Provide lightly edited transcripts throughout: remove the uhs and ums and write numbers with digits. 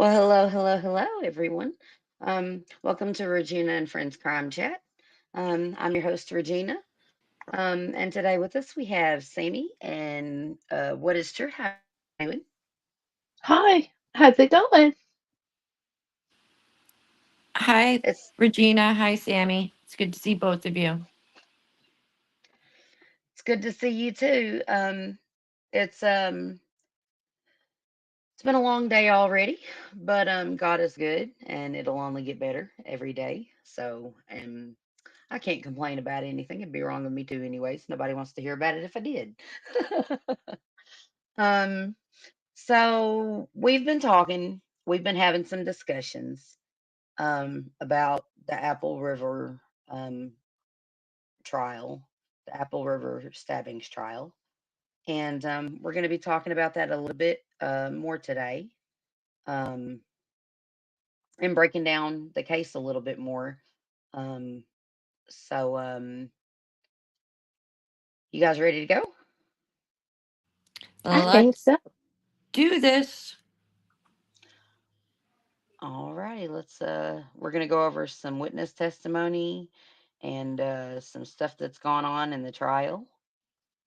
Well, hello, everyone. Welcome to Regina and Friends Crime Chat. I'm your host, Regina. And today with us we have Sammy and What is True? How are you doing? Hi, how's it going? Hi, It's Regina. Hi, Sammy. It's good to see both of you. it's good to see you too. It's it's been a long day already, but God is good, and it'll only get better every day. So, I can't complain about anything. It'd be wrong of me to, anyways. Nobody wants to hear about it if I did. um. So we've been talking, we've been having some discussions about the Apple River um, trial, the Apple River stabbings trial. And we're going to be talking about that a little bit more today um, and breaking down the case a little bit more. Um, so, you guys ready to go? I think Let's so. do this. All righty, we're going to go over some witness testimony and some stuff that's gone on in the trial.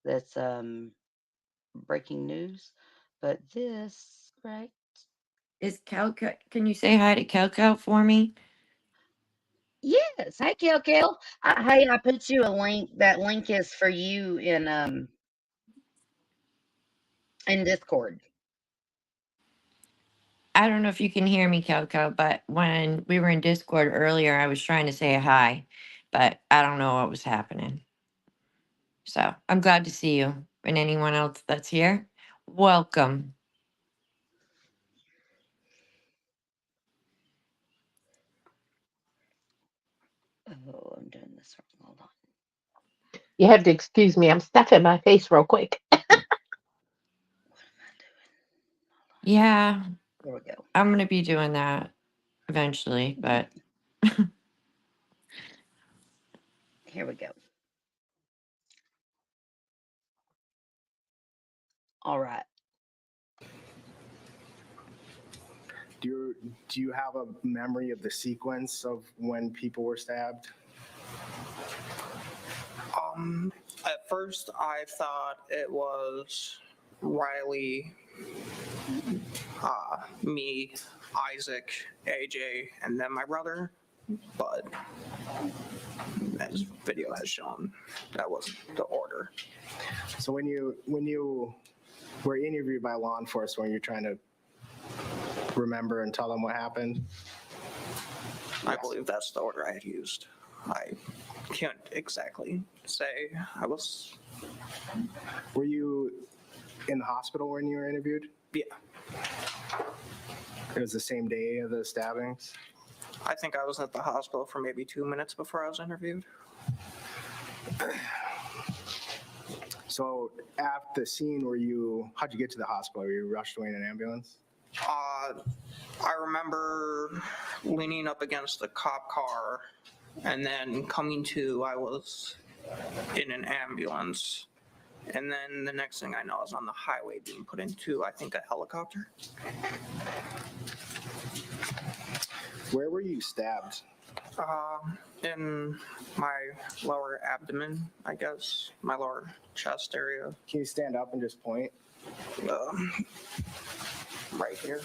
That's breaking news. But this, right? Is Can you say hi to Cal for me? Yes. Hey, Kel. Hey, I put you a link. That link is for you in Discord. I don't know if you can hear me, Cal, but when we were in Discord earlier, I was trying to say hi, but I don't know what was happening. So I'm glad to see you. And anyone else that's here, welcome. Oh, I'm doing this wrong. Hold on. You have to excuse me. I'm stuffing my face real quick. What am I Yeah, doing? Here we go. I'm going to be doing that eventually, but Here we go. All right. Do you have a memory of the sequence of when people were stabbed? Um, at first, I thought it was Riley, me, Isaac, AJ, and then my brother. But as video has shown, that wasn't the order. So when you were interviewed by law enforcement, you're trying to remember and tell them what happened. I believe that's the order I had used. I can't exactly say. I was, Were you in the hospital when you were interviewed? yeah. It was the same day of the stabbings. I think I was at the hospital for maybe 2 minutes before I was interviewed. So at the scene, how'd you get to the hospital? Were you rushed away in an ambulance? I remember leaning up against the cop car and then coming to, I was in an ambulance. And then the next thing I know, I was on the highway being put into, I think, a helicopter. Where were you stabbed? In my lower abdomen, I guess, my lower chest area, Can you stand up and just point? um, right here.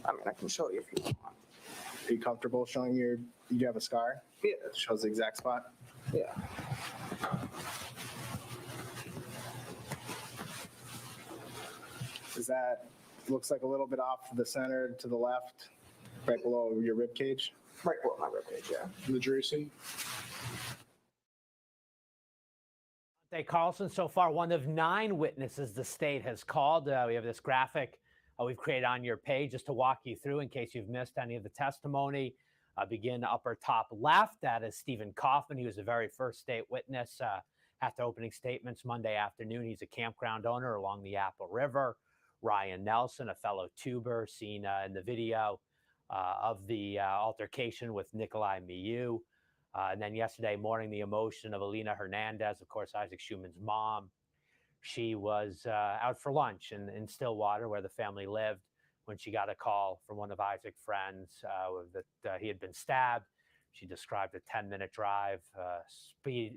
I mean, I can show you if you want. Are you comfortable showing you have a scar? Yeah. It shows the exact spot. Yeah. Is that looks like a little bit off to the center to the left, right below your rib cage? Right below my ribcage, yeah. The jury. Carlson, so far one of 9 witnesses the state has called. We have this graphic we've created on your page just to walk you through in case you've missed any of the testimony. Begin upper top left. That is Stephen Kaufman. He was the very first state witness after opening statements Monday afternoon. He's a campground owner along the Apple River. Ryan Nelson, a fellow tuber, seen in the video of the altercation with Nicolae Miu. And then yesterday morning, the emotion of Alina Hernandez, of course, Isaac Schuman's mom. She was out for lunch in Stillwater, where the family lived, when she got a call from one of Isaac's friends that he had been stabbed. She described a 10-minute drive,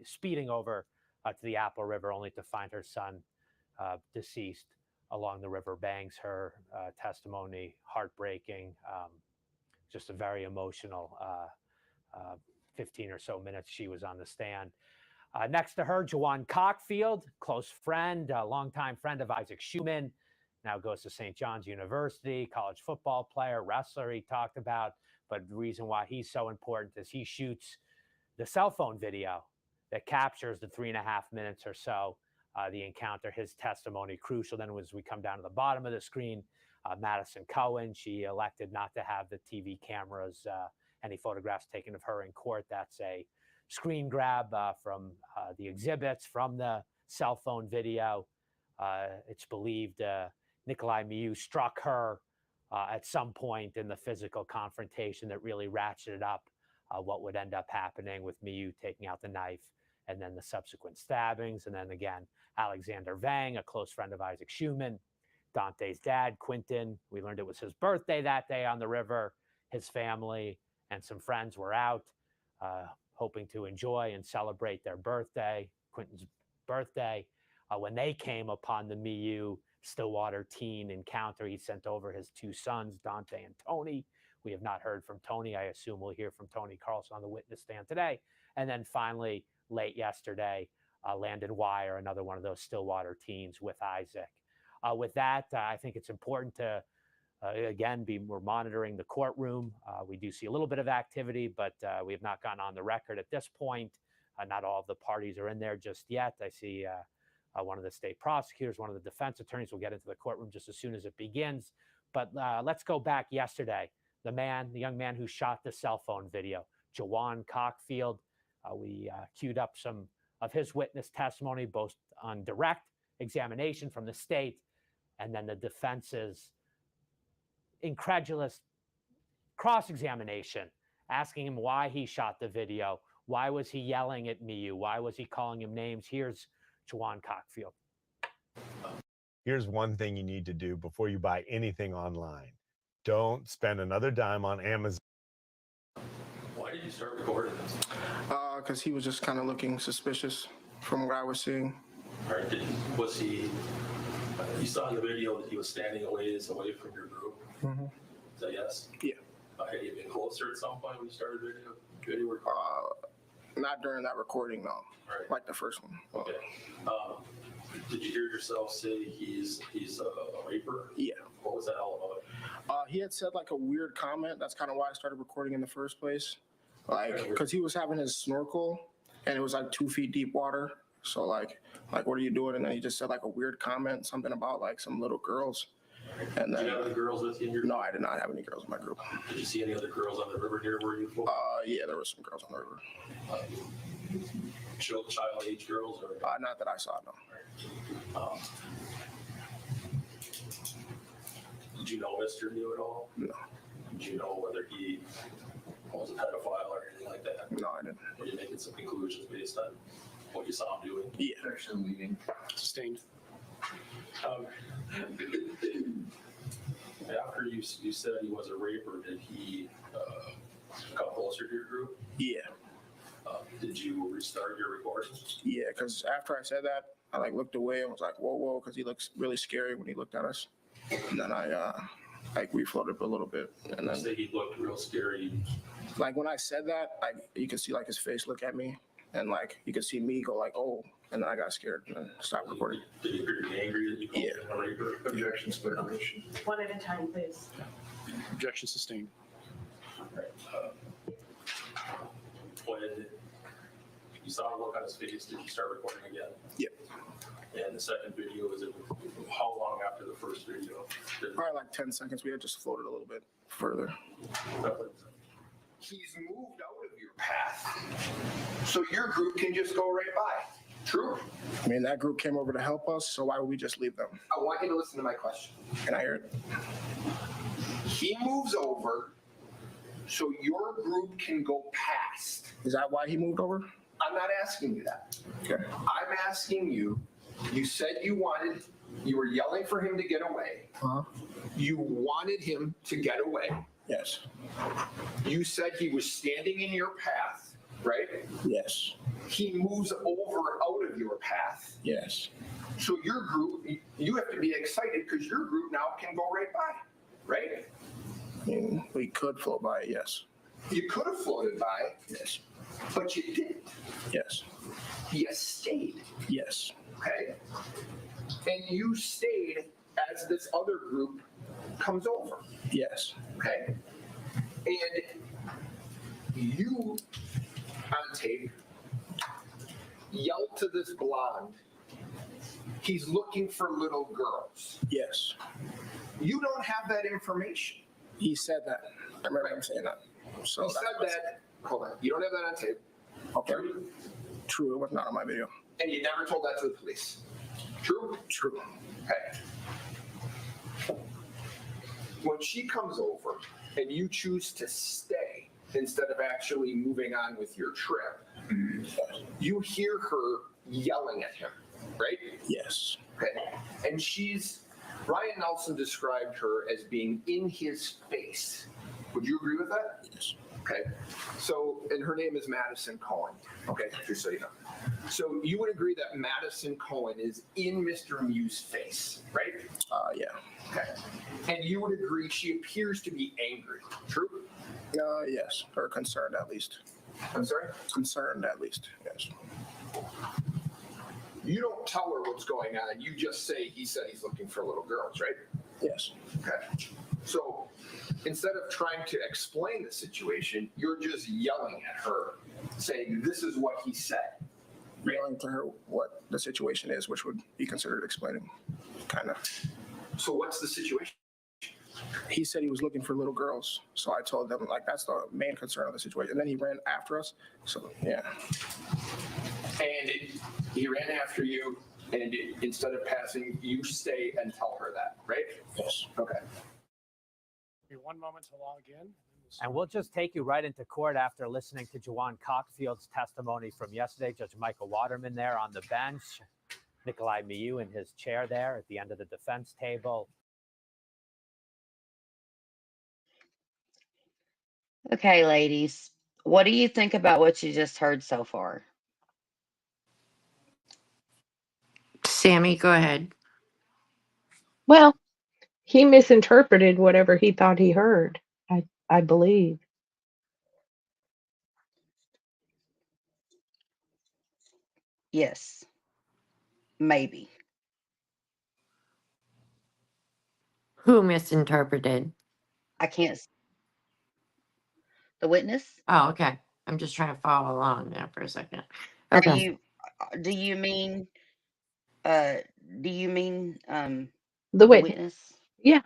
speeding over to the Apple River, only to find her son deceased along the river banks. Her testimony, heartbreaking, just a very emotional 15 or so minutes she was on the stand. Next to her, Jawan Cockfield, close friend, longtime friend of Isaac Schumann, now goes to St. John's University, college football player, wrestler he talked about. But the reason why he's so important is he shoots the cell phone video that captures the 3.5 minutes or so, the encounter, his testimony, crucial. Then as we come down to the bottom of the screen, Madison Cohen, she elected not to have the TV cameras, any photographs taken of her in court. That's a screen grab from the exhibits from the cell phone video. It's believed Nicolae Miu struck her at some point in the physical confrontation that really ratcheted up what would end up happening, with Miu taking out the knife and then the subsequent stabbings. And then again, Alexander Vang, a close friend of Isaac Schumann, Dante's dad, Quentin. We learned it was his birthday that day on the river. His family and some friends were out hoping to enjoy and celebrate their birthday, Quentin's birthday, when they came upon the Miu Stillwater teen encounter. He sent over his 2 sons, Dante and Tony. We have not heard from Tony. I assume we'll hear from Tony Carlson on the witness stand today. And then finally, late yesterday, Landon Wire, another one of those Stillwater teens with Isaac. With that, I think it's important to, again, we're monitoring the courtroom. We do see a little bit of activity, but we have not gone on the record at this point. Not all of the parties are in there just yet. I see one of the state prosecutors, one of the defense attorneys will get into the courtroom just as soon as it begins. But let's go back yesterday. The young man who shot the cell phone video, Jawan Cockfield. We queued up some of his witness testimony, both on direct examination from the state and then the defense's incredulous cross-examination, asking him why he shot the video. Why was he yelling at Miu? Why was he calling him names? Here's Jawan Cockfield. Here's one thing you need to do before you buy anything online. Don't spend another dime on Amazon. Why did you start recording this? Because he was just kind of looking suspicious from what I was seeing. All right, was he, you saw in the video that he was standing away from your group? Mm-hmm. Is that yes? Yeah. Had he been closer at some point when you started video recording? Not during that recording, no. Right. Like the first one. Okay. Did you hear yourself say he's a raper? Yeah. What was that all about? He had said like a weird comment. That's kind of why I started recording in the first place. Like, because he was having his snorkel and it was like 2 feet deep water. So like, what are you doing? And then he just said like a weird comment, something about like some little girls. And then, did you have any girls with you in your group? No, I did not have any girls in my group. Did you see any other girls on the river here where you flew? Yeah, there were some girls on the river. Child age girls or? Not that I saw, no. Did you know Mr. Miu at all? No. Did you know whether he was a pedophile or anything like that? No, I didn't. Were you making some conclusions based on what you saw him doing? Yeah. Actually leaving. Sustained. After you said he was a raper, did he come closer to your group? Yeah. Did you restart your recording? Yeah, because after I said that, I like looked away and was like, whoa, because he looks really scary when he looked at us. And then I like refloated a little bit. And then say he looked real scary. Like when I said that, you could see like his face look at me, and like you could see me go like, oh, and then I got scared and then stopped recording. Did he appear to be angry that you called him a raper? Objection split objection. One at a time, please. Objection sustained. Right. When you saw a look on his face, did you start recording again? Yep. And the second video, is it how long after the first video? Probably like 10 seconds. We had just floated a little bit further. He's moved out of your path, so your group can just go right by. True? I mean, that group came over to help us, so why would we just leave them? I want you to listen to my question. Can I hear it? He moves over, so your group can go past. Is that why he moved over? I'm not asking you that. Okay. I'm asking you, you said you were yelling for him to get away. Uh-huh. You wanted him to get away. Yes. You said he was standing in your path, right? Yes. He moves over out of your path. Yes. So your group, you have to be excited because your group now can go right by, right? I mean, we could float by, yes. You could have floated by, Yes. but you didn't. Yes. You stayed, Yes. okay? And you stayed as this other group comes over, Yes. okay? And you, on tape, yelled to this blonde, he's looking for little girls. Yes. You don't have that information. He said that. I remember him saying that. So He said that, hold on, you don't have that on tape. Okay. True, it was not on my video. And you never told that to the police. True? True. Okay. When she comes over and you choose to stay instead of actually moving on with your trip, you hear her yelling at him, right? Yes. Okay. And Ryan Nelson described her as being in his face. Would you agree with that? Yes. Okay. So, and her name is Madison Cohen. Okay, just so you know. So you would agree that Madison Cohen is in Mr. Miu's face, right? Yeah. Okay. And you would agree she appears to be angry. True? Yes. Or concerned at least. I'm sorry? Concerned at least. Yes. You don't tell her what's going on. You just say he said he's looking for little girls, right? Yes. Okay. So instead of trying to explain the situation, you're just yelling at her, saying this is what he said. Yelling to her what the situation is, which would be considered explaining, kind of. So what's the situation? He said he was looking for little girls. So I told them, like, that's the main concern of the situation. And then he ran after us. So, yeah. And he ran after you, and instead of passing, you stay and tell her that, right? Yes. Okay. One moment to log in. And we'll just take you right into court after listening to Juwan Cockfield's testimony from yesterday. Judge Michael Waterman there on the bench, Nicolae Miu in his chair there at the end of the defense table. Okay, ladies, what do you think about what you just heard so far? Sammy, go ahead. Well, he misinterpreted whatever he thought he heard, I believe. Yes, maybe. Who misinterpreted? I can't. The witness? Oh, okay. I'm just trying to follow along there for a second. Are Okay. you? Do you mean? Do you mean The the witness. witness? Yeah.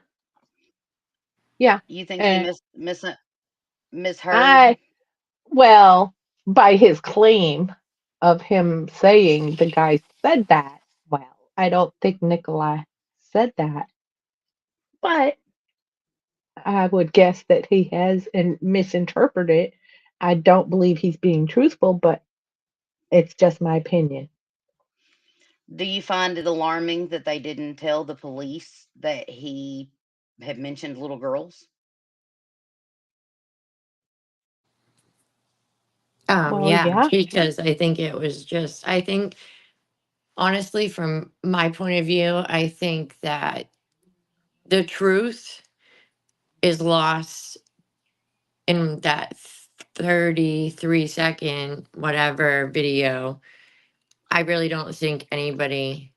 Yeah. You think he misheard? I, well, by his claim of him saying the guy said that, well, I don't think Nikolai said that, but I would guess that he has and misinterpreted it. I don't believe he's being truthful, but it's just my opinion. Do you find it alarming that they didn't tell the police that he had mentioned little girls? Well, Yeah, yeah. because I think I think honestly, from my point of view, I think that the truth is lost in that 33-second whatever video. I really don't think anybody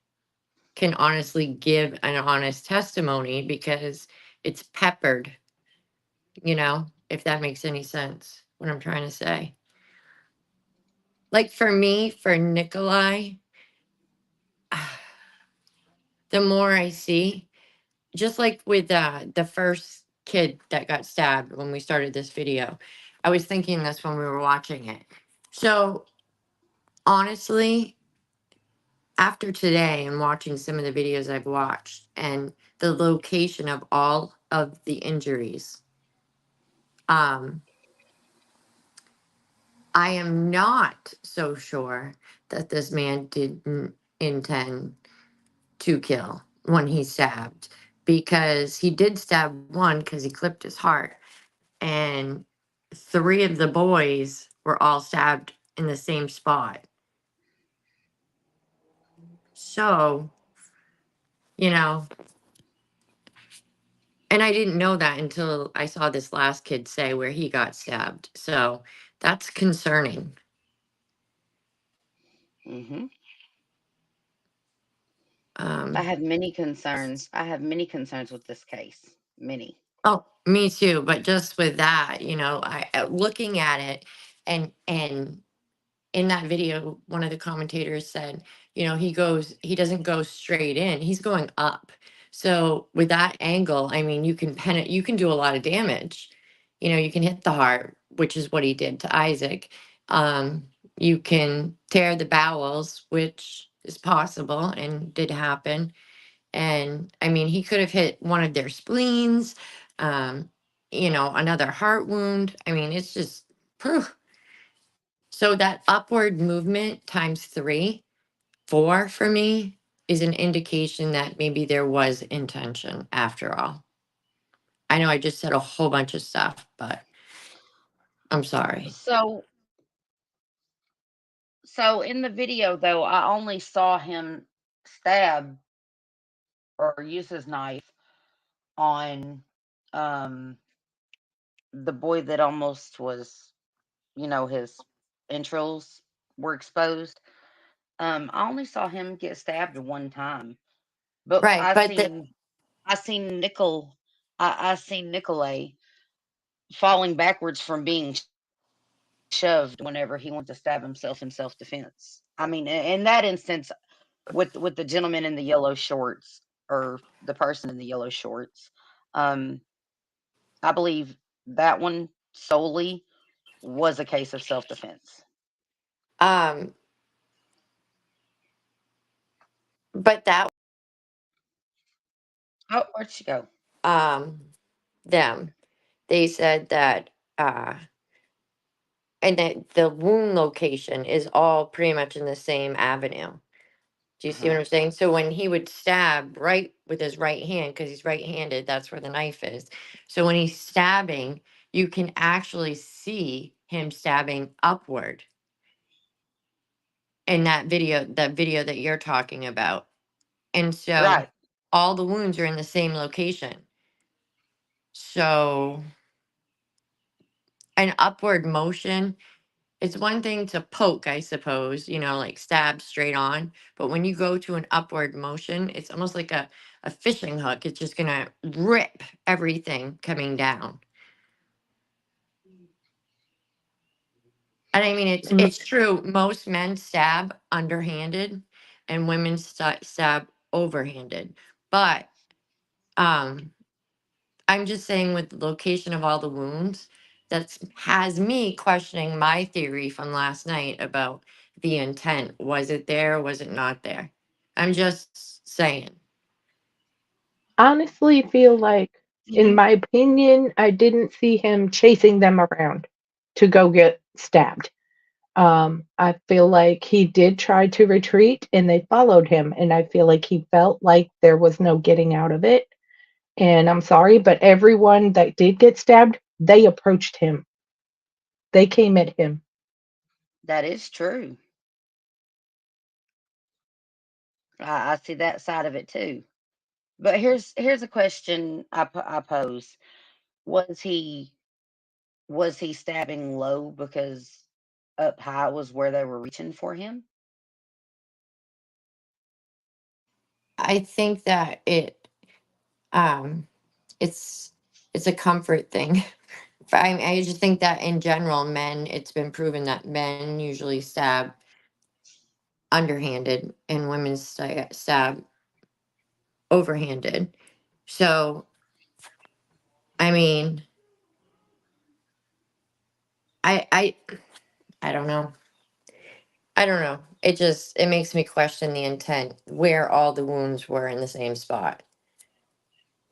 can honestly give an honest testimony because it's peppered, if that makes any sense, what I'm trying to say. Like for me, for Nicolae, the more I see, just like with the first kid that got stabbed when we started this video, I was thinking this when we were watching it. So honestly, after today and watching some of the videos I've watched and the location of all of the injuries, I am not so sure that this man didn't intend to kill when he stabbed. because he did stab one because he clipped his heart, and three of the boys were all stabbed in the same spot. So, you know, and I didn't know that until I saw this last kid say where he got stabbed. So that's concerning. Hmm. I Um, have many concerns. I have many concerns with this case. Many. oh, me too. But just with that, looking at it, and in that video, one of the commentators said, he doesn't go straight in, he's going up. So with that angle, I mean, you can do a lot of damage. You can hit the heart, which is what he did to Isaac. You can tear the bowels, which is possible and did happen. And I mean, he could have hit one of their spleens, another heart wound. I mean, it's just, phew. So that upward movement times three, four for me is an indication that maybe there was intention after all. I know I just said a whole bunch of stuff, but I'm sorry. So, so in the video though, I only saw him stab or use his knife on um the boy that almost was, his entrails were exposed. I only saw him get stabbed one time, but Right, but the I seen Nicolae falling backwards from being shoved whenever he wanted to stab himself in self defense. I mean, in that instance, with the gentleman in the yellow shorts or the person in the yellow shorts, um, I believe that one solely was a case of self defense. um but that Oh, where'd she go? um them, they said that and that the wound location is all pretty much in the same avenue. Do you see what Uh-huh. I'm saying? So when he would stab right with his right hand, because he's right-handed, that's where the knife is. So when he's stabbing, you can actually see him stabbing upward in that video that you're talking about. And so Right. all the wounds are in the same location. So an upward motion, it's one thing to poke, I suppose, like stab straight on. But when you go to an upward motion, it's almost like a fishing hook. It's just going to rip everything coming down. And I mean, Mm, it's true. Most men stab underhanded and women stab overhanded. But um, I'm just saying, with the location of all the wounds, that has me questioning my theory from last night about the intent. Was it there? Was it not there? I'm just saying. honestly feel like, in my opinion, I didn't see him chasing them around to go get stabbed. I feel like he did try to retreat and they followed him, and I feel like he felt like there was no getting out of it. And I'm sorry, but everyone that did get stabbed, they approached him. They came at him. That is true. I see that side of it too. But here's a question I pose: Was he was he stabbing low because up high was where they were reaching for him? I think that um it's it's a comfort thing. I just think that in general, men, it's been proven that men usually stab underhanded and women stab overhanded. So, I mean, I I I don't know. I don't know. It makes me question the intent where all the wounds were in the same spot.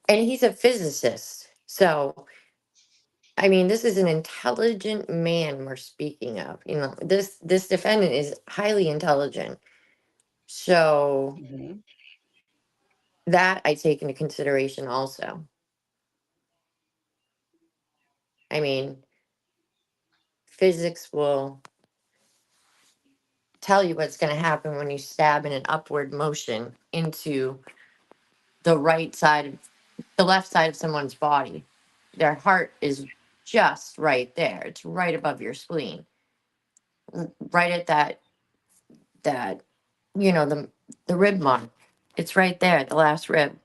And he's a physicist. So, I mean, this is an intelligent man we're speaking of. This defendant is highly intelligent. So, Hmm. that I take into consideration also. I mean, physics will tell you what's going to happen when you stab in an upward motion into the the left side of someone's body. Their heart is just right there. It's right above your spleen, right at that the rib mark. It's right there at the last rib.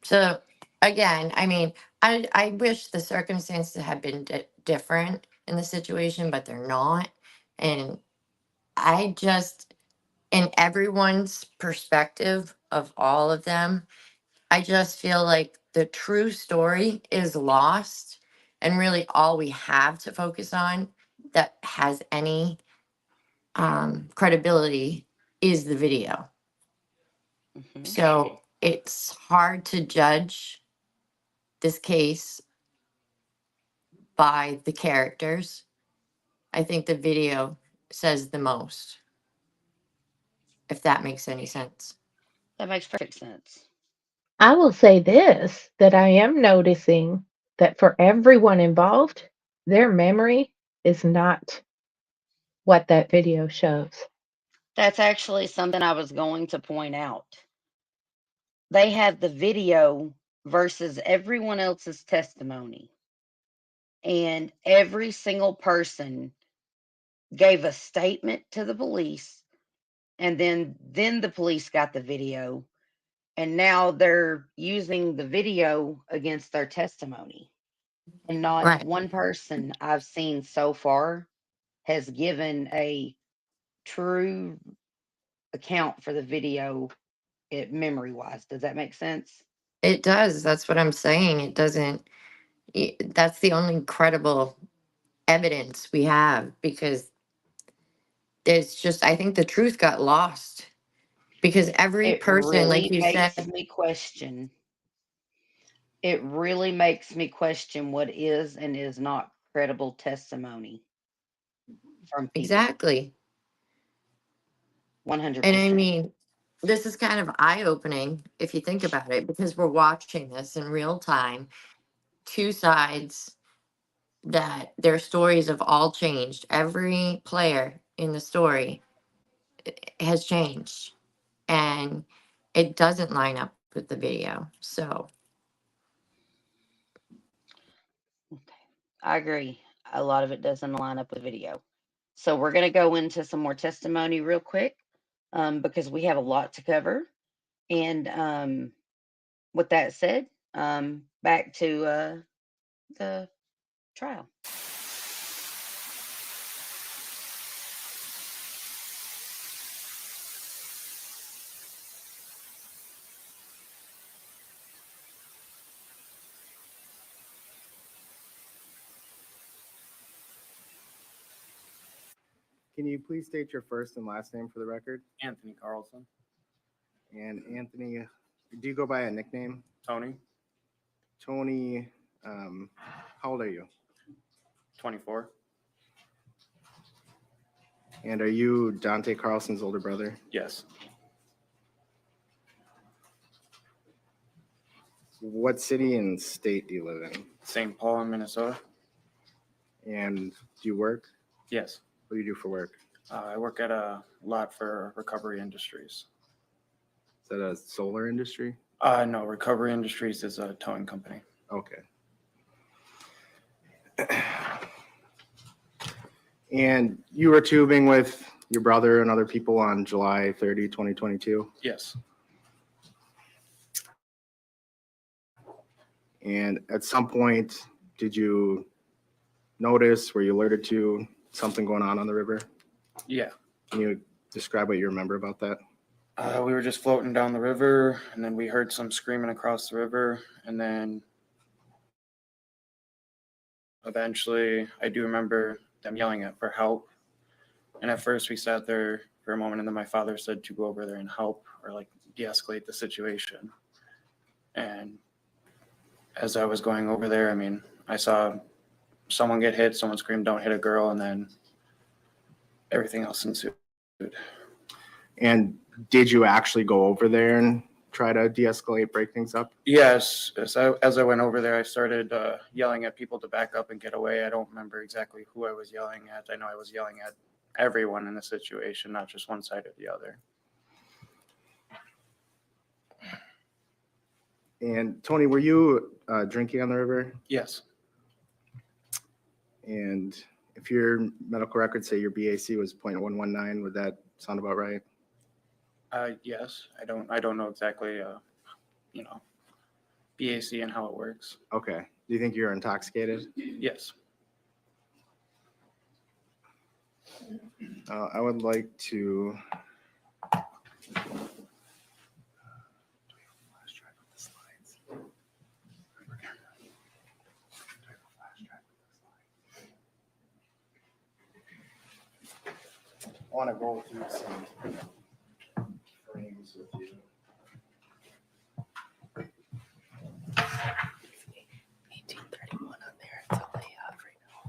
So again, I mean, I wish the circumstances had been different in the situation, but they're not. And I just, in everyone's perspective of all of them, I just feel like the true story is lost. And really, all we have to focus on that has any credibility is the video. Mhm. So it's hard to judge this case by the characters. I think the video says the most, if that makes any sense. That makes perfect sense. I will say this, that I am noticing that for everyone involved, their memory is not what that video shows. That's actually something I was going to point out. They had the video versus everyone else's testimony, and every single person gave a statement to the police, and then the police got the video, and now they're using the video against their testimony. And not Right. one person I've seen so far has given a true account for the video, it memory wise. Does that make sense? It does. That's what I'm saying. It doesn't, that's the only credible evidence we have because it's just, I think the truth got lost because every It person, like really you makes said, me question. It really makes me question what is and is not credible testimony from people. exactly. And I 100%. mean, this is kind of eye opening if you think about it because we're watching this in real time. Two sides that their stories have all changed. Every player in the story has changed and it doesn't line up with the video. So, Okay. I agree. A lot of it doesn't line up with video. So we're going to go into some more testimony real quick because we have a lot to cover. And with that said, back to the trial. Can you please state your first and last name for the record? Anthony Carlson. And Anthony, do you go by a nickname? Tony, Tony, how old are you? 24. And are you Dante Carlson's older brother? Yes. What city and state do you live in? St. Paul in Minnesota. And do you work? Yes. What do you do for work? I work at a lot for Recovery Industries. Is that a solar industry? No, Recovery Industries is a towing company. Okay. And you were tubing with your brother and other people on July 30, 2022? Yes. And at some point, did you notice, were you alerted to something going on the river? Yeah. Can you describe what you remember about that? We were just floating down the river, and then we heard some screaming across the river, and then eventually I do remember them yelling for help. And at first we sat there for a moment, and then my father said to go over there and help or like de-escalate the situation. And as I was going over there, I mean, I saw someone get hit, someone screamed, "Don't hit a girl," and then everything else ensued. And did you actually go over there and try to de-escalate, break things up? Yes, as I went over there, I started yelling at people to back up and get away. I don't remember exactly who I was yelling at. I know I was yelling at everyone in the situation, not just one side or the other. And Tony, were you drinking on the river? Yes. And if your medical records say your BAC was 0.119, would that sound about right? Yes. I don't know exactly, BAC and how it works. Okay. Do you think you're intoxicated? Yes. I would like to. I want to go through some frames with you. 1831 on there. It's all they have right now.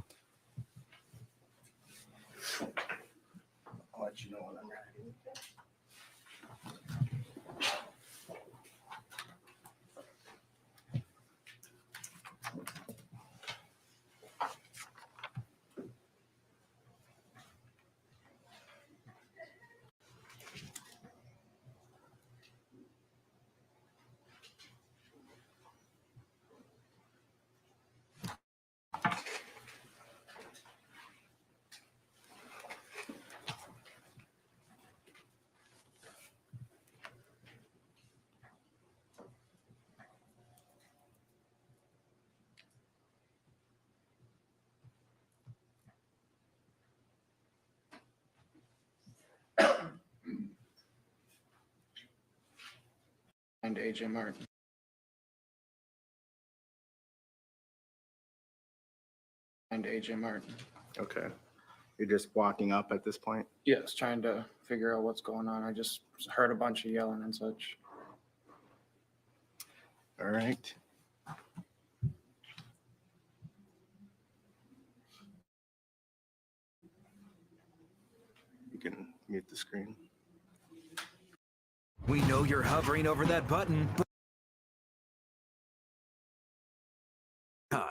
I'll let you know when I'm ready. And AJ Martin. And AJ Martin. Okay. You're just walking up at this point? Yes, trying to figure out what's going on. I just heard a bunch of yelling and such. All right. You can mute the screen. We know you're hovering over that button. Time.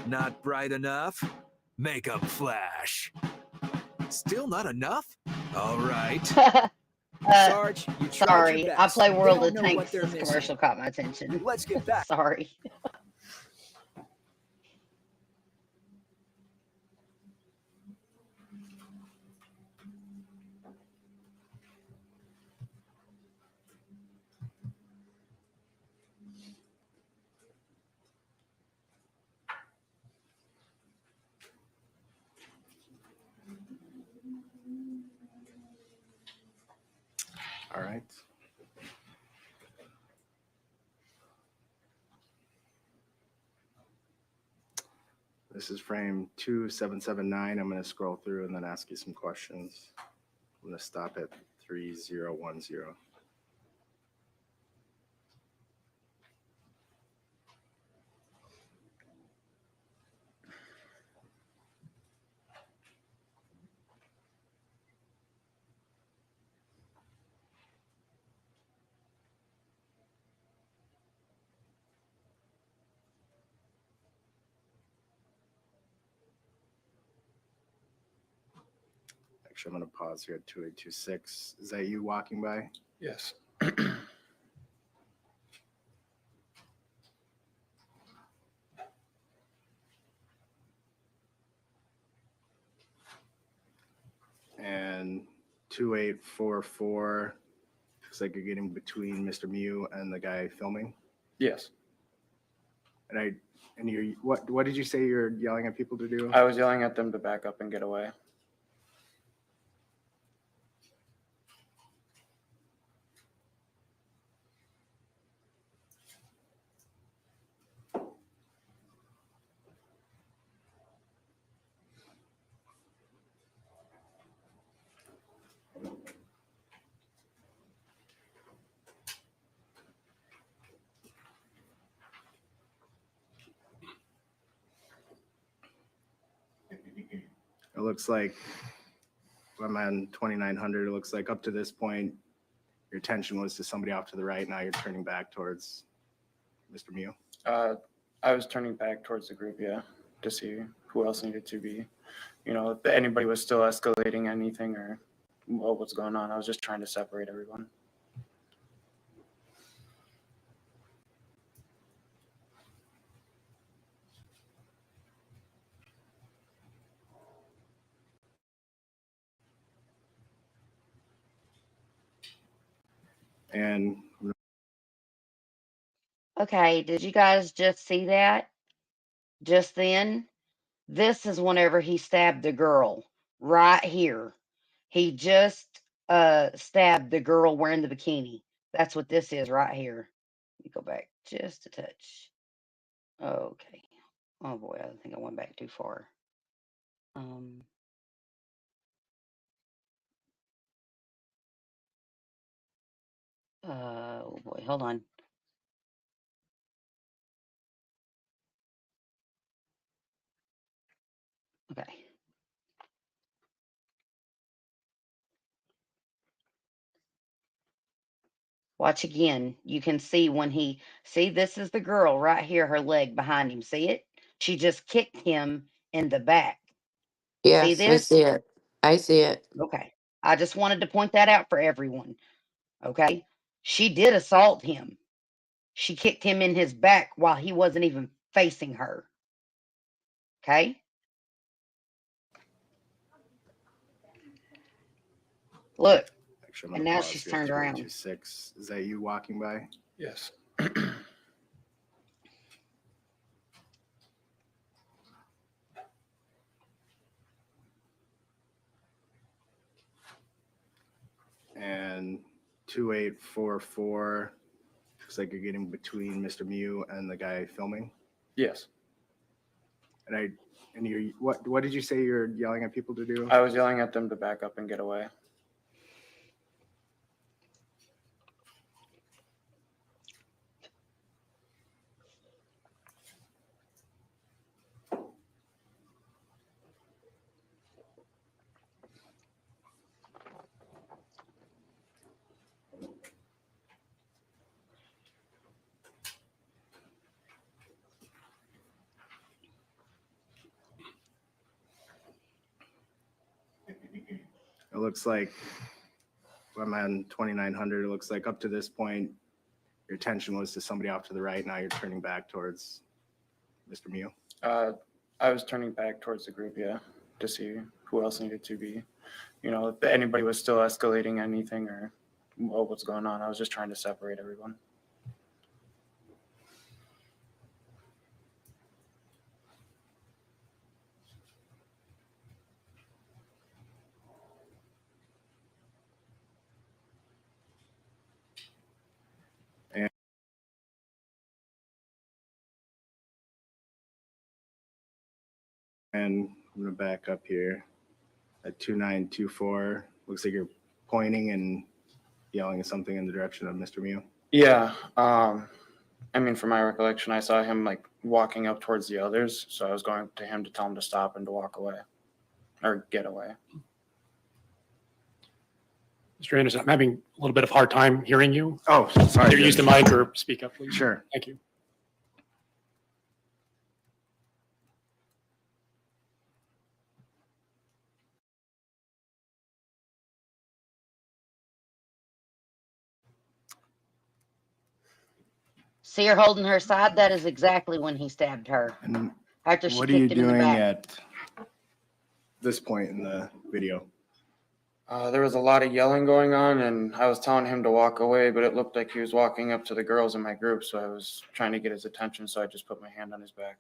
Not bright enough? Make 'em flash. Still not enough? All right. Sarge, you tried Sorry, your I best. play They World all of know Tanks. what they're This missing. commercial caught my attention. Let's get back. Sorry. All right. This is frame 2779. I'm going to scroll through and then ask you some questions. I'm going to stop at 3010. Actually, I'm going to pause here at 2826. Is that you walking by? Yes. And 2844, looks like you're getting between Mr. Miu and the guy filming. Yes. And you, what did you say you're yelling at people to do? I was yelling at them to back up and get away. It looks like I'm on 2900. It looks like up to this point, your attention was to somebody off to the right. Now you're turning back towards Mr. Miu. I was turning back towards the group, yeah, to see who else needed to be, if anybody was still escalating anything or what was going on. I was just trying to separate everyone. And Okay, did you guys just see that? Just then? This is whenever he stabbed the girl right here. He just stabbed the girl wearing the bikini. That's what this is right here. Let me go back just a touch. Okay. Oh boy, I think I went back too far. Oh boy, hold on. Okay. Watch again. You can see when see, this is the girl right here, her leg behind him. See it? She just kicked him in the back. See Yes, I this? see it. I see it. Okay. I just wanted to point that out for everyone. Okay. She did assault him. She kicked him in his back while he wasn't even facing her. Okay. Look. actually, I'm And going to now pause she's here. turned around. 326. Is that you walking by? Yes. And 2844. Looks like you're getting between Mr. Miu and the guy filming. Yes. And you what did you say you're yelling at people to do? I was yelling at them to back up and get away. It looks like I'm on 2900. It looks like up to this point, your attention was to somebody off to the right. Now you're turning back towards Mr. Miu. I was turning back towards the group, yeah, to see who else needed to be, if anybody was still escalating anything or what was going on. I was just trying to separate everyone. And I'm going to back up here at 2924. Looks like you're pointing and yelling something in the direction of Mr. Miu. Yeah. From my recollection, I saw him like walking up towards the others. So I was going to him to tell him to stop and to walk away or get away. Mr. Anderson, I'm having a little bit of hard time hearing you. Oh, sorry. Either use the mic or speak up, please. Sure. Thank you. See her holding her side? That is exactly when he stabbed her. And After she what are you kicked him in the doing back. at this point in the video? There was a lot of yelling going on, and I was telling him to walk away, but it looked like he was walking up to the girls in my group, so I was trying to get his attention, so I just put my hand on his back.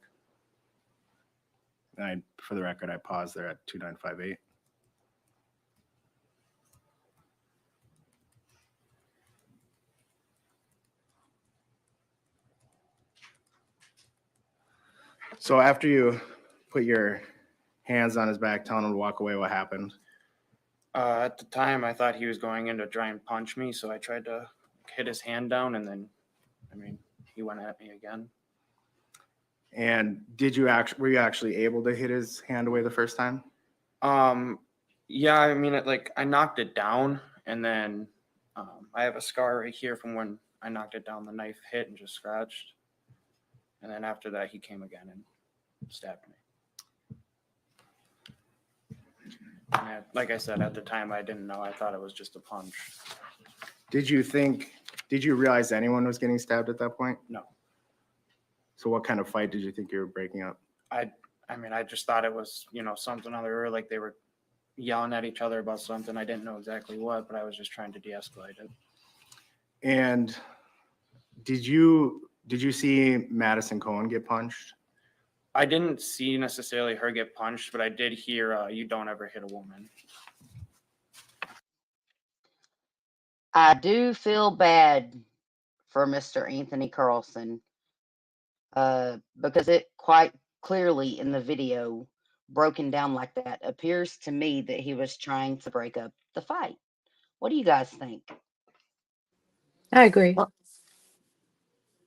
And for the record, I paused there at 2958. So after you put your hands on his back, telling him to walk away, what happened? At the time, I thought he was going in to try and punch me, so I tried to hit his hand down, and then, he went at me again. And were you actually able to hit his hand away the first time? Yeah, I knocked it down, and then I have a scar right here from when I knocked it down. The knife hit and just scratched. And then after that, he came again and stabbed me. And like I said, at the time, I didn't know. I thought it was just a punch. Did you realize anyone was getting stabbed at that point? No. So what kind of fight did you think you were breaking up? I mean, I just thought it was, something other, like they were yelling at each other about something. I didn't know exactly what, but I was just trying to de-escalate it. And did you see Madison Cohen get punched? I didn't see necessarily her get punched, but I did hear, "You don't ever hit a woman." I do feel bad for Mr. Anthony Carlson because it quite clearly in the video, broken down like that, appears to me that he was trying to break up the fight. What do you guys think? I agree.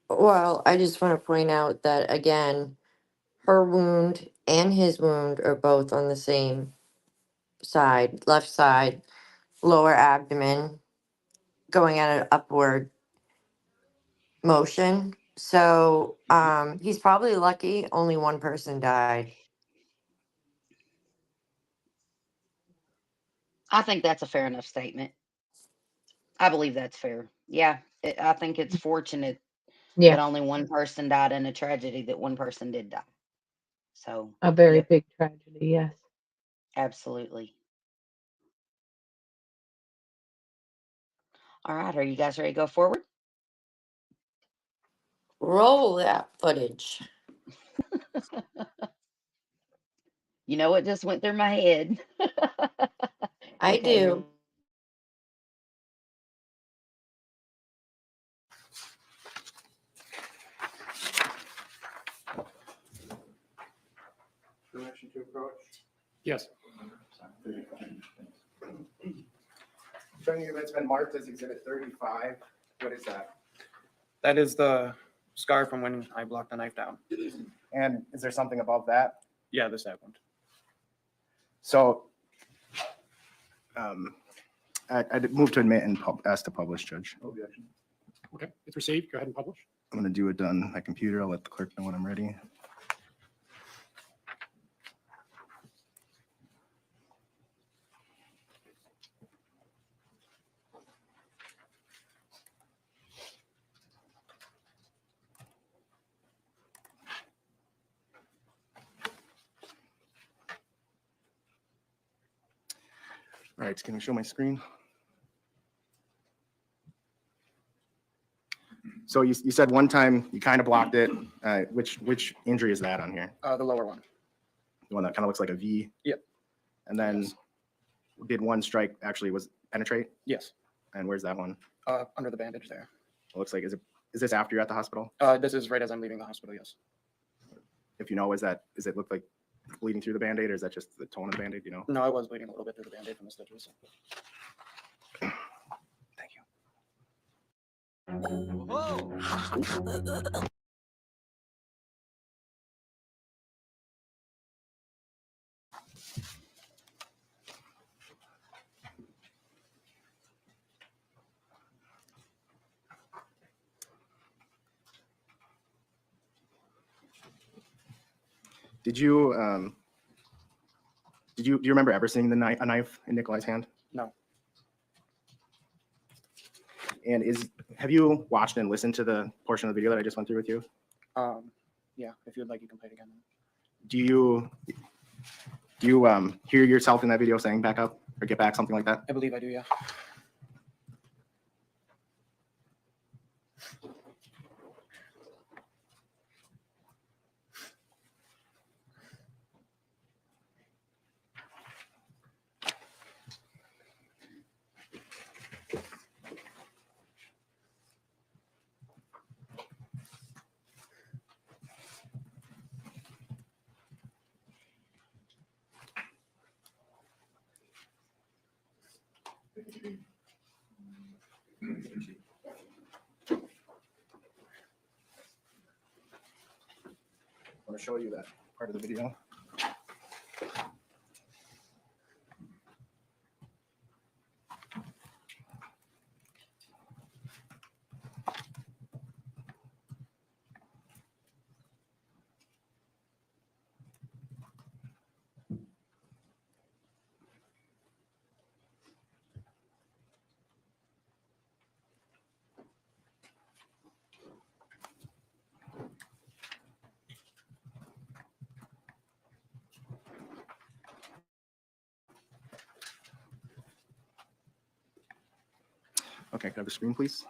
Well, I just want to point out that again, her wound and his wound are both on the same side, left side, lower abdomen, going at an upward motion. So he's probably lucky only one person died. I think that's a fair enough statement. I believe that's fair. Yeah, I think it's fortunate that Yeah, only one person died in a tragedy that one person did die. So, a very yep, big tragedy. Yes. absolutely. All right, are you guys ready to go forward? Roll that footage. You know what just went through my head? I Okay, here do. Permission to approach? Yes. Showing you that's been marked as Exhibit 35. What is that? That is the scar from when I blocked the knife down. And is there something above that? Yeah, the stab wound. So I'd move to admit and ask to publish, Judge. Okay, it's received. Go ahead and publish. I'm going to do it on my computer. I'll let the clerk know when I'm ready. All right, can we show my screen? So you said one time you kind of blocked it. Which injury is that on here? The lower one. The one that kind of looks like a V? Yep. And then Yes. did one strike actually penetrate? Yes. And where's that one? Under the bandage there. It looks like, is this after you're at the hospital? This is right as I'm leaving the hospital, yes. If you know, does it look like bleeding through the Band-Aid or is that just the tone of the Band-Aid, you know? No, I was bleeding a little bit through the bandage from the stitches. Thank you. Do you remember ever seeing a knife in Nicolae's hand? No. And have you watched and listened to the portion of the video that I just went through with you? Yeah, if you'd like, you can play it again. Do you hear yourself in that video saying back up or get back, something like that? I believe I do, yeah. I want to show you that part of the video. Okay, can I have the screen, please?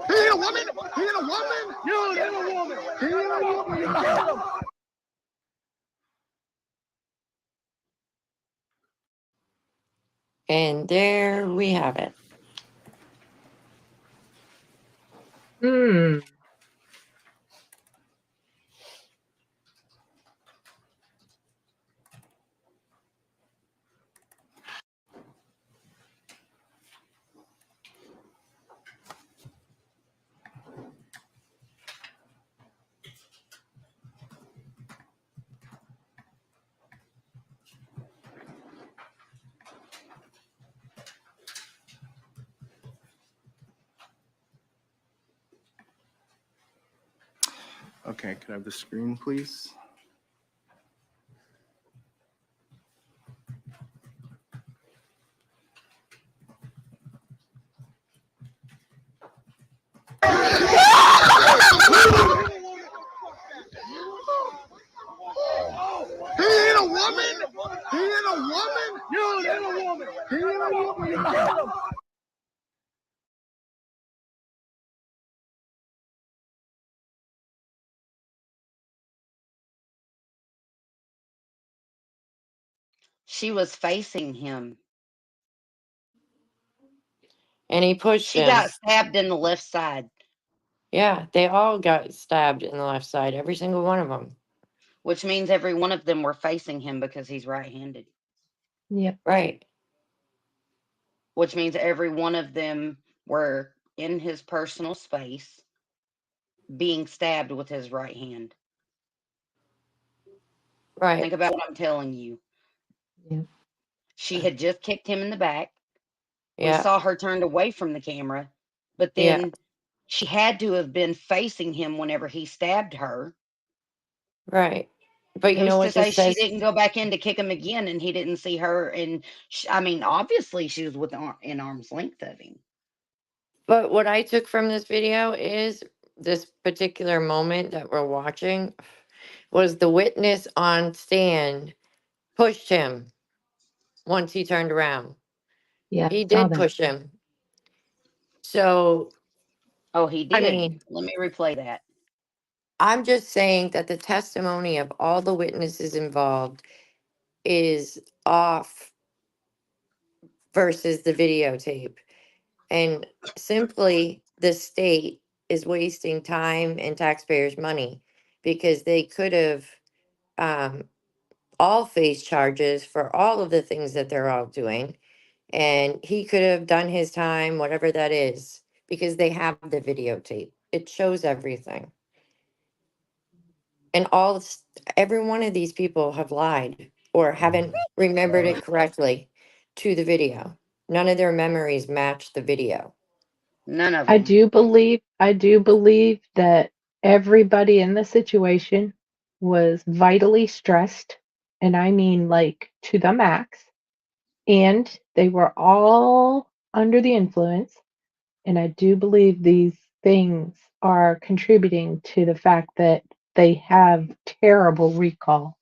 He ain't a woman! He ain't a woman! You ain't a woman! He ain't a woman! You get him! And there we have it. Hmm. Okay, could I have the screen, please? He ain't a woman! He ain't a woman! You ain't a woman! He ain't a woman! You get him! She was facing him. And he pushed She him. got stabbed in the left side, Yeah, they all got stabbed in the left side, every single one of them. which means every one of them were facing him because he's right-handed. Yep. Right. Which means every one of them were in his personal space being stabbed with his right hand. Right. Think about what I'm telling you. Yep. She had just kicked him in the back. We Yeah. saw her turned away from the camera, but Yeah. then she had to have been facing him whenever he stabbed her. Right. But you know Who's to what this say she says? didn't go back in to kick him again and he didn't see her? And I mean, obviously she was in arm's length of him. But what I took from this video is this particular moment that we're watching was the witness on stand pushed him once he turned around. Yeah, He saw did that. push him. So, Oh, he I did. mean, Let me replay that. I'm just saying that the testimony of all the witnesses involved is off versus the videotape. And simply, the state is wasting time and taxpayers' money because they could have um, all faced charges for all of the things that they're all doing. And he could have done his time, whatever that is, because they have the videotape. It shows everything. And every one of these people have lied or haven't remembered it correctly to the video. None of their memories match the video. None of I them. do believe that everybody in the situation was vitally stressed, and I mean like to the max, and they were all under the influence, and I do believe these things are contributing to the fact that they have terrible recall.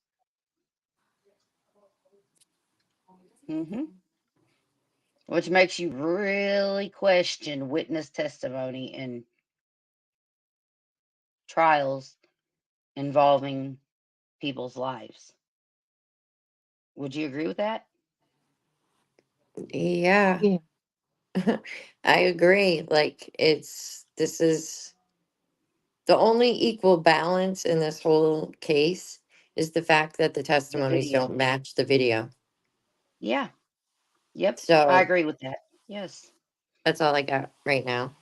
Mm-hmm. Which makes you really question witness testimony in trials involving people's lives. Would you agree with that? Yeah, Yeah. I agree. Like, this is the only equal balance in this whole case is the fact that the The testimonies video. don't match the video. Yeah. Yep. I So agree with that. Yes. that's all I got right now.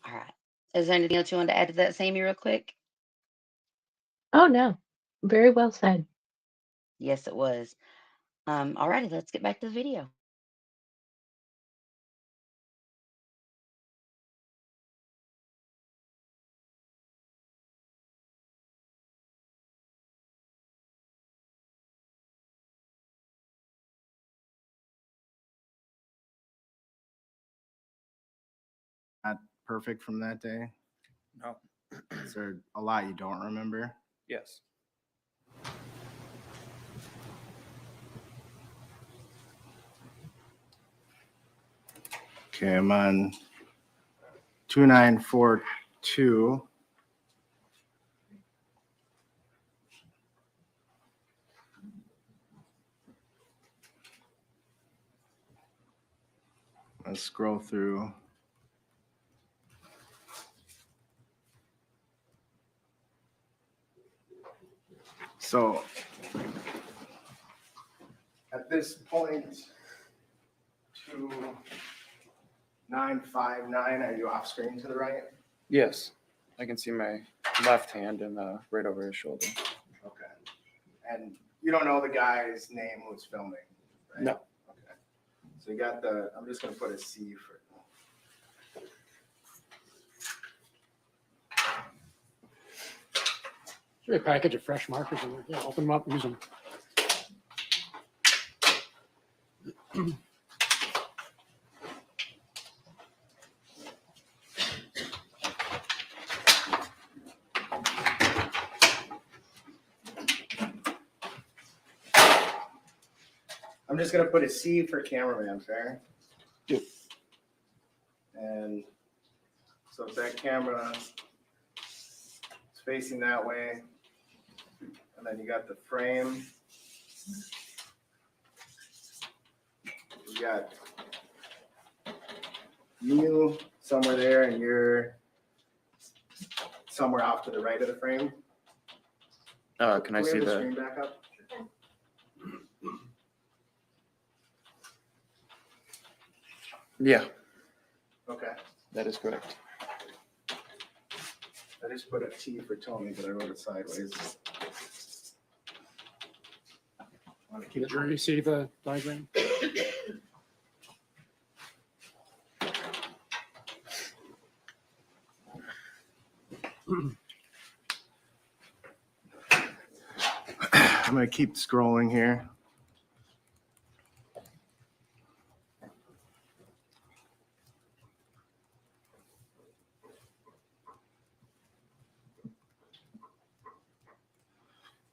All right. Is there anything else you want to add to that, Sammy, real quick? Oh no. Very well said. Yes, it was. All righty, let's get back to the video. Not perfect from that day. No. Is there a lot you don't remember? Yes. Okay, I'm on 2942. Let's scroll through. So at this point, 2959, are you off screen to the right? Yes, I can see my left hand and right over his shoulder. Okay. And you don't know the guy's name who's filming, right? No. Okay. So you got the, I'm just gonna put a C for. There's a package of fresh markers in there. Yeah, open them up, use them. I'm just gonna put a C for cameraman, fair? Yep. And so if that camera is facing that way, and then you got the frame. You got you somewhere there, and you're somewhere off to the right of the frame. Can I we see have the the? screen back up? Yeah, Okay. that is correct. I just put a T for Tony, but I wrote it sideways. Want to keep Did you see the diagram? I'm going to keep scrolling here.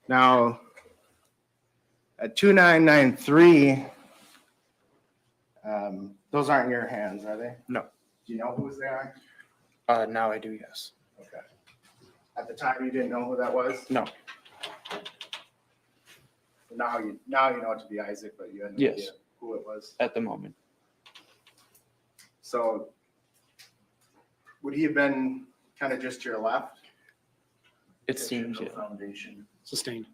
Now, at 2993, those aren't your hands, are they? No. Do you know whose they are? Now I do, yes. Okay. At the time, you didn't know who that was? No. Now you know it to be Isaac, but you had no Yes. idea who it was. At the moment. So would he have been kind of just to your left? It seems, yeah. Foundation. Sustained.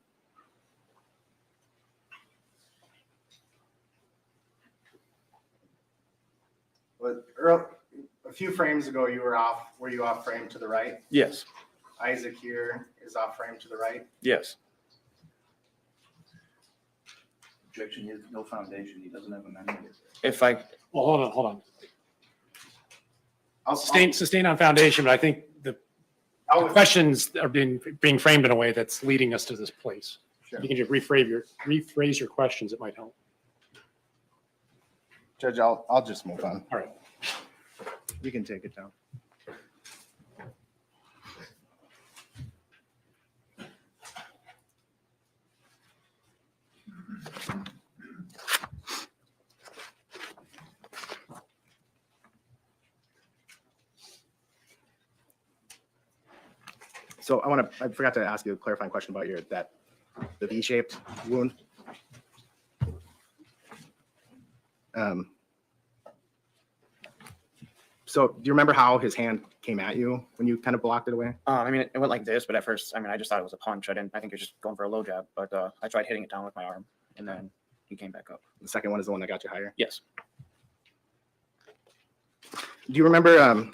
But a few frames ago, were you off frame to the right? Yes. Isaac here is off frame to the right. Yes. Objection, he has no foundation, he doesn't have a memory. If I, Well, hold on. Sustained on foundation, but I think the questions are being framed in a way that's leading us to this place. Sure. If you can just rephrase your questions, it might help. Judge, I'll just move on. All right. You can take it down. So I forgot to ask you a clarifying question about the V-shaped wound. So do you remember how his hand came at you when you kind of blocked it away? I mean, it went like this, but at first, I just thought it was a punch. I think it was just going for a low jab, but I tried hitting it down with my arm, and then he came back up. The second one is the one that got you higher? Yes. Do you remember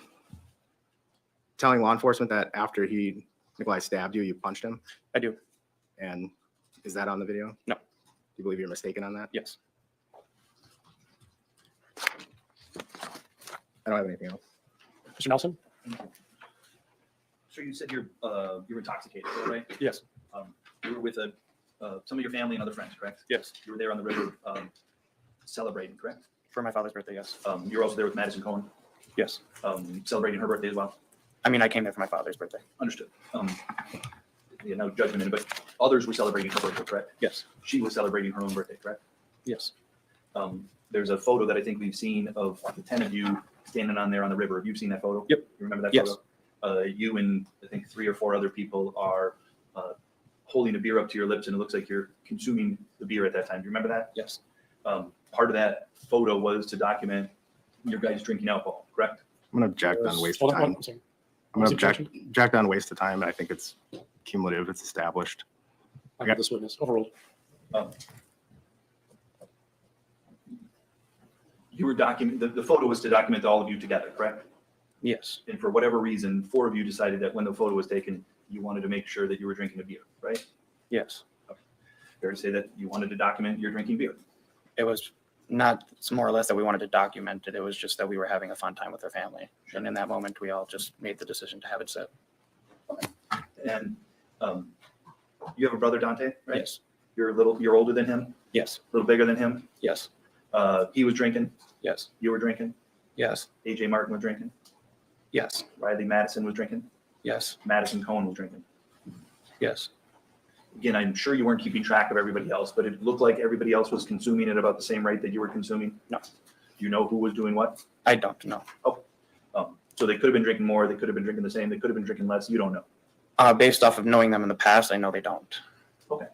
telling law enforcement that after Nicolae stabbed you, you punched him? I do. And is that on the video? No. Do you believe you're mistaken on that? Yes. I don't have anything else. Mr. Nelson? So you said you were intoxicated, right? Yes. You were with some of your family and other friends, correct? Yes. You were there on the river celebrating, correct? For my father's birthday, yes. You were also there with Madison Cohen, Yes. celebrating her birthday as well? I came there for my father's birthday. Understood. Yeah, no judgment in it, but others were celebrating her birthday, correct? Yes. She was celebrating her own birthday, correct? Yes. There's a photo that I think we've seen of the 10 of you standing on there on the river. Have you seen that photo? Yep. You remember that Yes. photo? You and I think 3 or 4 other people are holding a beer up to your lips, and it looks like you're consuming the beer at that time. Do you remember that? Yes. Part of that photo was to document your guys drinking alcohol, correct? I'm gonna object on waste of Hold on, time. I'm sorry. I'm gonna What's the object on waste of time. I think it's cumulative. It's established. I got this witness. Overruled. You were the photo was to document all of you together, correct? Yes. And for whatever reason, 4 of you decided that when the photo was taken, you wanted to make sure that you were drinking a beer, right? Yes. Okay. Fair to say that you wanted to document your drinking beer. It was not, it's more or less that we wanted to document it. It was just that we were having a fun time with our family. And in that moment, we all just made the decision to have it sit. And you have a brother, Dante, right? Yes. You're older than him? Yes. A little bigger than him? Yes. He was drinking? Yes. You were drinking? Yes. AJ Martin was drinking? Yes. Riley Madison was drinking? Yes. Madison Cohen was drinking? Yes. Again, I'm sure you weren't keeping track of everybody else, but it looked like everybody else was consuming at about the same rate that you were consuming? No. Do you know who was doing what? I don't know. Oh, so they could have been drinking more, they could have been drinking the same, they could have been drinking less, you don't know? Based off of knowing them in the past, I know they don't. Okay.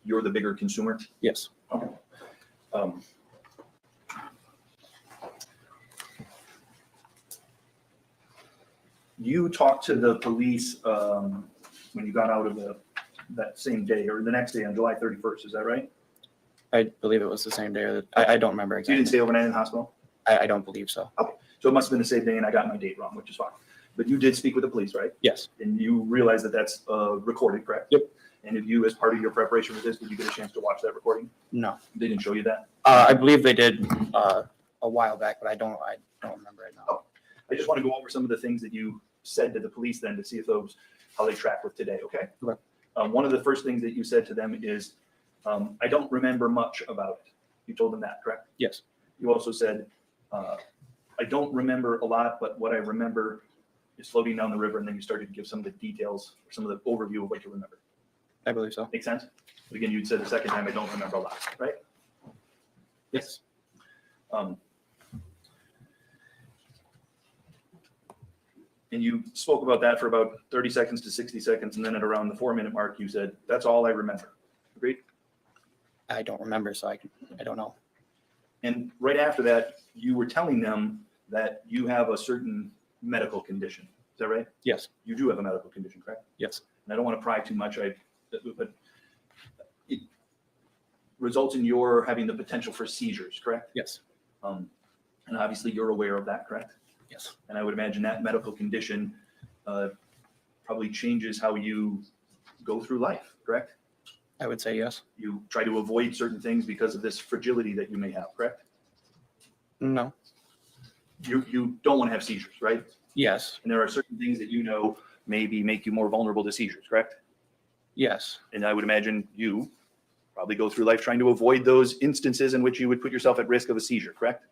You're the bigger consumer? Yes. Okay. You talked to the police when you got out of that same day or the next day on July 31st, is that right? I believe it was the same day. Or I don't remember You exactly. didn't stay overnight in the hospital? I don't believe so. Okay, so it must have been the same day and I got my date wrong, which is fine. But you did speak with the police, right? Yes. And you realize that that's recorded, correct? Yep. And if you, as part of your preparation for this, did you get a chance to watch that recording? No. They didn't show you that? I believe they did a while back, but I don't remember it now. Oh, I just want to go over some of the things that you said to the police then to see if those, how they track with today, okay? Okay. One of the first things that you said to them is, I don't remember much about it. You told them that, correct? Yes. You also said, I don't remember a lot, but what I remember is floating down the river, and then you started to give some of the details, or some of the overview of what you remember. I believe so. Make sense? But again, you'd said the second time, I don't remember a lot, right? Yes. And you spoke about that for about 30 seconds to 60 seconds, and then at around the 4-minute mark, you said, that's all I remember. Agreed? I don't remember, so I don't know. And right after that, you were telling them that you have a certain medical condition. Is that right? Yes. You do have a medical condition, correct? Yes. And I don't want to pry too much, but it results in your having the potential for seizures, correct? Yes. And obviously you're aware of that, correct? Yes. And I would imagine that medical condition probably changes how you go through life, correct? I would say yes. You try to avoid certain things because of this fragility that you may have, correct? No. You don't want to have seizures, right? Yes. And there are certain things that you know maybe make you more vulnerable to seizures, correct? Yes. And I would imagine you probably go through life trying to avoid those instances in which you would put yourself at risk of a seizure, correct?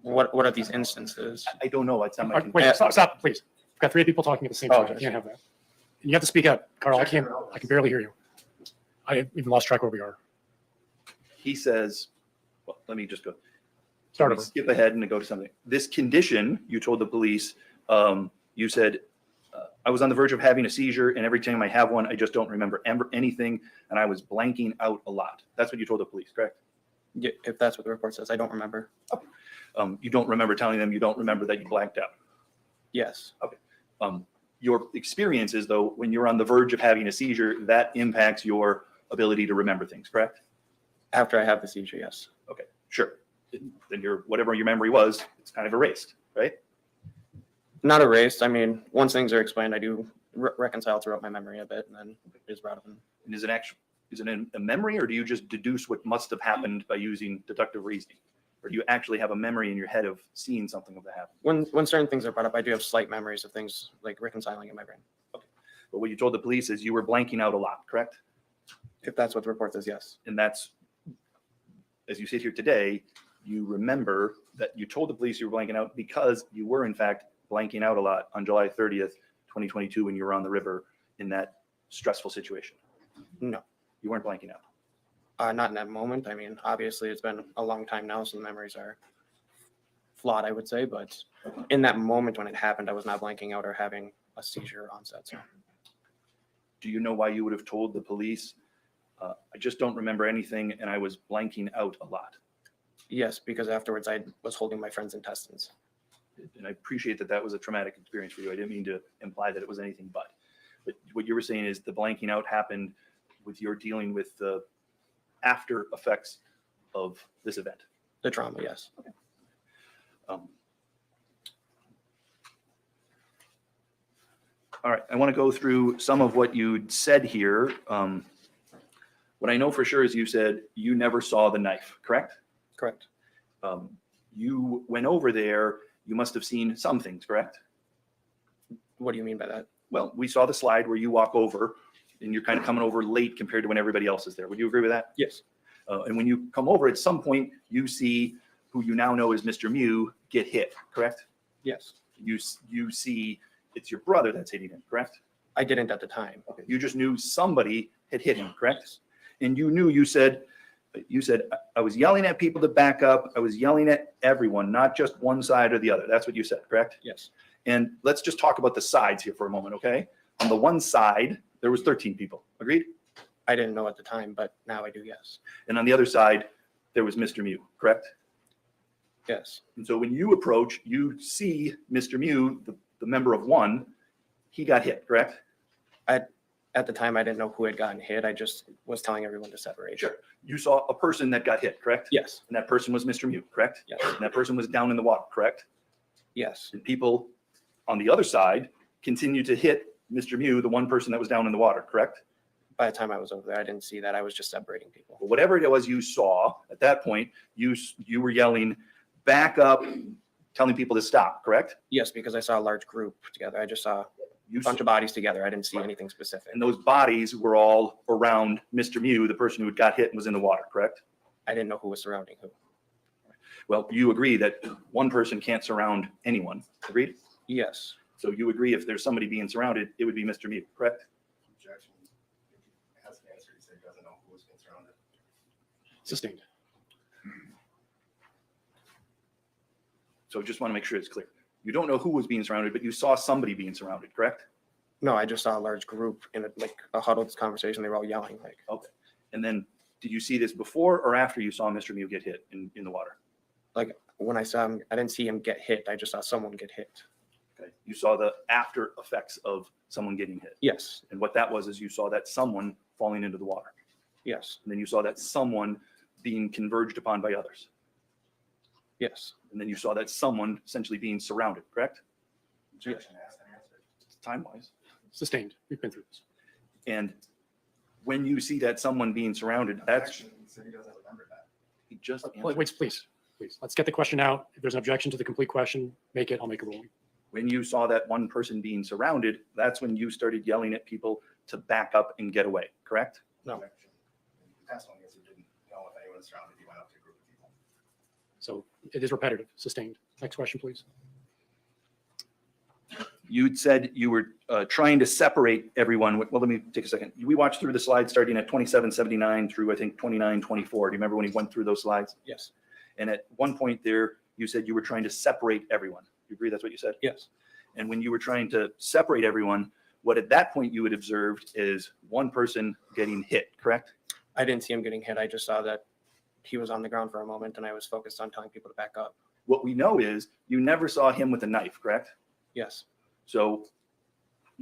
What are these instances? I don't know. It's not my Wait, stop, please. We've got 3 people talking at the same time. Oh, I can't have that. And you have to speak up, Carl. I can barely hear you. I even lost track where we are. He says, well, let me just go. Start Let me over. skip ahead and go to something. This condition, you told the police, you said, I was on the verge of having a seizure, and every time I have one, I just don't remember anything, and I was blanking out a lot. That's what you told the police, correct? Yeah, if that's what the report says, I don't remember. You don't remember telling them you don't remember that you blanked out. Yes. Okay. Your experience is, though, when you're on the verge of having a seizure, that impacts your ability to remember things, correct? After I have the seizure, yes. Okay, sure. Then whatever your memory was, it's kind of erased, right? Not erased. I mean, once things are explained, I do reconcile throughout my memory a bit, and then it's brought up. And is it a memory, or do you just deduce what must have happened by using deductive reasoning? Or do you actually have a memory in your head of seeing something of that happen? When certain things are brought up, I do have slight memories of things like reconciling in my brain. Okay. But what you told the police is you were blanking out a lot, correct? If that's what the report says, yes. And that's, as you sit here today, you remember that you told the police you were blanking out because you were, in fact, blanking out a lot on July 30th, 2022, when you were on the river in that stressful situation. No. You weren't blanking out. Not in that moment. I mean, obviously it's been a long time now, so the memories are flawed, I would say. But in that moment when it happened, I was not blanking out or having a seizure onset. So. Do you know why you would have told the police, I just don't remember anything and I was blanking out a lot? Yes, because afterwards I was holding my friend's intestines. And I appreciate that that was a traumatic experience for you. I didn't mean to imply that it was anything but what you were saying is the blanking out happened with your dealing with the after effects of this event. The trauma, yes. Okay. All right, I want to go through some of what you said here. What I know for sure is you said you never saw the knife, correct? Correct. You went over there, you must have seen some things, correct? What do you mean by that? Well, we saw the slide where you walk over and you're kind of coming over late compared to when everybody else is there. Would you agree with that? Yes. And when you come over, at some point, you see who you now know as Mr. Miu get hit, correct? Yes. You see it's your brother that's hitting him, correct? I didn't at the time. Okay. You just knew somebody had hit him, correct? And you knew, you said, I was yelling at people to back up. I was yelling at everyone, not just one side or the other. That's what you said, correct? Yes. And let's just talk about the sides here for a moment, okay? On the one side, there was 13 people. Agreed? I didn't know at the time, but now I do, yes. And on the other side, there was Mr. Miu, correct? Yes. And so when you approach, you see Mr. Miu, the member of one, he got hit, correct? At the time, I didn't know who had gotten hit. I just was telling everyone to separate. Sure. You saw a person that got hit, correct? Yes. And that person was Mr. Miu, correct? Yes. And that person was down in the water, correct? Yes. And people on the other side continued to hit Mr. Miu, the one person that was down in the water, correct? By the time I was over there, I didn't see that. I was just separating people. Well, whatever it was you saw at that point, you were yelling, back up, telling people to stop, correct? Yes, because I saw a large group together. I just saw a bunch of bodies together. I didn't see anything specific. And those bodies were all around Mr. Miu, the person who had got hit and was in the water, correct? I didn't know who was surrounding who. Well, you agree that one person can't surround anyone, agreed? Yes. So you agree if there's somebody being surrounded, it would be Mr. Miu, correct? Objection. He hasn't answered. He said he doesn't know who was being surrounded. Sustained. So just want to make sure it's clear. You don't know who was being surrounded, but you saw somebody being surrounded, correct? No, I just saw a large group in a huddled conversation. They were all yelling. Okay. And then did you see this before or after you saw Mr. Miu get hit in the water? Like when I saw him, I didn't see him get hit. I just saw someone get hit. Okay. You saw the after effects of someone getting hit. Yes. And what that was is you saw that someone falling into the water. Yes. And then you saw that someone being converged upon by others. Yes. And then you saw that someone essentially being surrounded, correct? Objection asked and answered. Time-wise. Sustained. We've been through this. And when you see that someone being surrounded, that's Objection. He said he doesn't remember that. he just Wait, please. Let's get the question out. If there's an objection to the complete question, make it. I'll make a ruling. when you saw that one person being surrounded, that's when you started yelling at people to back up and get away, correct? No. Objection. The testimony is he didn't know if anyone was surrounded. He went up to a group of people. So it is repetitive. Sustained. Next question, please. You'd said you were trying to separate everyone. Well, let me take a second. We watched through the slides starting at 2779 through, I think, 2924. Do you remember when he went through those slides? Yes. And at one point there, you said you were trying to separate everyone. You agree that's what you said? Yes. And when you were trying to separate everyone, what at that point you had observed is one person getting hit, correct? I didn't see him getting hit. I just saw that he was on the ground for a moment and I was focused on telling people to back up. What we know is you never saw him with a knife, correct? Yes. So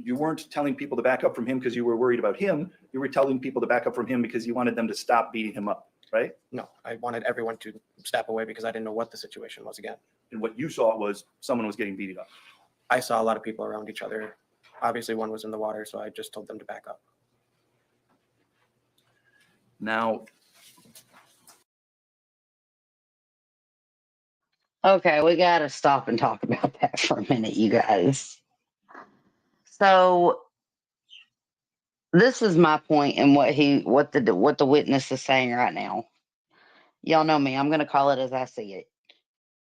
you weren't telling people to back up from him because you were worried about him. You were telling people to back up from him because you wanted them to stop beating him up, right? No, I wanted everyone to step away because I didn't know what the situation was again. And what you saw was someone was getting beaten up. I saw a lot of people around each other. Obviously, one was in the water, so I just told them to back up. Now, okay, we got to stop and talk about that for a minute, you guys. So this is my point and what the witness is saying right now. Y'all know me. I'm going to call it as I see it.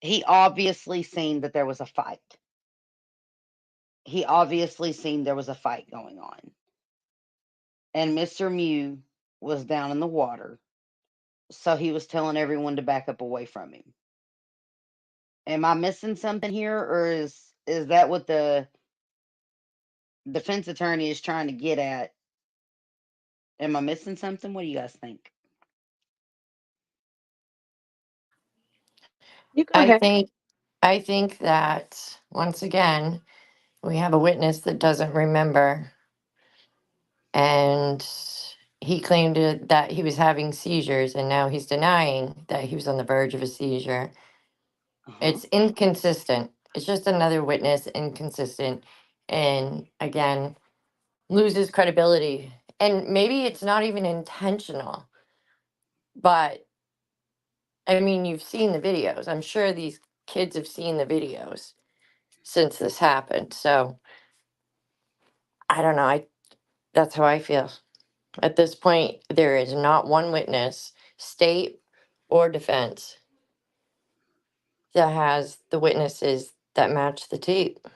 He obviously seen that there was a fight. He obviously seen there was a fight going on. And Mr. Miu was down in the water. So he was telling everyone to back up away from him. Am I missing something here, or is that what the defense attorney is trying to get at? Am I missing something? What do you guys think? You go I ahead. think I think that once again we have a witness that doesn't remember, and he claimed that he was having seizures, and now he's denying that he was on the verge of a seizure. It's inconsistent. It's just another witness inconsistent, and again loses credibility. And maybe it's not even intentional, but I mean, you've seen the videos. I'm sure these kids have seen the videos since this happened. So I don't know. That's how I feel. At this point, there is not one witness, state or defense, that has the witnesses that match the tape.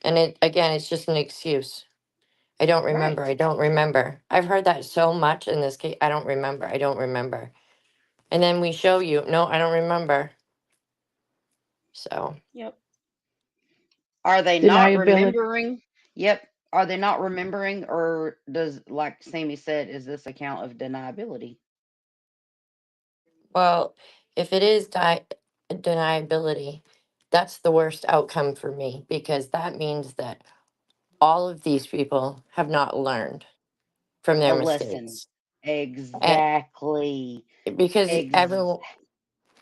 And it again, it's just an excuse. I don't remember. Right. I don't remember. I've heard that so much in this case. I don't remember. I don't remember. And then we show you, no, I don't remember. So Yep. Are they not Deniability. remembering? Yep. Are they not remembering, or does, like Sammy said, is this a count of deniability? well, if it is deniability, that's the worst outcome for me because that means that all of these people have not learned from their A lesson. mistakes. And Exactly. because Ex-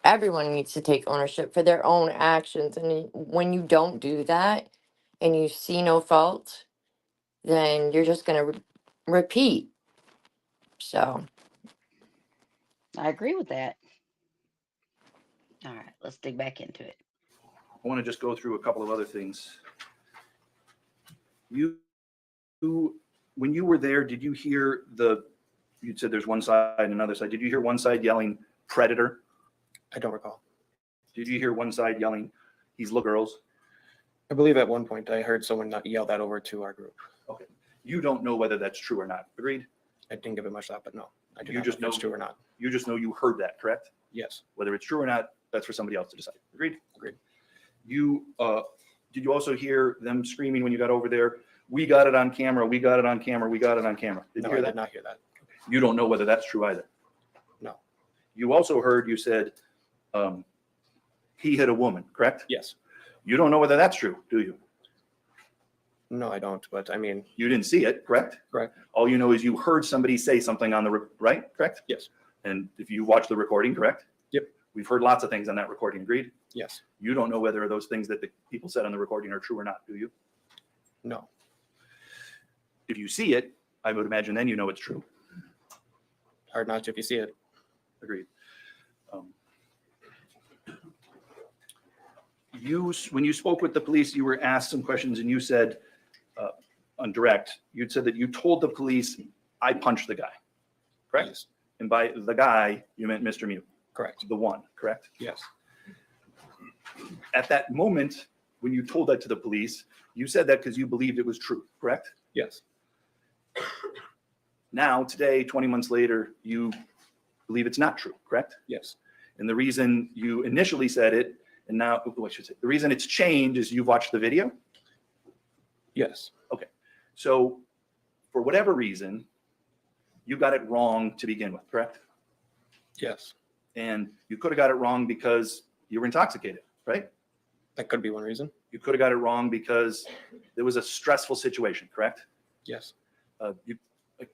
everyone needs to take ownership for their own actions. And when you don't do that and you see no fault, then you're just going to repeat. So, I agree with that. All right, let's dig back into it. I want to just go through a couple of other things. You, when you were there, did you hear you said there's one side and another side. Did you hear one side yelling predator? I don't recall. Did you hear one side yelling these little girls? I believe at one point I heard someone not yell that over to our group. Okay. You don't know whether that's true or not. Agreed? I didn't give it much thought, but no, I do You not just know if it's know- true or not. You just know you heard that, correct? Yes. Whether it's true or not, that's for somebody else to decide. Agreed? Agreed. You, did you also hear them screaming when you got over there? We got it on camera. We got it on camera. We got it on camera. Did No, you hear I that? did not hear that. You don't know whether that's true either. No. You also heard you said he hit a woman, correct? Yes. You don't know whether that's true, do you? No, I don't. But I mean, You didn't see it, correct? correct. All you know is you heard somebody say something on the right, correct? Yes. And if you watch the recording, correct? Yep. We've heard lots of things on that recording, agreed? Yes. You don't know whether those things that the people said on the recording are true or not, do you? No. If you see it, I would imagine then you know it's true. Hard not to if you see it. Agreed. When you spoke with the police, you were asked some questions and you said, on direct, you'd said that you told the police, I punched the guy, correct? Yes. And by the guy, you meant Mr. Miu. Correct. The one, correct? Yes. At that moment, when you told that to the police, you said that because you believed it was true, correct? Yes. Now, today, 20 months later, you believe it's not true, correct? Yes. And the reason you initially said it, and now, I should say, the reason it's changed is you've watched the video? Yes. Okay. So for whatever reason, you got it wrong to begin with, correct? Yes. And you could have got it wrong because you were intoxicated, right? That could be one reason. You could have got it wrong because there was a stressful situation, correct? Yes. I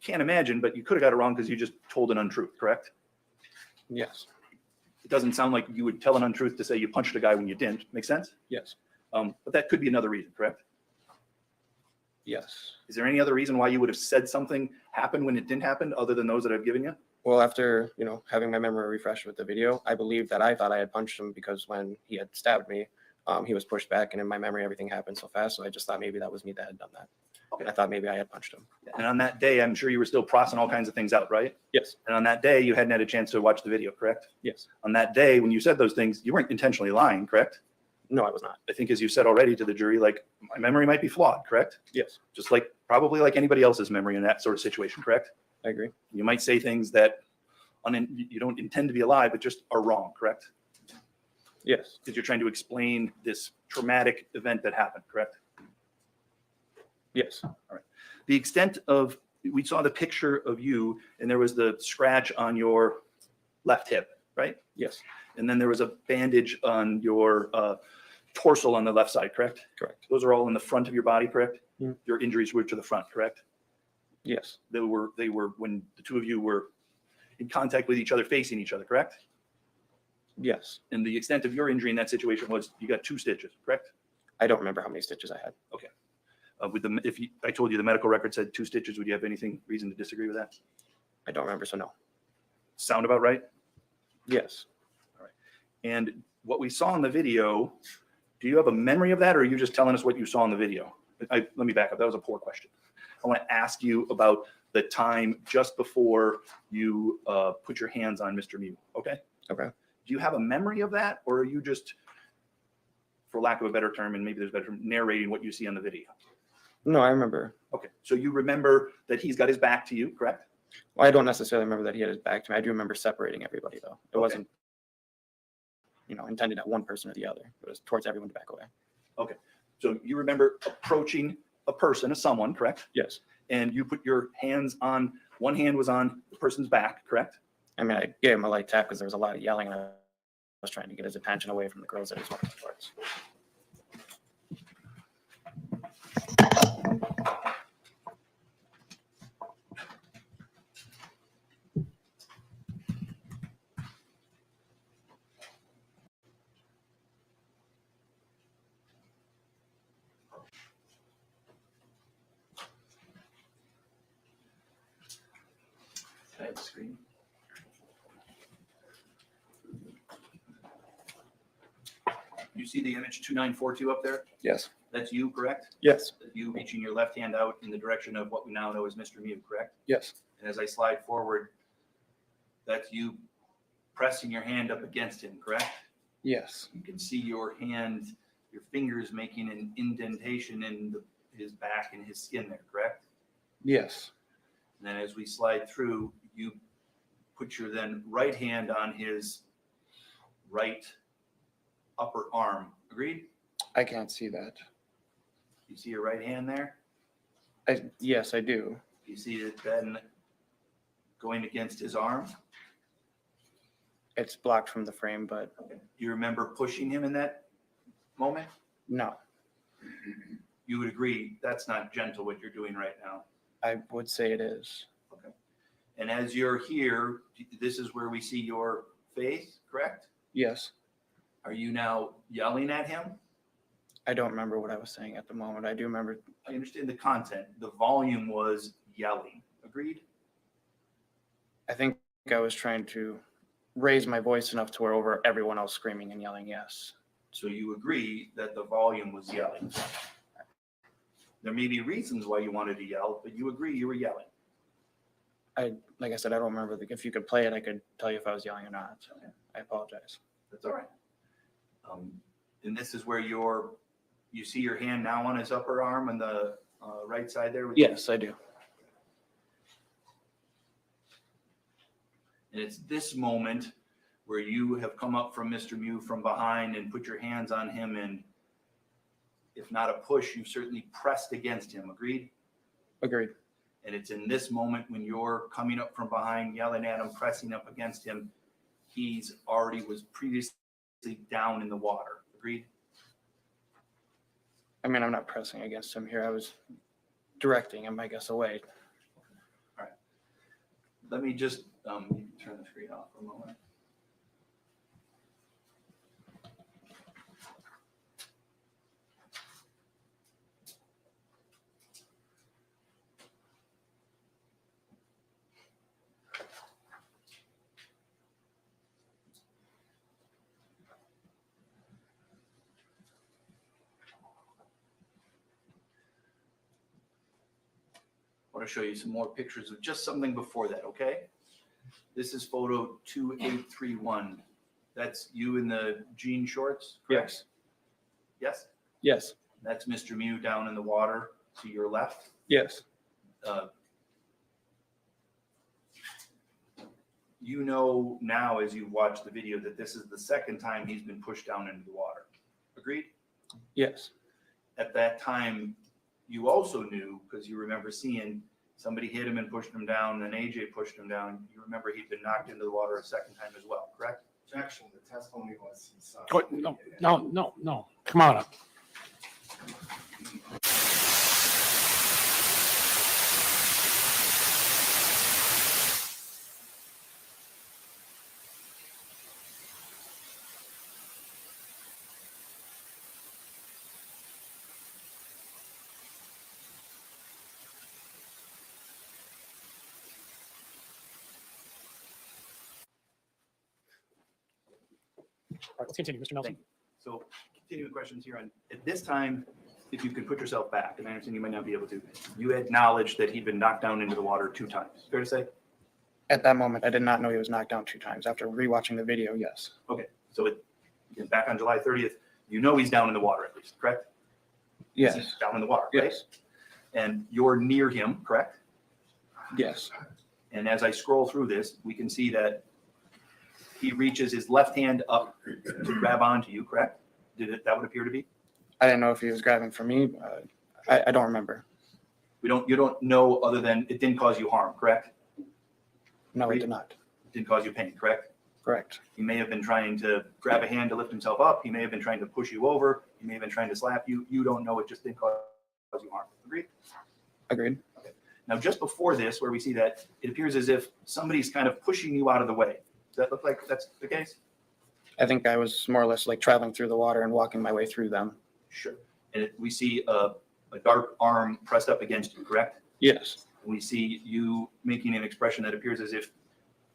can't imagine, but you could have got it wrong because you just told an untruth, correct? Yes. It doesn't sound like you would tell an untruth to say you punched a guy when you didn't. Make sense? Yes. But that could be another reason, correct? Yes. Is there any other reason why you would have said something happened when it didn't happen other than those that I've given you? Well, after, having my memory refreshed with the video, I believe that I thought I had punched him because when he had stabbed me, he was pushed back, and in my memory, everything happened so fast. So I just thought maybe that was me that had done that. Okay. I thought maybe I had punched him. And on that day, I'm sure you were still processing all kinds of things out, right? Yes. And on that day, you hadn't had a chance to watch the video, correct? Yes. On that day, when you said those things, you weren't intentionally lying, correct? No, I was not. I think as you said already to the jury, like, my memory might be flawed, correct? Yes. Just probably like anybody else's memory in that sort of situation, correct? I agree. You might say things that you don't intend to be alive, but just are wrong, correct? Yes. Because you're trying to explain this traumatic event that happened, correct? Yes. All right. The extent of, we saw the picture of you, and there was the scratch on your left hip, right? Yes. And then there was a bandage on your torso on the left side, correct? Correct. Those are all in the front of your body, correct? Mm. Your injuries were to the front, correct? Yes. They were when the two of you were in contact with each other, facing each other, correct? Yes. And the extent of your injury in that situation was you got 2 stitches, correct? I don't remember how many stitches I had. Okay. I told you the medical record said 2 stitches, would you have anything reason to disagree with that? I don't remember, so no. Sound about right? Yes. All right. And what we saw in the video, do you have a memory of that, or are you just telling us what you saw in the video? Let me back up. That was a poor question. I want to ask you about the time just before you put your hands on Mr. Miu. Okay. Okay. Do you have a memory of that, or are you just, for lack of a better term, and maybe there's a better term, narrating what you see on the video? No, I remember. Okay. So you remember that he's got his back to you, correct? Well, I don't necessarily remember that he had his back to me. I do remember separating everybody, though. It wasn't, intended at one person or the other. It was towards everyone to back away. Okay. So you remember approaching a person, someone, correct? Yes. And you put your hands on, one hand was on the person's back, correct? I mean, I gave him a light tap because there was a lot of yelling, and I was trying to get his attention away from the girls that he was walking towards. Can I have the screen? You see the image 2942 up there? Yes. That's you, correct? Yes. That's you reaching your left hand out in the direction of what we now know as Mr. Miu, correct? Yes. And as I slide forward, that's you pressing your hand up against him, correct? Yes. You can see your hand, your fingers making an indentation in his back and his skin there, correct? Yes. And then as we slide through, you put your then right hand on his right upper arm. Agreed? I can't see that. You see your right hand there? Yes, I do. You see it then going against his arm? It's blocked from the frame, but Do you remember pushing him in that moment? no. You would agree that's not gentle what you're doing right now. I would say it is. Okay. And as you're here, this is where we see your face, correct? Yes. Are you now yelling at him? I don't remember what I was saying at the moment. I do remember. I understand the content. The volume was yelling. Agreed? I think I was trying to raise my voice enough to where over everyone else screaming and yelling, yes. So you agree that the volume was yelling. There may be reasons why you wanted to yell, but you agree you were yelling. Like I said, I don't remember. If you could play it, I could tell you if I was yelling or not. Okay. I apologize. That's all right. And this is where you see your hand now on his upper arm on the right side there? Yes, I do. And it's this moment where you have come up from Mr. Miu from behind and put your hands on him, and if not a push, you've certainly pressed against him. Agreed? Agreed. And it's in this moment when you're coming up from behind, yelling at him, pressing up against him, he's already was previously down in the water. Agreed? I mean, I'm not pressing against him here. I was directing him, I guess, away. All right. Let me just turn the screen off for a moment. I want to show you some more pictures of just something before that, okay? This is photo 2831. That's you in the jean shorts, correct? Yes? Yes. That's Mr. Miu down in the water to your left. you know now as you watch the video that this is the second time he's been pushed down into the water. Agreed? Yes. At that time, you also knew, because you remember seeing somebody hit him and pushed him down, and then AJ pushed him down. You remember he'd been knocked into the water a second time as well, correct? Objection, the testimony was he saw. No. Come on up. Let's continue, Mr. Nelson. So continuing questions here on, at this time, if you could put yourself back, and I understand you might not be able to, you acknowledged that he'd been knocked down into the water 2 times. Fair to say? At that moment, I did not know he was knocked down 2 times. After rewatching the video, yes. Okay, so back on July 30th, you know he's down in the water at least, correct? Yes. He's down in the water, right? Yes. And you're near him, correct? Yes. And as I scroll through this, we can see that he reaches his left hand up to grab onto you, correct? That would appear to be? I didn't know if he was grabbing for me. I don't remember. You don't know other than it didn't cause you harm, correct? No, it did not. It didn't cause you pain, correct? Correct. He may have been trying to grab a hand to lift himself up. He may have been trying to push you over. He may have been trying to slap you. You don't know. It just didn't cause you harm. Agreed? Agreed. Okay. Now, just before this, where we see that, it appears as if somebody's kind of pushing you out of the way. Does that look like that's the case? I think I was more or less like traveling through the water and walking my way through them. Sure. And we see a dark arm pressed up against you, correct? Yes. We see you making an expression that appears as if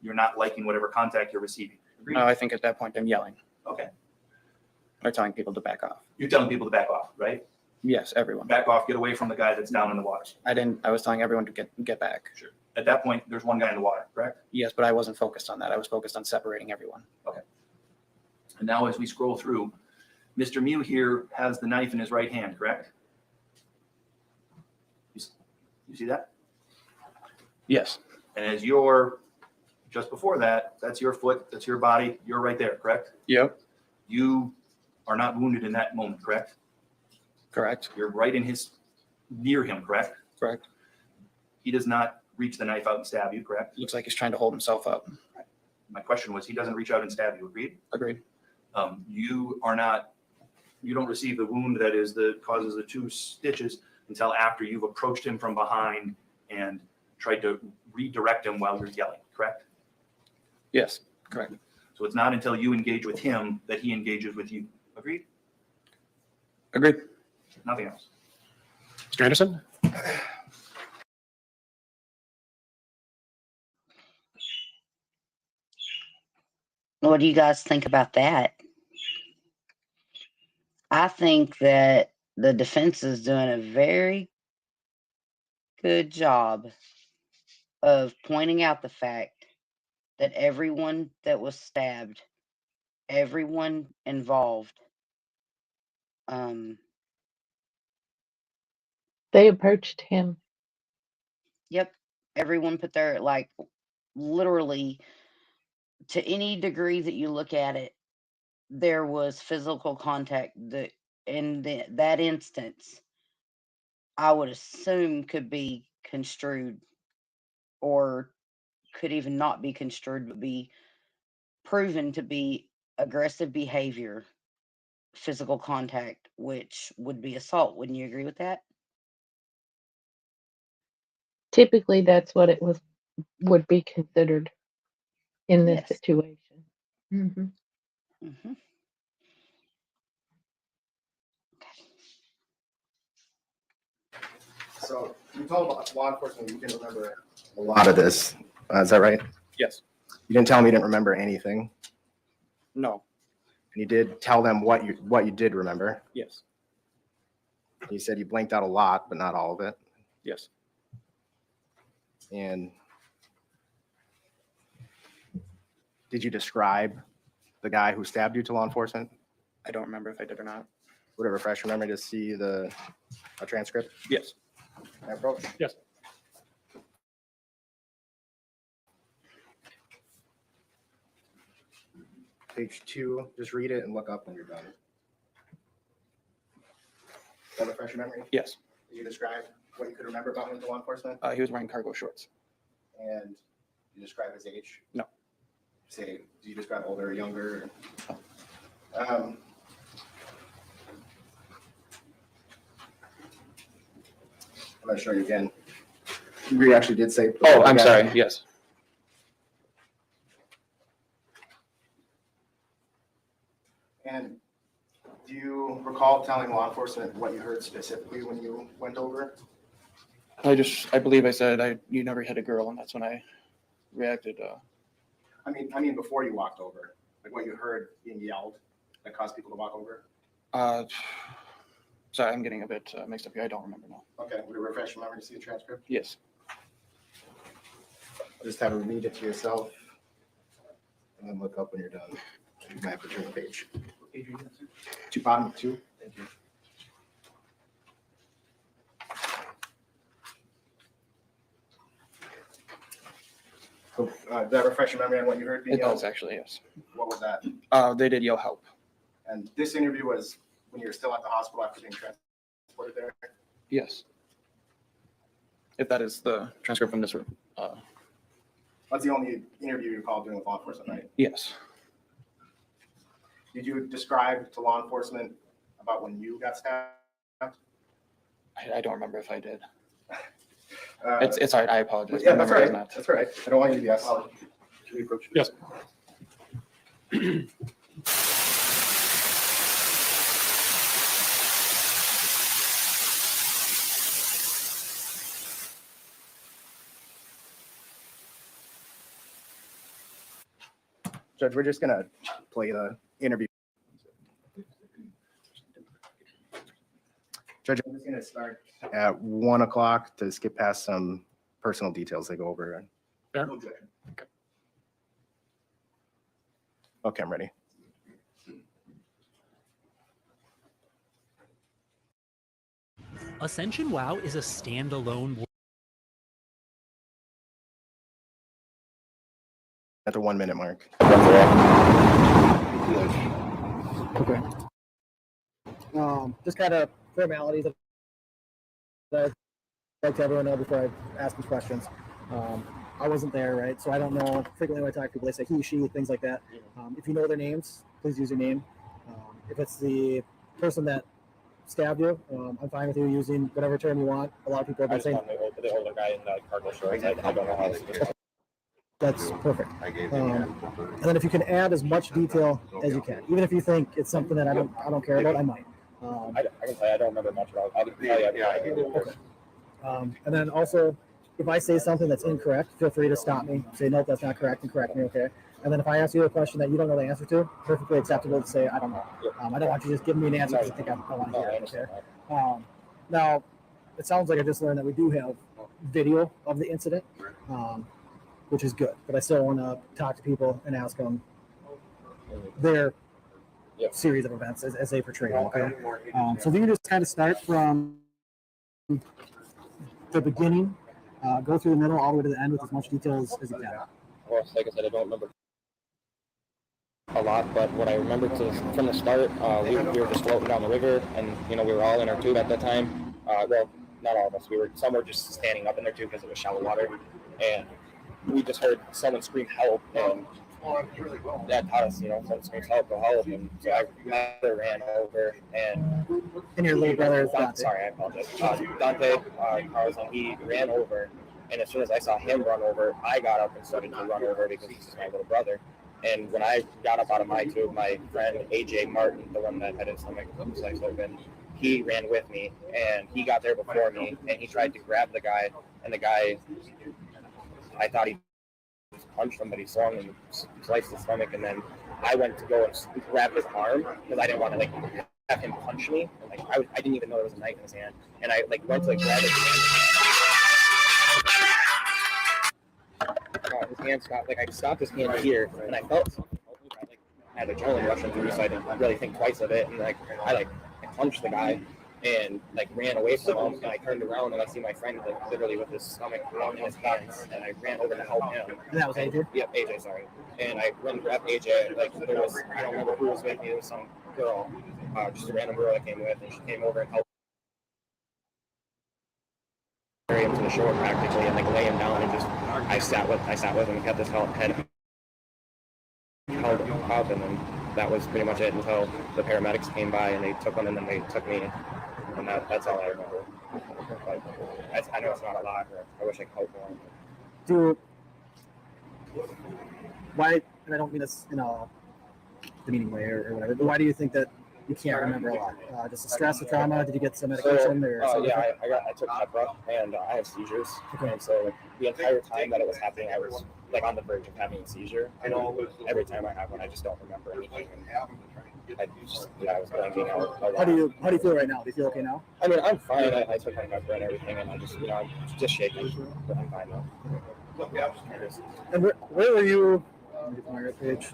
you're not liking whatever contact you're receiving. Agreed? No, I think at that point I'm yelling. Okay. Or telling people to back off. You're telling people to back off, right? Yes, everyone. Back off, get away from the guy that's down in the water. I was telling everyone to get back. Sure. At that point, there's one guy in the water, correct? Yes, but I wasn't focused on that. I was focused on separating everyone. Okay. And now as we scroll through, Mr. Miu here has the knife in his right hand, correct? You see that? Yes. And as just before that, that's your foot, that's your body, you're right there, correct? Yep. You are not wounded in that moment, correct? Correct. You're right near him, correct? Correct. He does not reach the knife out and stab you, correct? Looks like he's trying to hold himself up. My question was, he doesn't reach out and stab you, agreed? Agreed. You don't receive the wound that causes the 2 stitches until after you've approached him from behind and tried to redirect him while you're yelling, correct? Yes, correct. So it's not until you engage with him that he engages with you, agreed? Agreed. Nothing else. Mr. Anderson? What do you guys think about that? I think that the defense is doing a very good job of pointing out the fact that everyone that was stabbed, everyone involved, They approached him. yep, everyone put their, like, literally, to any degree that you look at it, there was physical contact that in that instance, I would assume could be construed or could even not be construed, but be proven to be aggressive behavior, physical contact, which would be assault. Wouldn't you agree with that? Typically, that's what it would be considered in this Yes. situation. Mm-hmm. Mm-hmm. So you told law enforcement you didn't remember a lot of this. Is that right? Yes. You didn't tell them you didn't remember anything. No. And you did tell them what you did remember. Yes. You said you blanked out a lot, but not all of it. Yes. And did you describe the guy who stabbed you to law enforcement? I don't remember if I did or not. Would it refresh your memory to see a transcript? Yes. Can I approach? Yes. page 2. Just read it and look up when you're done. Does that refresh your memory? Yes. Did you describe what you could remember about him to law enforcement? He was wearing cargo shorts. And you describe his age? No. Say, do you describe older or younger? I'm going to show you again. You actually did say. Oh, I'm sorry. Yes. And do you recall telling law enforcement what you heard specifically when you went over? I believe I said you never hit a girl, and that's when I reacted. I mean, before you walked over, like what you heard being yelled that caused people to walk over? Sorry, I'm getting a bit mixed up here. I don't remember now. Okay, would it refresh your memory to see the transcript? Yes. Just have to read it to yourself and then look up when you're done. You might have to turn the page. What page are you on, sir? Bottom 2. Thank you. So, did that refresh your memory on what you heard being It yelled? does actually, yes. What was that? They did yell help. And this interview was when you were still at the hospital after being transported there? Yes. If that is the transcript from this room. That's the only interview you called doing with law enforcement, right? Yes. Did you describe to law enforcement about when you got stabbed? I don't remember if I did. It's all right. I apologize. Yeah, My that's memory is right. not. That's right. I don't want you to be asked. Should we approach? Yes. Judge, we're just gonna play the interview. Judge, I'm just gonna start at 1 o'clock to skip past some personal details they go over. Fair. Okay, I'm ready. Ascension WoW is a standalone. At the 1 minute mark. Okay. Just kind of formalities that I'd like to everyone know before I ask these questions. I wasn't there, right? So I don't know. Frequently when I talk to people, they say he, she, things like that. If you know their names, please use your name. If it's the person that stabbed you, I'm fine with you using whatever term you want. A lot of people have been saying The older guy in the cargo shorts. I don't know how to. that's perfect. And then if you can add as much detail as you can, even if you think it's something that I don't care about, I might. I can tell you I don't remember much about. I can tell you everything. Okay. And then also, if I say something that's incorrect, feel free to stop me. Say nope, that's not correct, and correct me. Okay. And then if I ask you a question that you don't know the answer to, perfectly acceptable to say I don't know. I don't want you just giving me an answer because I think I want to hear it. Okay. Now, it sounds like I just learned that we do have video of the incident. Which is good, but I still want to talk to people and ask them their series of events as they portray them. Okay, so if you can just kind of start from the beginning, go through the middle all the way to the end with as much detail as you can. Well, like I said, I don't remember a lot, but what I remember from the start, we were just floating down the river, and we were all in our tube at that time. Well, not all of us. Some were just standing up in their tube because it was shallow water, and we just heard someone scream help, and that taught us, someone screams help, go help. And so my brother ran over, and your little brother is Dante. Sorry, I apologize. Dante Carlson, he ran over, and as soon as I saw him run over, I got up and started to run over because this is my little brother. And when I got up out of my tube, my friend AJ Martin, the one that had his stomach sliced open, he ran with me, and he got there before me, and he tried to grab the guy, and the guy, I thought he punched him, but he swung and sliced his stomach, and then I went to go and grab his arm because I didn't want to have him punch me. I didn't even know there was a knife in his hand, and I went to grab his hand. His hand stopped. I stopped his hand here, and I felt something. I had adrenaline rushing through, so I didn't really think twice of it, and I punched the guy, and like ran away from him. And I turned around and I see my friend like literally with his stomach in his pants, and I ran over to help him. And that was AJ? Yep, AJ, sorry. And I went and grabbed AJ. Like there was, I don't remember who was with me. There was some girl, just a random girl I came with, and she came over and helped carry him to the shore practically, and like lay him down, and just I sat with him and kept his head held up, and then that was pretty much it until the paramedics came by and they took him, and then they took me, and that's all I remember. But I know it's not a lot, or I wish I could help more. Why, and I don't mean this in a demeaning way or whatever, but why do you think that you can't remember a lot? Just the stress, the trauma? Did you get some medication or something? Yeah, I took Pepra, and I have seizures, and so like, the entire time that it was happening, I was like on the verge of having a seizure. And every time I have one, I just don't remember anything. And I was blanking out a lot. How do you feel right now? Do you feel okay now? I mean, I'm fine. I took my Pepra and everything, and I just, I'm just shaking, but I'm fine now. And where were you? Let me get my right page.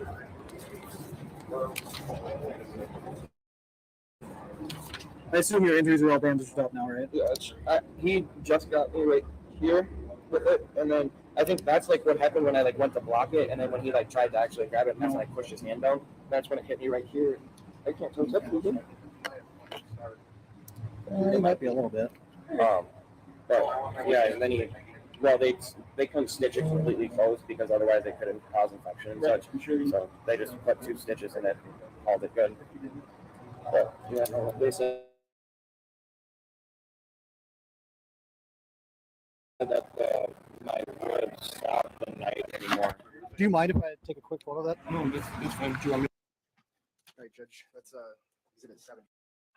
I assume your injuries are all bandaged up now, right? Yeah, he just got me right here with it, and then I think that's like what happened when I like went to block it, and then when he like tried to actually grab it, that's when I pushed his hand down. That's when it hit me right here. I can't tell what's up with him. It might be a little bit. But yeah, and then they couldn't stitch it completely closed because otherwise they couldn't cause infection and such. So they just put 2 stitches in it, called it good. But yeah, no, they said that my would stop the night anymore. Do you mind if I take a quick photo of that? No, that's fine. Do you want me? All right, Judge. That's exhibit 7.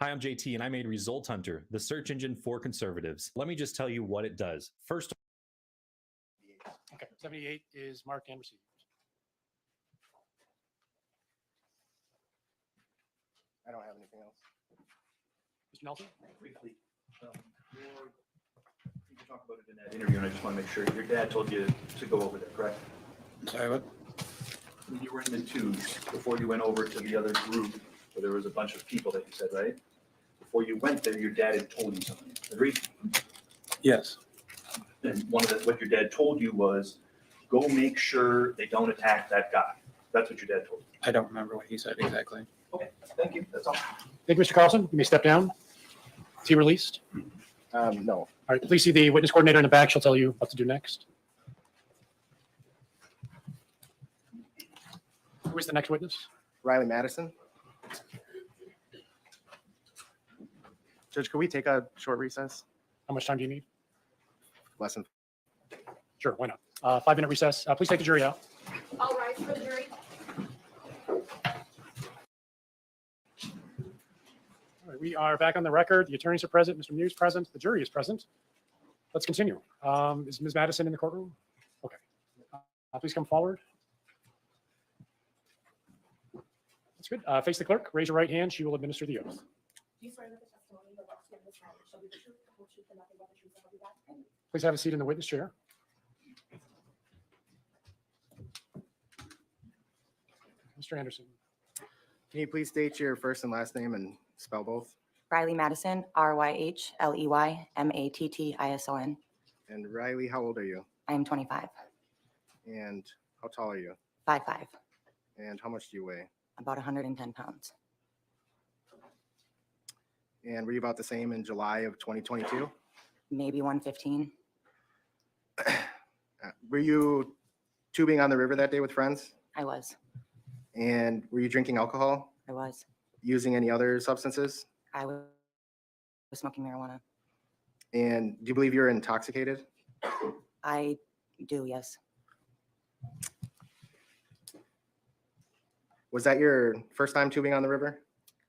Hi, I'm JT, and I made Result Hunter, the search engine for conservatives. Let me just tell you what it does. First, Okay, 78 is marked and received. I don't have anything else. Mr. Nelson? Briefly, you talk about it in that interview, and I just want to make sure your dad told you to go over there, correct? Sorry, what? When you were in the tubes, before you went over to the other group, where there was a bunch of people that you said, right? Before you went there, your dad had told you something. Agreed? Yes. And what your dad told you was, go make sure they don't attack that guy. That's what your dad told you. I don't remember what he said exactly. Okay, thank you. That's all. Thank you, Mr. Carlson. You may step down. Is he released? No. All right, please see the witness coordinator in the back. She'll tell you what to do next. Who is the next witness? Riley Madison. Judge, could we take a short recess? How much time do you need? Less than. Sure, why not? 5-minute recess. Please take the jury out. All rise for the jury. All right, we are back on the record. The attorneys are present. Mr. Miu is present. The jury is present. Let's continue. Is Ms. Madison in the courtroom? Okay. Please come forward. That's good. Face the clerk. Raise your right hand. She will administer the oath. Do you swear that the testimony you're about to give this matter shall be the truth, the whole truth, and nothing but the truth, so help you God? Please have a seat in the witness chair. Mr. Anderson. Can you please state your first and last name and spell both? Riley Madison, RYHLEY MATTISON. And Riley, how old are you? I am 25, And how tall are you? 5'5", And how much do you weigh? about 110 pounds. And were you about the same in July of 2022? Maybe 115. Were you tubing on the river that day with friends? I was. And were you drinking alcohol? I was. Using any other substances? I was smoking marijuana. And do you believe you're intoxicated? I do, yes. Was that your first time tubing on the river?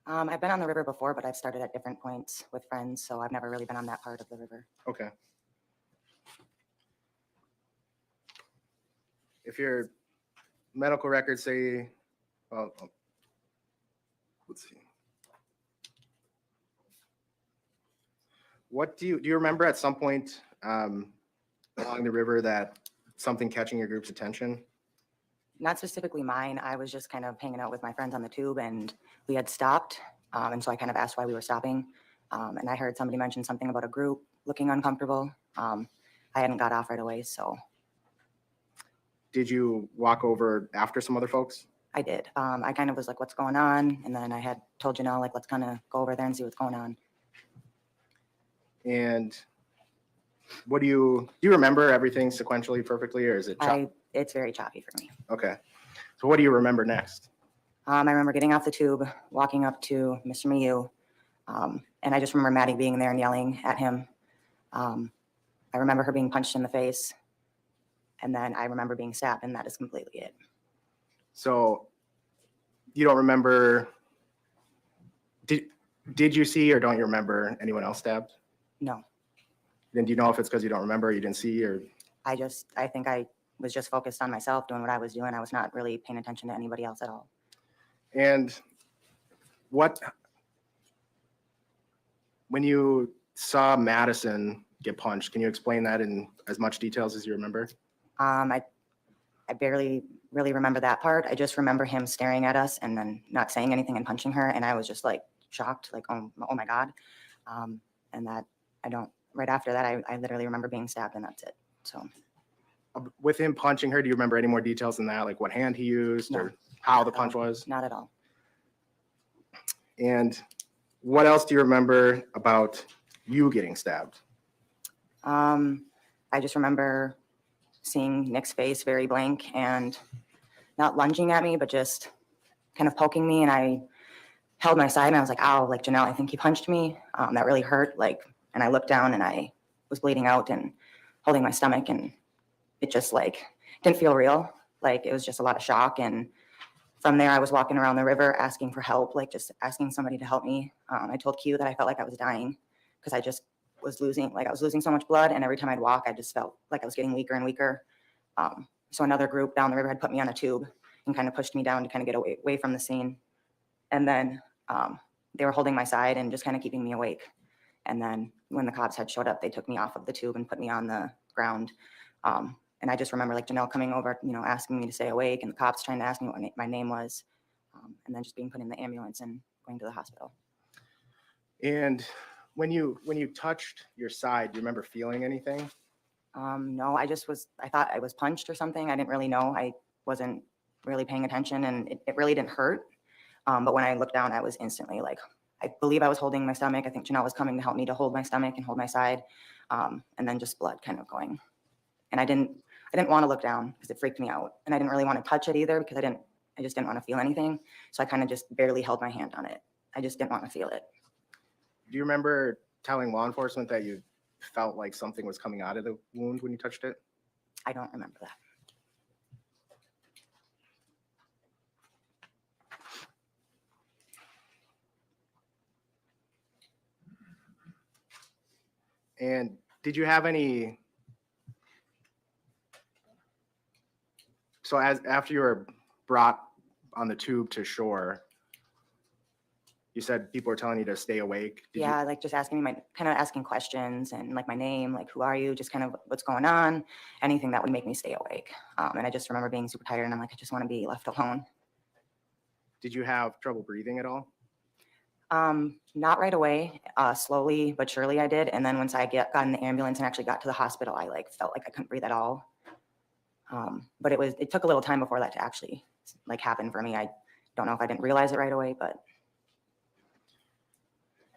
I've been on the river before, but I've started at different points with friends, so I've never really been on that part of the river. Okay. If your medical records say, well, let's see. What do you remember at some point along the river that something catching your group's attention? Not specifically mine. I was just kind of hanging out with my friends on the tube, and we had stopped. And so I kind of asked why we were stopping. And I heard somebody mention something about a group looking uncomfortable. I hadn't got off right away, so Did you walk over after some other folks? I did. I kind of was like, what's going on? And then I had told Janelle, like, let's kind of go over there and see what's going on. And what do you remember everything sequentially perfectly, or is it It's very choppy for me. Okay. So what do you remember next? I remember getting off the tube, walking up to Mr. Miu, and I just remember Maddie being there and yelling at him. I remember her being punched in the face, and then I remember being stabbed, and that is completely it. So you don't remember, did you see or don't you remember anyone else stabbed? No. Then do you know if it's because you don't remember, or you didn't see, or? I think I was just focused on myself, doing what I was doing. I was not really paying attention to anybody else at all. And when you saw Madison get punched, can you explain that in as much details as you remember? I barely really remember that part. I just remember him staring at us and then not saying anything and punching her. And I was just like shocked, like, oh my God. And that right after that, I literally remember being stabbed, and that's it. So. With him punching her, do you remember any more details than that? Like what hand he used or how the punch was? Not at all. And what else do you remember about you getting stabbed? I just remember seeing Nick's face very blank and not lunging at me, but just kind of poking me. And I held my side and I was like, ow, like, Janelle, I think he punched me. That really hurt. Like, and I looked down and I was bleeding out and holding my stomach, and it just like didn't feel real. Like it was just a lot of shock. And from there, I was walking around the river asking for help, like just asking somebody to help me. I told Q that I felt like I was dying because I just was losing so much blood. And every time I'd walk, I just felt like I was getting weaker and weaker. So another group down the river had put me on a tube and kind of pushed me down to kind of get away from the scene. And then they were holding my side and just kind of keeping me awake. And then when the cops had showed up, they took me off of the tube and put me on the ground. And I just remember like Janelle coming over, asking me to stay awake, and the cops trying to ask me what my name was, and then just being put in the ambulance and going to the hospital. And when you touched your side, do you remember feeling anything? No, I thought I was punched or something. I didn't really know. I wasn't really paying attention, and it really didn't hurt. But when I looked down, I was instantly like, I believe I was holding my stomach. I think Janelle was coming to help me to hold my stomach and hold my side. And then just blood kind of going. And I didn't want to look down because it freaked me out. And I didn't really want to touch it either because I just didn't want to feel anything. So I kind of just barely held my hand on it. I just didn't want to feel it. Do you remember telling law enforcement that you felt like something was coming out of the wound when you touched it? I don't remember that. And did you have any, so after you were brought on the tube to shore, you said people were telling you to stay awake? Like just asking me asking questions and like my name, like who are you, just kind of what's going on, anything that would make me stay awake. And I just remember being super tired and I'm like, I just want to be left alone. Did you have trouble breathing at all? Not right away, slowly but surely I did. And then once I got in the ambulance and actually got to the hospital, I like felt like I couldn't breathe at all. But it took a little time before that to actually like happen for me. I don't know if I didn't realize it right away, but.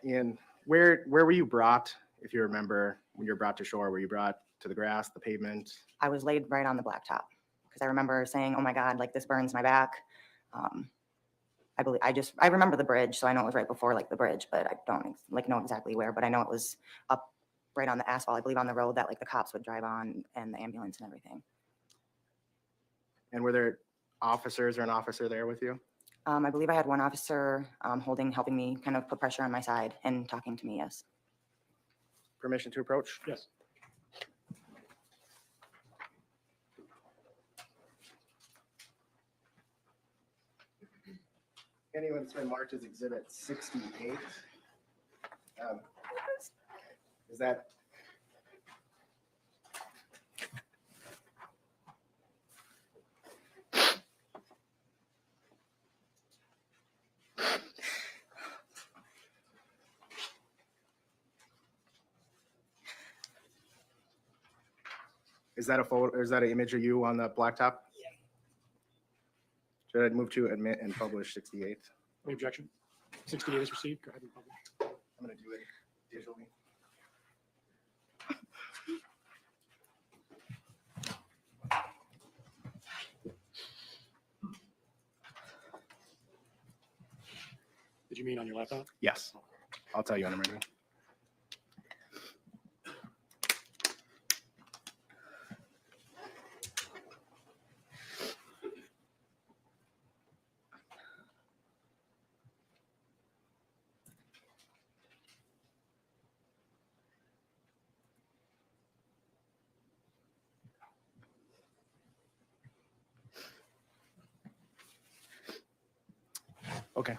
And where were you brought, if you remember, when you were brought to shore? Were you brought to the grass, the pavement? I was laid right on the blacktop because I remember saying, oh my God, like this burns my back. I remember the bridge, so I know it was right before like the bridge, but I don't like know exactly where, but I know it was up right on the asphalt, I believe on the road that like the cops would drive on and the ambulance and everything. And were there officers or an officer there with you? I believe I had one officer helping me kind of put pressure on my side and talking to me, yes. Permission to approach? Yes. Anyone that's been marked as Exhibit 68. Is that? Is that a photo, or is that an image of you on the blacktop? Yeah. Should I move to admit and publish 68? Any objection? 68 is received. Go ahead and publish. I'm going to do it digitally. Did you mean on your laptop? Yes. I'll tell you when I'm ready. Okay.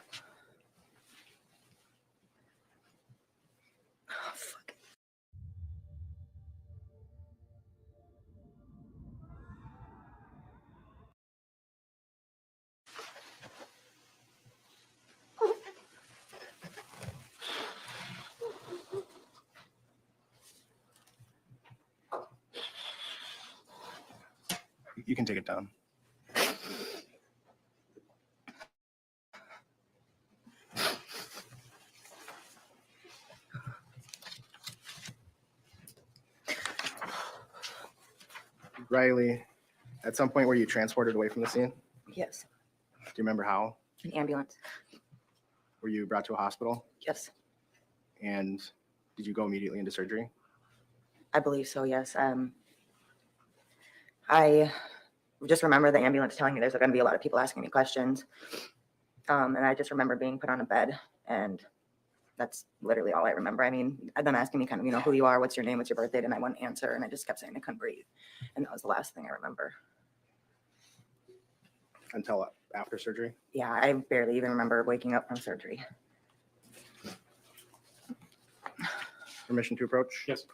You can take it down. Riley, at some point were you transported away from the scene? Yes, Do you remember how? an ambulance. Were you brought to a hospital? Yes, And did you go immediately into surgery? I believe so. Yes. I just remember the ambulance telling me there's going to be a lot of people asking me questions. And I just remember being put on a bed, and that's literally all I remember. I mean, them asking me kind of, who you are, what's your name, what's your birth date, and I wouldn't answer, and I just kept saying I couldn't breathe. And that was the last thing I remember. Until after surgery? Yeah, I barely even remember waking up from surgery. Permission to approach? Yes.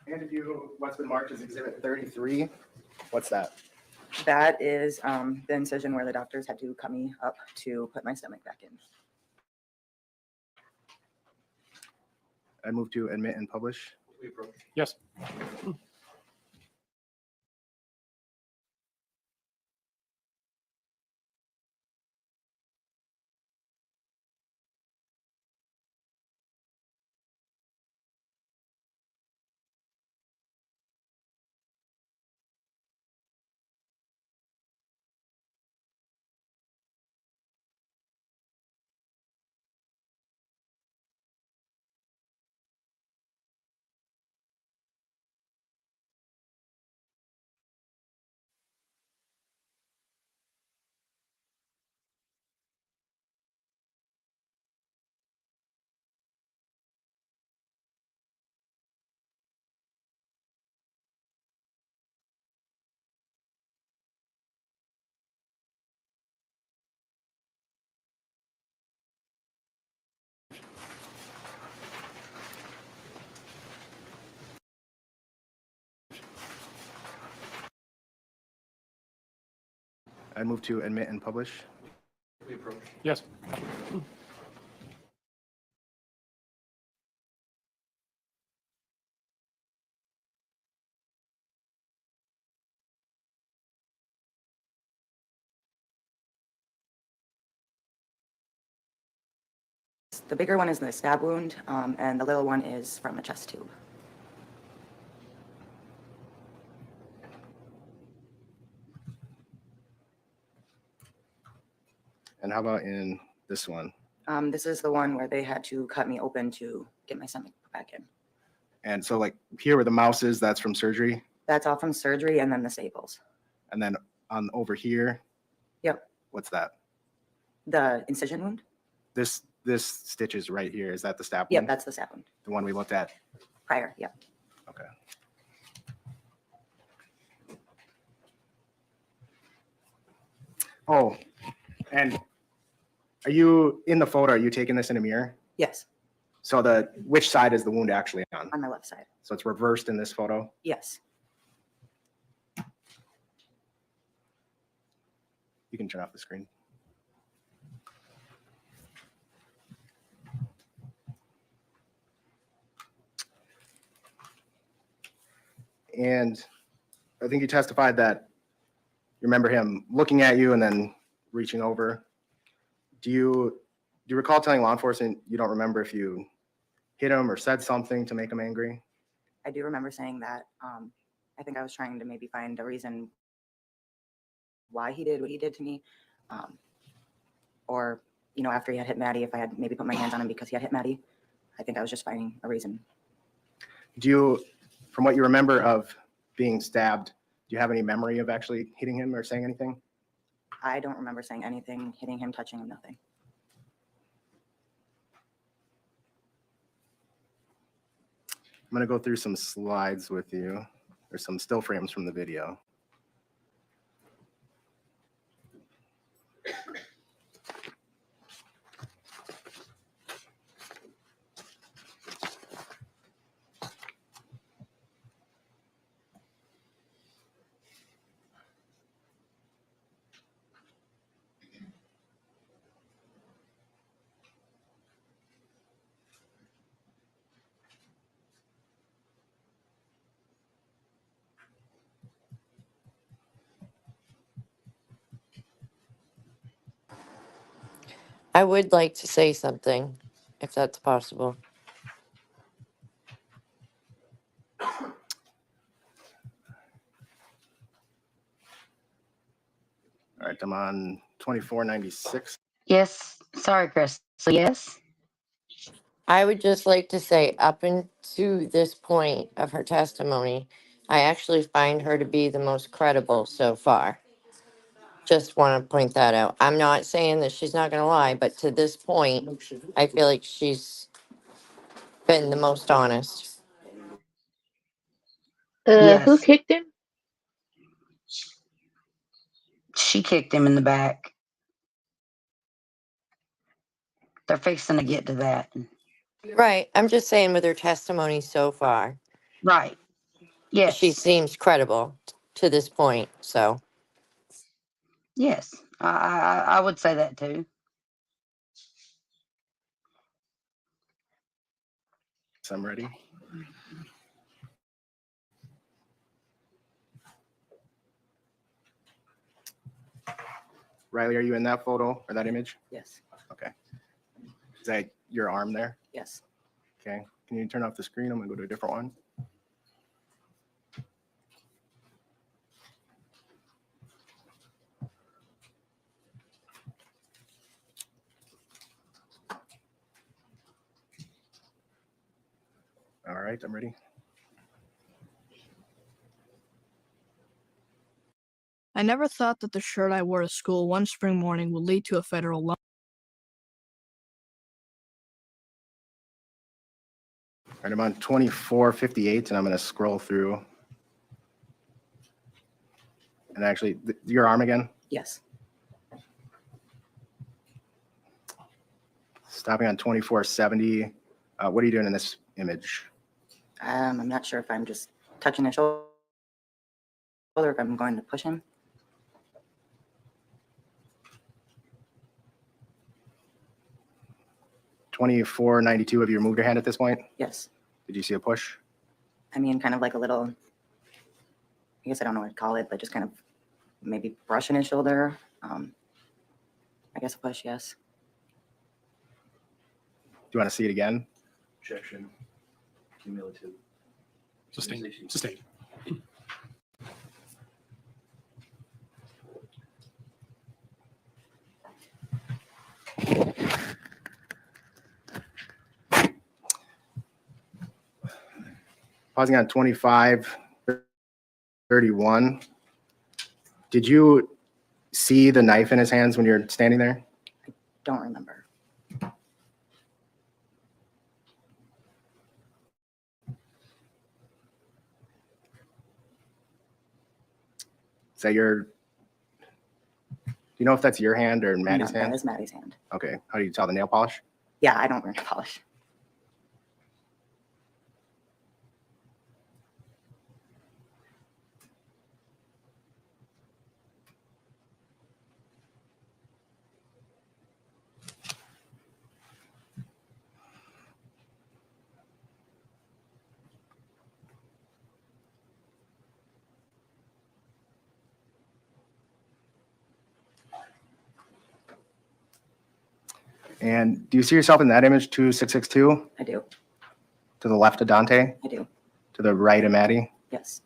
Handed you what's been marked as Exhibit 33. What's that? That is the incision where the doctors had to cut me up to put my stomach back in. I move to admit and publish. Yes. I move to admit and publish. Yes. The bigger one is the stab wound, and the little one is from a chest tube. And how about in this one? This is the one where they had to cut me open to get my stomach back in. And so like here where the mouse is, that's from surgery. That's all from surgery, and then the staples. And then on over here. Yep. What's that? The incision wound? This stitch is right here. Is that the stab Yep, wound? that's the stab wound. The one we looked at? Prior, yep. Okay. Oh, and are you in the photo? Are you taking this in a mirror? Yes, So which side is the wound actually on? on my left side. So it's reversed in this photo. Yes. You can turn off the screen. And I think you testified that you remember him looking at you and then reaching over. Do you recall telling law enforcement you don't remember if you hit him or said something to make him angry? I do remember saying that. I think I was trying to maybe find a reason why he did what he did to me. Or, after he had hit Maddie, if I had maybe put my hands on him because he had hit Maddie. I think I was just finding a reason. From what you remember of being stabbed, do you have any memory of actually hitting him or saying anything? I don't remember saying anything, hitting him, touching him, nothing. I'm going to go through some slides with you, or some still frames from the video. I would like to say something, if that's possible. All right, I'm on 2496. Yes. Sorry, Chris. So yes. I would just like to say, up into this point of her testimony, I actually find her to be the most credible so far. Just want to point that out. I'm not saying that she's not going to lie, but to this point, I feel like she's been the most honest. Who Yes. kicked him? She kicked him in the back. They're fixing to get to that. Right. I'm just saying with her testimony so far, Right. she Yes. seems credible to this point. So, Yes. I would say that too. So I'm ready. Riley, are you in that photo or that image? Yes. Okay. Is that your arm there? Yes. Okay. Can you turn off the screen? I'm going to go to a different one. All right, I'm ready. I never thought that the shirt I wore to school one spring morning would lead to a federal law. All right, I'm on 2458, and I'm going to scroll through. And actually, your arm again? Yes. Stopping on 2470. What are you doing in this image? I'm not sure if I'm just touching his shoulder or if I'm going to push him. $24.92. Have you removed your hand at this point? Yes. Did you see a push? I mean, kind of like a little, I guess I don't know what to call it, but just kind of maybe brushing his shoulder. I guess a push, yes. Do you want to see it again? Objection. Cumulative. Sustained. Sustained. Pausing on 2531. Did you see the knife in his hands when you're standing there? Don't remember. Is that your, do you know if that's your hand or Maddie's No, hand? that is Maddie's hand. Okay. How do you tell the nail polish? Yeah, I don't wear nail polish. And do you see yourself in that image, 2662? I do. To the left of Dante? I do. To the right of Maddie? Yes.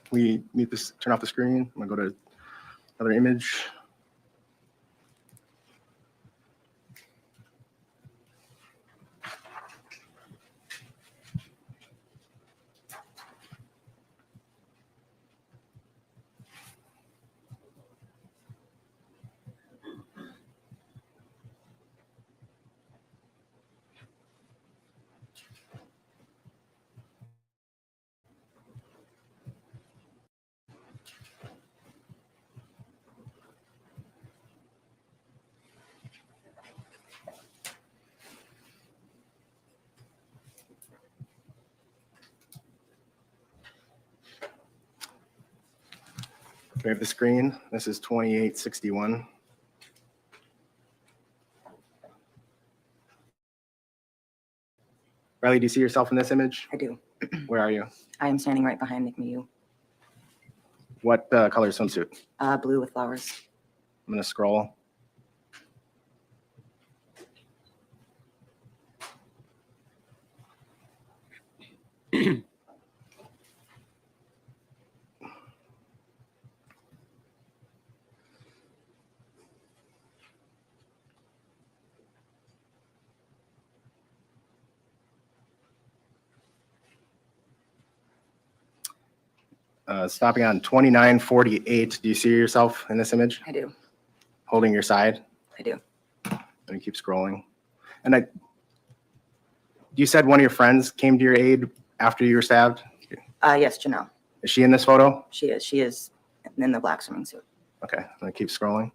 We need this, turn off the screen. I'm gonna go to another image. We have the screen. This is 2861. Riley, do you see yourself in this image? I do. Where are you? I am standing right behind Nick Miu. What color swimsuit? Blue with flowers. I'm gonna scroll. Stopping on 2948. Do you see yourself in this image? I do. Holding your side? I do. And keep scrolling. And you said one of your friends came to your aid after you were stabbed? Yes, Janelle. Is she in this photo? She is. She is in the black swimming suit. Okay, I'm gonna keep scrolling.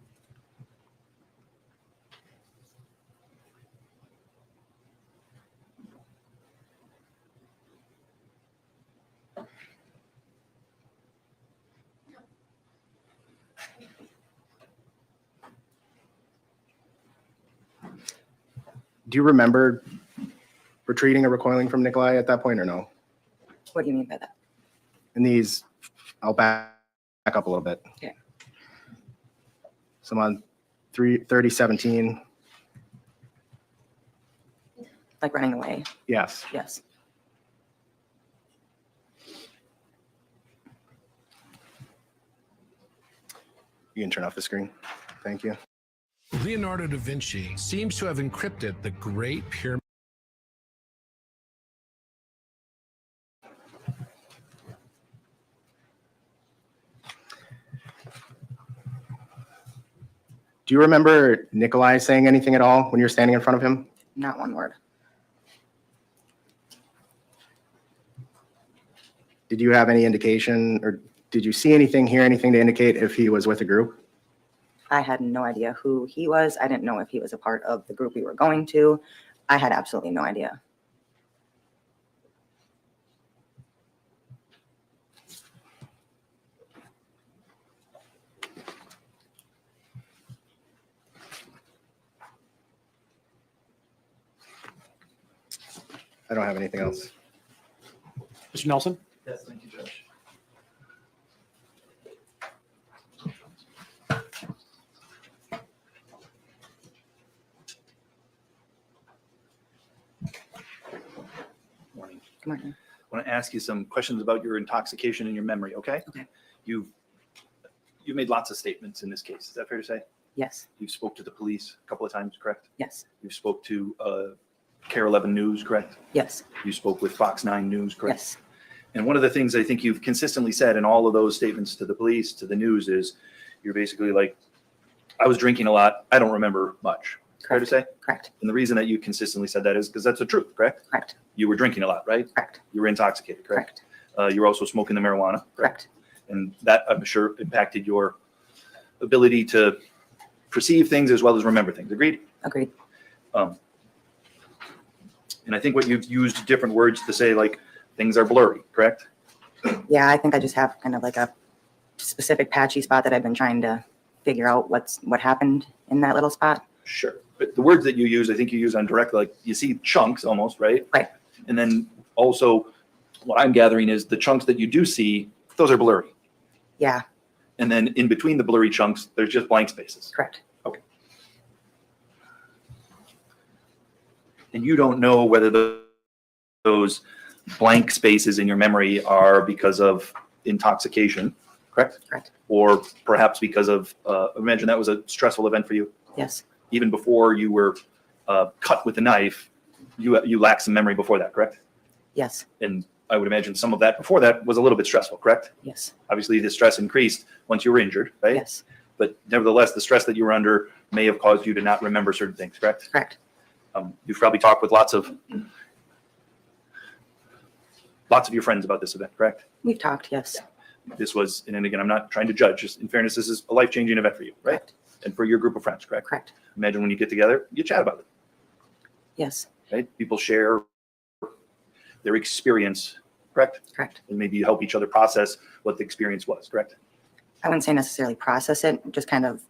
Do you remember retreating or recoiling from Nicolae at that point or no? What do you mean by that? In these, I'll back up a little bit. Okay. So I'm on 3017. Like running away? Yes. Yes. You can turn off the screen. Thank you. Leonardo da Vinci seems to have encrypted the Great Pyramid. Do you remember Nicolae saying anything at all when you're standing in front of him? Not one word. Did you have any indication or did you see anything, hear anything to indicate if he was with a group? I had no idea who he was. I didn't know if he was a part of the group we were going to. I had absolutely no idea. I don't have anything else. Mr. Nelson? Yes, thank you, Judge. Morning. Good morning. I want to ask you some questions about your intoxication and your memory, okay? Okay. You've made lots of statements in this case. Is that fair to say? Yes. You spoke to the police a couple of times, correct? Yes. You spoke to Care 11 News, correct? Yes. You spoke with Fox 9 News, correct? Yes. And one of the things I think you've consistently said in all of those statements to the police, to the news, is you're basically like, I was drinking a lot. I don't remember much. Fair to say? Correct. And the reason that you consistently said that is because that's the truth, correct? Correct. You were drinking a lot, right? Correct. You were intoxicated, correct? You were also smoking the marijuana. Correct. And that, I'm sure, impacted your ability to perceive things as well as remember things. Agreed? Agreed. And I think what you've used different words to say, like, things are blurry, correct? Yeah, I think I just have kind of like a specific patchy spot that I've been trying to figure out what happened in that little spot. Sure. But the words that you use, I think you use on direct, like you see chunks almost, right? Right. And then also what I'm gathering is the chunks that you do see, those are blurry. Yeah, And then in between the blurry chunks, there's just blank spaces. correct. Okay. And you don't know whether those blank spaces in your memory are because of intoxication, correct? Correct. Or perhaps because of, imagine that was a stressful event for you. Yes. Even before you were cut with a knife, you lacked some memory before that, correct? Yes. And I would imagine some of that before that was a little bit stressful, correct? Yes. Obviously, the stress increased once you were injured, right? Yes. But nevertheless, the stress that you were under may have caused you to not remember certain things, correct? Correct. You've probably talked with lots of your friends about this event, correct? We've talked, yes. This was, and again, I'm not trying to judge, just in fairness, this is a life-changing event for you, right? Correct. And for your group of friends, correct? Correct. Imagine when you get together, you chat about it, Yes. right? People share their experience, correct? Correct. And maybe you help each other process what the experience was, correct? I wouldn't say necessarily process it, just kind of,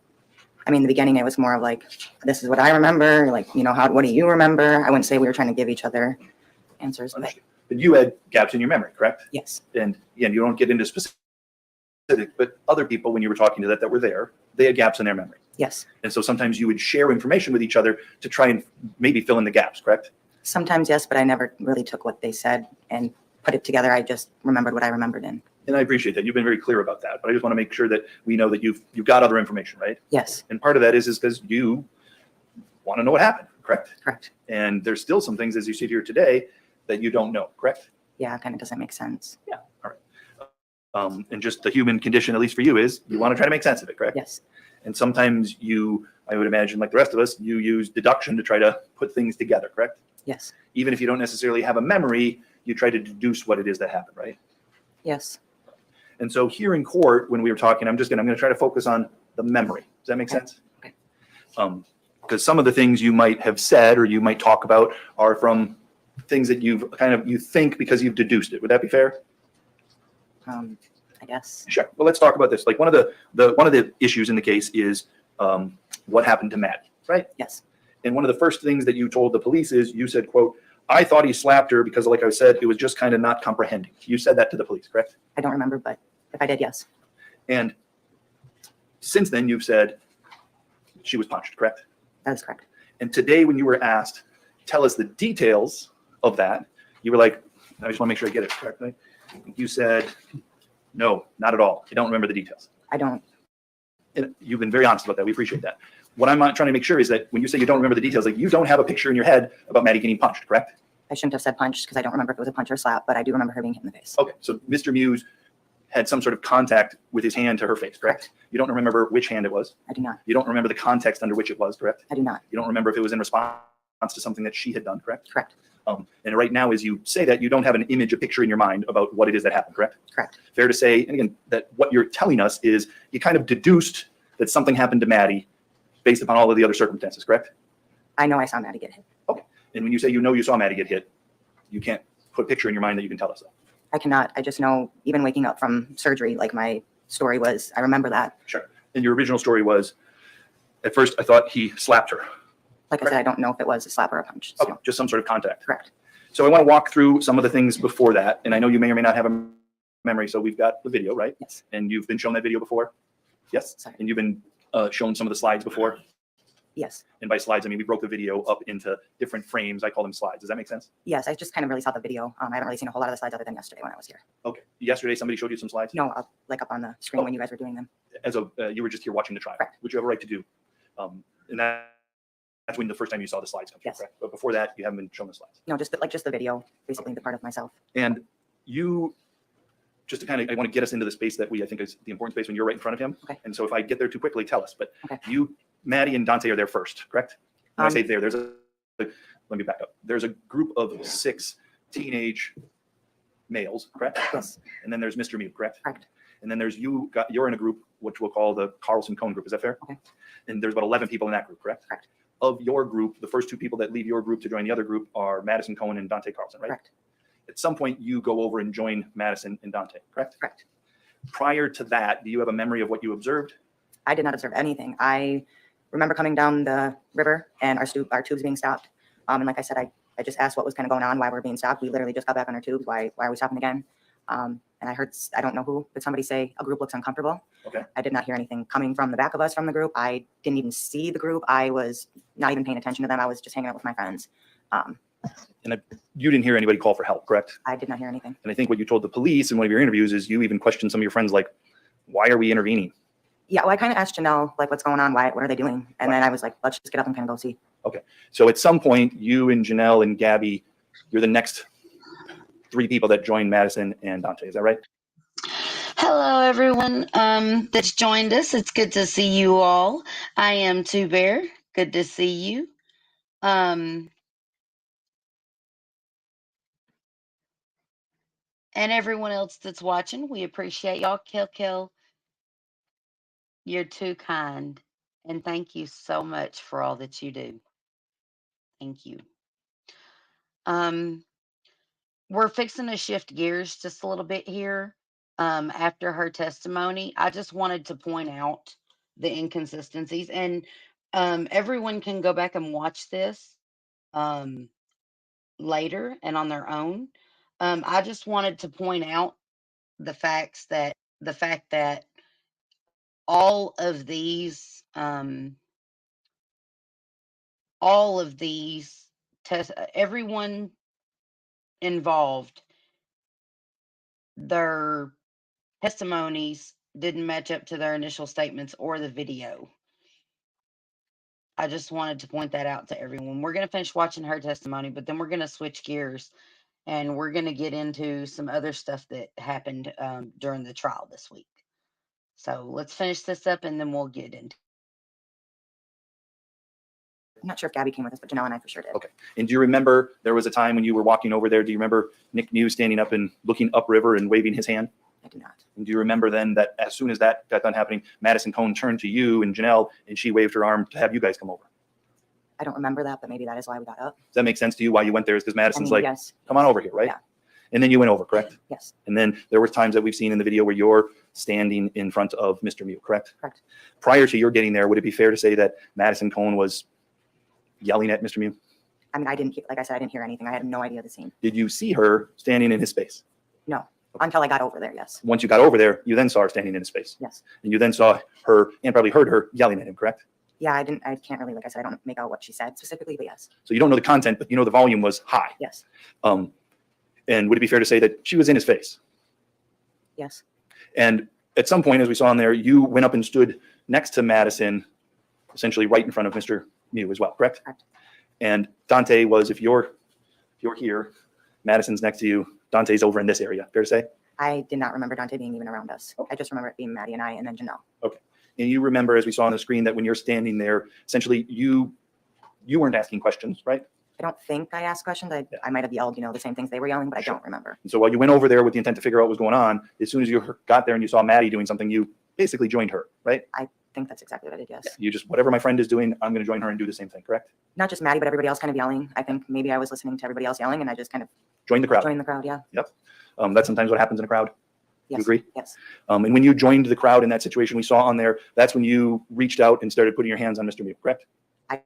I mean, in the beginning, it was more of like, this is what I remember, like, you know, what do you remember? I wouldn't say we were trying to give each other answers. But you had gaps in your memory, correct? Yes. And again, you don't get into specific, but other people, when you were talking to that were there, they had gaps in their memory. Yes. And so sometimes you would share information with each other to try and maybe fill in the gaps, correct? Sometimes, yes, but I never really took what they said and put it together. I just remembered what I remembered in. And I appreciate that. You've been very clear about that. But I just want to make sure that we know that you've got other information, right? Yes. And part of that is because you want to know what happened, correct? Correct. And there's still some things as you sit here today that you don't know, correct? Yeah, it kind of doesn't make sense. Yeah. All right. And just the human condition, at least for you, is you want to try to make sense of it, correct? Yes. And sometimes you, I would imagine, like the rest of us, you use deduction to try to put things together, correct? Yes. Even if you don't necessarily have a memory, you try to deduce what it is that happened, right? Yes. And so here in court, when we were talking, I'm going to try to focus on the memory. Does that make sense? Okay. Because some of the things you might have said or you might talk about are from things that you think because you've deduced it. Would that be fair? I guess. Sure. Well, let's talk about this. Like one of the issues in the case is what happened to Maddie, right? Yes. And one of the first things that you told the police is you said, quote, I thought he slapped her because, like I said, it was just kind of not comprehending. You said that to the police, correct? I don't remember, but if I did, yes. And since then, you've said she was punched, correct? That is correct. And today, when you were asked, tell us the details of that, you were like, I just want to make sure I get it correctly. You said, no, not at all. I don't remember the details. I don't. And you've been very honest about that. We appreciate that. What I'm trying to make sure is that when you say you don't remember the details, like you don't have a picture in your head about Maddie getting punched, correct? I shouldn't have said punched because I don't remember if it was a punch or a slap, but I do remember her being hit in the face. Okay, so Mr. Miu had some sort of contact with his hand to her face, correct? You don't remember which hand it was? I do not. You don't remember the context under which it was, correct? I do not. You don't remember if it was in response to something that she had done, correct? Correct. And right now, as you say that, you don't have an image, a picture in your mind about what it is that happened, correct? Correct. Fair to say, and again, that what you're telling us is you kind of deduced that something happened to Maddie based upon all of the other circumstances, correct? I know I saw Maddie get hit. Okay. And when you say you saw Maddie get hit, you can't put a picture in your mind that you can tell us that. I cannot. I just know, even waking up from surgery, like my story was, I remember that. Sure. And your original story was, at first, I thought he slapped her. Like I said, I don't know if it was a slap or a punch. So. Okay, just some sort of contact. Correct. So I want to walk through some of the things before that. And I know you may or may not have a memory. So we've got the video, right? Yes. And you've been shown that video before? Yes. Sorry. And you've been shown some of the slides before? Yes. And by slides, I mean we broke the video up into different frames. I call them slides. Does that make sense? Yes, I just kind of really saw the video. I haven't really seen a whole lot of the slides other than yesterday when I was here. Okay. Yesterday, somebody showed you some slides? No, like up on the screen when you guys were doing them. As you were just here watching the trial, correct. Which you have a right to do. And that's when the first time you saw the slides come through, yes. Correct? But before that, you haven't been shown the slides. No, just the video, basically the part of myself. And you, just to kind of, I want to get us into the space that I think is the important space when you're right in front of him. Okay. And so if I get there too quickly, tell us. But okay. You, Maddie and Dante are there first, correct? When I say there, let me back up. There's a group of 6 teenage males, correct? Yes. And then there's Mr. Miu, correct? Correct. And then there's you're in a group, which we'll call the Carlson Cone group. Is that fair? Okay. And there's about 11 people in that group, correct? Correct. Of your group, the first 2 people that leave your group to join the other group are Madison Cohen and Dante Carlson, right? Correct. At some point, you go over and join Madison and Dante, correct? Correct. Prior to that, do you have a memory of what you observed? I did not observe anything. I remember coming down the river and our tubes being stopped. And like I said, I I just asked what was kind of going on, why we're being stopped. We literally just got back on our tubes. Why are we stopping again? And I heard, I don't know who, but somebody say a group looks uncomfortable. Okay. I did not hear anything coming from the back of us from the group. I didn't even see the group. I was not even paying attention to them. I was just hanging out with my friends. And you didn't hear anybody call for help, correct? I did not hear anything. And I think what you told the police in one of your interviews is you even questioned some of your friends, like, why are we intervening? Yeah, well, I kind of asked Janelle, like, what's going on? What are they doing? And then I was like, let's just get up and kind of go see. Okay. So at some point, you and Janelle and Gabby, you're the next 3 people that joined Madison and Dante. Is that right? Hello, everyone that's joined us. It's good to see you all. I am Two Bear. Good to see you. And everyone else that's watching, we appreciate y'all. Kill, you're too kind. And thank you so much for all that you do. Thank you. We're fixing to shift gears just a little bit here. After her testimony, I just wanted to point out the inconsistencies, and everyone can go back and watch this later and on their own. I just wanted to point out the fact that all of these everyone involved, their testimonies didn't match up to their initial statements or the video. I just wanted to point that out to everyone. We're going to finish watching her testimony, but then we're going to switch gears and we're going to get into some other stuff that happened during the trial this week. So let's finish this up and then we'll get into. I'm not sure if Gabby came with us, but Janelle and I for sure did. Okay. And do you remember there was a time when you were walking over there? Do you remember Nick Miu standing up and looking upriver and waving his hand? I do not. And do you remember then that as soon as that got done happening, Madison Cohn turned to you and Janelle and she waved her arm to have you guys come over? I don't remember that, but maybe that is why we got up. Does that make sense to you why you went there? Is because Madison's like, yes. Come on over here, right? Yeah. And then you went over, correct? Yes. And then there were times that we've seen in the video where you're standing in front of Mr. Miu, correct? Correct. Prior to your getting there, would it be fair to say that Madison Cohn was yelling at Mr. Miu? I mean, I didn't, like I said, I didn't hear anything. I had no idea the scene. Did you see her standing in his space? No, until I got over there, yes. Once you got over there, you then saw her standing in his space. Yes. And you then saw her and probably heard her yelling at him, correct? Yeah, I can't really, like I said, I don't make out what she said specifically, but yes. So you don't know the content, but you know the volume was high. Yes. And would it be fair to say that she was in his face? Yes. And at some point, as we saw in there, you went up and stood next to Madison, essentially right in front of Mr. Miu as well, correct? Correct. And Dante was, if you're here, Madison's next to you, Dante's over in this area, fair to say? I did not remember Dante being even around us. I just remember it being Maddie and I and then Janelle. Okay. And you remember, as we saw on the screen, that when you're standing there, essentially you weren't asking questions, right? I don't think I asked questions. I might have yelled, the same things they were yelling, but I don't remember. And so while you went over there with the intent to figure out what was going on, as soon as you got there and you saw Maddie doing something, you basically joined her, right? I think that's exactly what I did, yes. Yeah, you just, whatever my friend is doing, I'm going to join her and do the same thing, correct? Not just Maddie, but everybody else kind of yelling. I think maybe I was listening to everybody else yelling and I just kind of Join the crowd. joined the crowd, yeah. Yep. That's sometimes what happens in a crowd. Yes. You agree? Yes. And when you joined the crowd in that situation we saw on there, that's when you reached out and started putting your hands on Mr. Miu, correct? I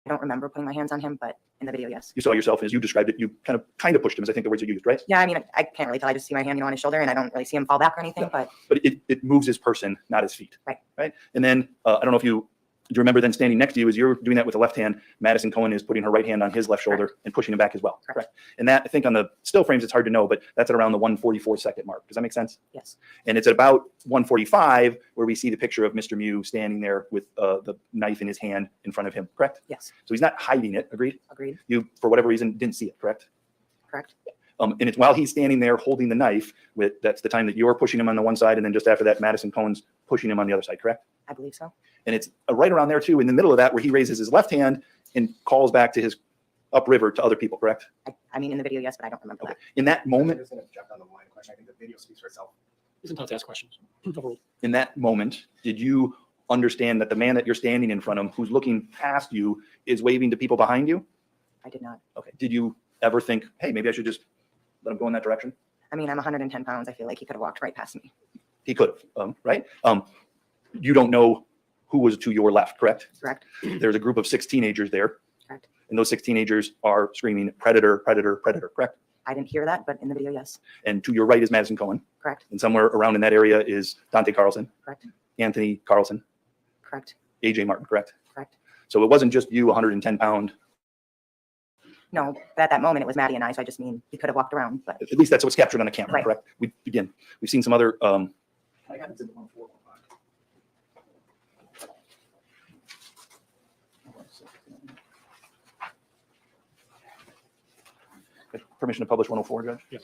don't remember putting my hands on him, but in the video, yes. You saw yourself, as you described it, you kind of pushed him, is I think the words you used, right? Yeah, I mean, I can't really tell. I just see my hand, on his shoulder, and I don't really see him fall back or anything. Yeah. But it moves his person, not his feet. Right. Right. And then I don't know if you remember then standing next to you as you're doing that with the left hand, Madison Cohen is putting her right hand on his left shoulder and pushing him back as well. Correct. And that, I think on the still frames, it's hard to know, but that's at around the 144-second mark. Does that make sense? Yes. And it's at about 145 where we see the picture of Mr. Miu standing there with the knife in his hand in front of him. Correct. Yes. So he's not hiding it. Agreed. Agreed. You, for whatever reason, didn't see it. Correct. Correct. And it's while he's standing there holding the knife, that's the time that you're pushing him on the one side, and then just after that, Madison Cohen's pushing him on the other side, correct? I believe so. And it's right around there too, in the middle of that, where he raises his left hand and calls back to his upriver to other people, correct? I mean, in the video, yes, but I don't remember that. In that moment, I think the video speaks for itself. Isn't allowed to ask questions. in that moment, did you understand that the man that you're standing in front of, who's looking past you, is waving to people behind you? I did not. Okay. Did you ever think, hey, maybe I should just let him go in that direction? I mean, I'm 110 pounds. I feel like he could have walked right past me. He could have, right? You don't know who was to your left, correct? Correct. There's a group of 6 teenagers there. Correct. and those 6 teenagers are screaming predator, predator, predator, correct? I didn't hear that, but in the video, yes. And to your right is Madison Cohen. Correct. And somewhere around in that area is Dante Carlson. Correct. Anthony Carlson. Correct. AJ Martin, correct? Correct. So it wasn't just you, 110-pound. No, at that moment it was Maddie and I, so I just mean he could have walked around, but At least that's what's captured on the camera, Right. correct? We've seen some other. I got exhibit 145. Permission to publish 104, Judge? Yes.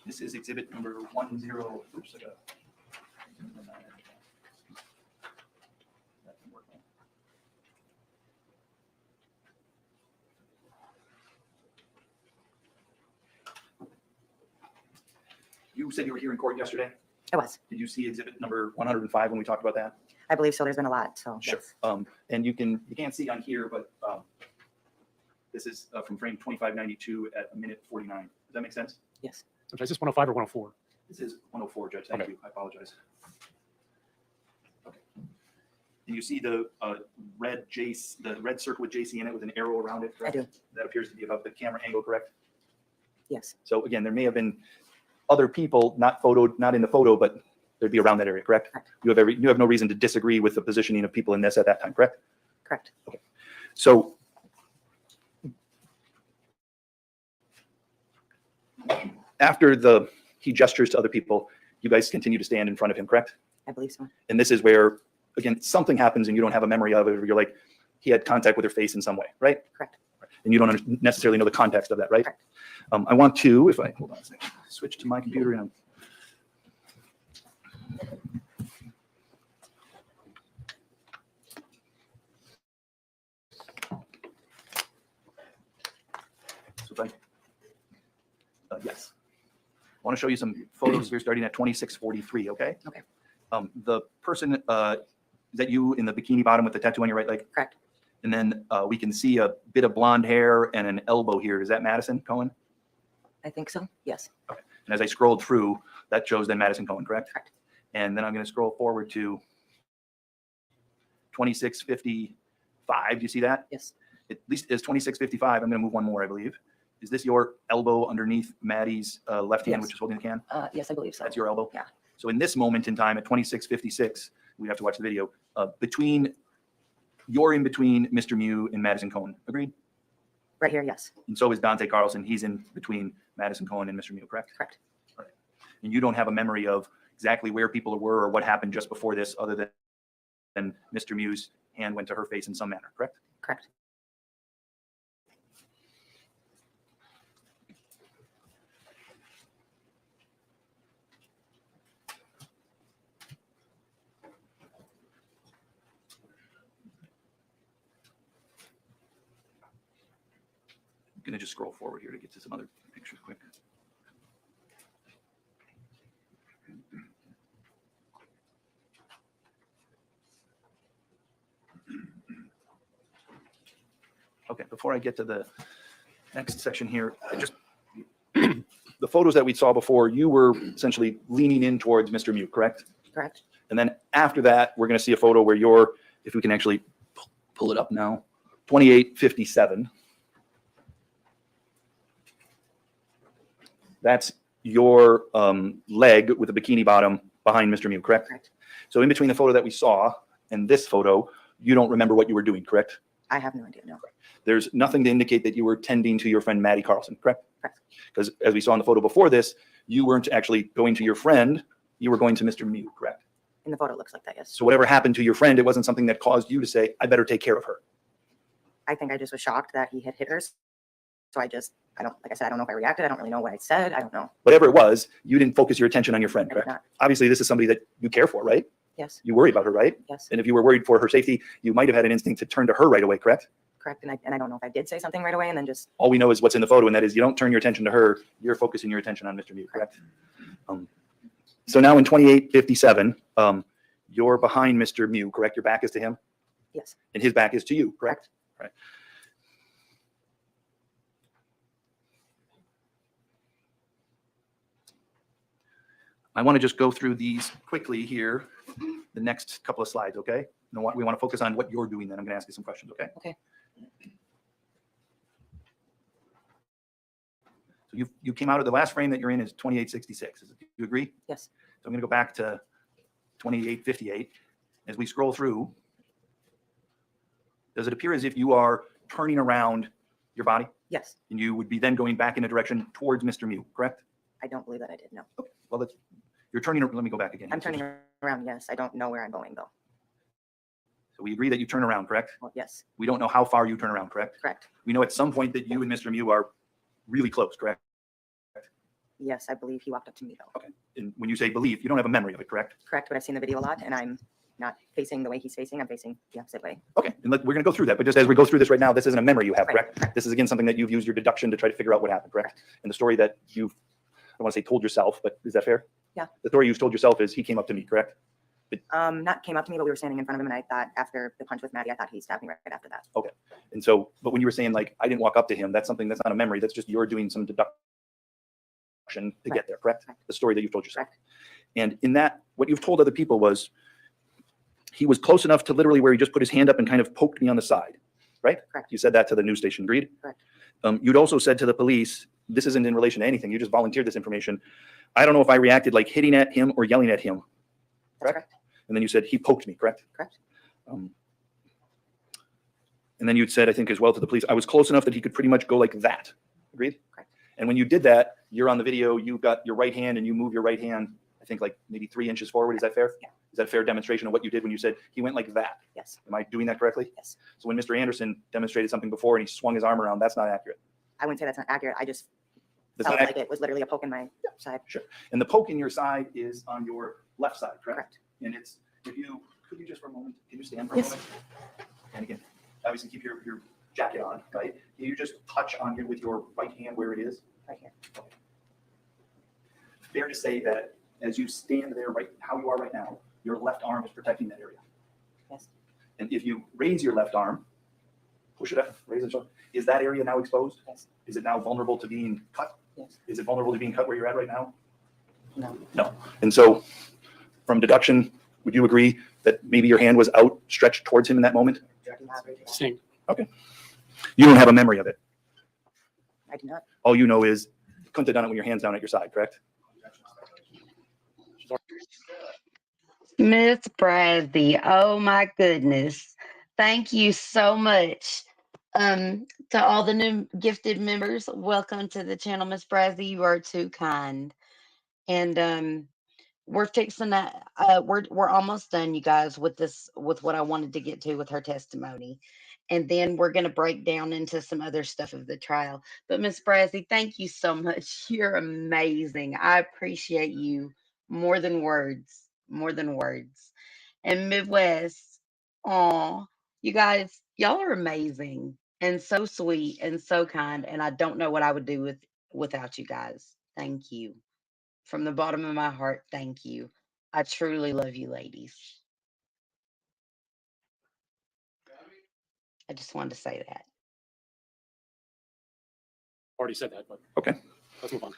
This is exhibit number 10. Oops, I got You said you were here in court yesterday? I was. Did you see exhibit number 105 when we talked about that? I believe so. There's been a lot, so. Sure. yes. And you can't see on here, but this is from frame 2592 at 1:49. Does that make sense? Yes. Is this 105 or 104? This is 104, Judge. Thank Okay. you. I apologize. Okay. And you see the red circle with JC in it with an arrow around it, correct? I do. That appears to be about the camera angle, correct? Yes. So again, there may have been other people not in the photo, but they'd be around that area, correct? Correct. You have no reason to disagree with the positioning of people in this at that time, correct? Correct. Okay. So after he gestures to other people, you guys continue to stand in front of him, correct? I believe so. And this is where, again, something happens and you don't have a memory of it, or you're like, he had contact with her face in some way, right? Correct. And you don't necessarily know the context of that, right? Correct. I want to, hold on a second, switch to my computer and yes. I want to show you some photos here starting at 2643, okay? Okay. The person, is that you in the bikini bottom with the tattoo on your right leg? Correct. And then we can see a bit of blonde hair and an elbow here. Is that Madison Cohen? I think so. Yes. Okay. And as I scrolled through, that shows then Madison Cohen, correct? Correct. And then I'm going to scroll forward to 2655. Do you see that? Yes. At least it's 2655. I'm going to move one more, I believe. Is this your elbow underneath Maddie's left hand, Yes. which is holding the can? Yes, I believe so. That's your elbow? Yeah. So in this moment in time at 2656, we have to watch the video, you're in between Mr. Miu and Madison Cohen. Agreed? Right here, yes. And so is Dante Carlson. He's in between Madison Cohen and Mr. Miu, correct? Correct. All right. And you don't have a memory of exactly where people were or what happened just before this, other than Mr. Miu's hand went to her face in some manner, correct? Correct. I'm going to just scroll forward here to get to some other pictures quick. Okay, before I get to the next section here, the photos that we saw before, you were essentially leaning in towards Mr. Miu, correct? Correct. And then after that, we're going to see a photo where you're, if we can actually pull it up now, 2857. That's your leg with a bikini bottom behind Mr. Miu, correct? Correct. So in between the photo that we saw and this photo, you don't remember what you were doing, correct? I have no idea, no. There's nothing to indicate that you were tending to your friend Maddie Carlson, correct? Correct. Because as we saw in the photo before this, you weren't actually going to your friend, you were going to Mr. Miu, correct? In the photo, it looks like that, yes. So whatever happened to your friend, it wasn't something that caused you to say, I better take care of her. I think I just was shocked that he had hit her. So like I said, I don't know if I reacted. I don't really know what I said. I don't know. Whatever it was, you didn't focus your attention on your friend, I did correct? not. Obviously, this is somebody that you care for, right? Yes. You worry about her, right? Yes. And if you were worried for her safety, you might have had an instinct to turn to her right away, correct? Correct. And I don't know if I did say something right away and then just. All we know is what's in the photo, and that is you don't turn your attention to her, you're focusing your attention on Mr. Miu, correct? So now in 2857, you're behind Mr. Miu, correct? Your back is to him? Yes. And his back is to you, correct? Right. I want to just go through these quickly here, the next couple of slides, okay? We want to focus on what you're doing then. I'm going to ask you some questions, okay? Okay. So you came out of the last frame that you're in is 2866. Do you agree? Yes. So I'm going to go back to 2858. As we scroll through, does it appear as if you are turning around your body? Yes. And you would be then going back in a direction towards Mr. Miu, correct? I don't believe that I did. No. Okay. Well, you're turning. Let me go back again. I'm turning around. Yes. I don't know where I'm going though. So we agree that you turn around, correct? Well, yes. We don't know how far you turn around, correct? Correct. We know at some point that you and Mr. Miu are really close, correct? Yes, I believe he walked up to me though. Okay. And when you say believe, you don't have a memory of it, correct? Correct, but I've seen the video a lot and I'm not facing the way he's facing. I'm facing the opposite way. Okay. And we're going to go through that. But just as we go through this right now, this isn't a memory you have, Right. correct? This is, again, something that you've used your deduction to try to figure out what happened, correct? And the story that you've, I don't want to say told yourself, but is that fair? Yeah. The story you've told yourself is he came up to me, correct? Not came up to me, but we were standing in front of him and I thought after the punch with Maddie, I thought he stabbed me right after that. Okay. And so, but when you were saying like, I didn't walk up to him, that's something that's not a memory. That's just you're doing some deduction to get there, correct? The story that you've told yourself. And in that, what you've told other people was he was close enough to literally where he just put his hand up and kind of poked me on the side, right? Correct. You said that to the news station, agreed? Correct. You'd also said to the police, this isn't in relation to anything. You just volunteered this information. I don't know if I reacted like hitting at him or yelling at him, correct? And then you said he poked me, correct? Correct. And then you'd said, I think as well to the police, I was close enough that he could pretty much go like that, agreed? Correct. And when you did that, you're on the video, you got your right hand and you move your right hand, I think like maybe 3 inches forward. Is that fair? Yeah. Is that a fair demonstration of what you did when you said he went like that? Yes. Am I doing that correctly? Yes. So when Mr. Anderson demonstrated something before and he swung his arm around, that's not accurate. I wouldn't say that's not accurate. I just That's felt not like it was literally a poke in my side. Sure. And the poke in your side is on your left side, correct? Correct. And it's, if you, could you just for a moment, can you stand for a moment? And again, obviously keep your jacket on, right? Can you just touch on it with your right hand where it is? Right here. Okay. Fair to say that as you stand there right how you are right now, your left arm is protecting that area. Yes. And if you raise your left arm, push it up, raise it, is that area now exposed? Yes. Is it now vulnerable to being cut? Yes. Is it vulnerable to being cut where you're at right now? No. No. And so from deduction, would you agree that maybe your hand was outstretched towards him in that moment? Same. Okay. You don't have a memory of it. I do not. All you know is you couldn't have done it when your hand's down at your side, correct? Miss Brazzy, oh my goodness. Thank you so much. To all the new gifted members, welcome to the channel, Miss Brazzy. You are too kind. And we're fixing that. We're almost done, you guys, with this, with what I wanted to get to with her testimony. And then we're going to break down into some other stuff of the trial. But Miss Brazzy, thank you so much. You're amazing. I appreciate you more than words, more than words. And Midwest, oh, you guys, y'all are amazing and so sweet and so kind. And I don't know what I would do without you guys. Thank you. From the bottom of my heart, thank you. I truly love you, ladies. I just wanted to say that. Already said that, but Okay. let's move on.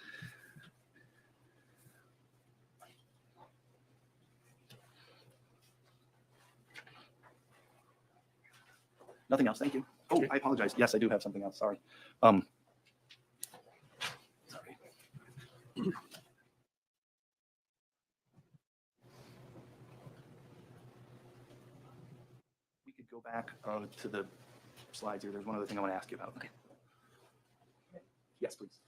Nothing else. Thank you. Oh, I apologize. Yes, I do have something else. Sorry. Sorry. We could go back to the slides here. There's one other thing I want to ask you about. Okay. Yes, please.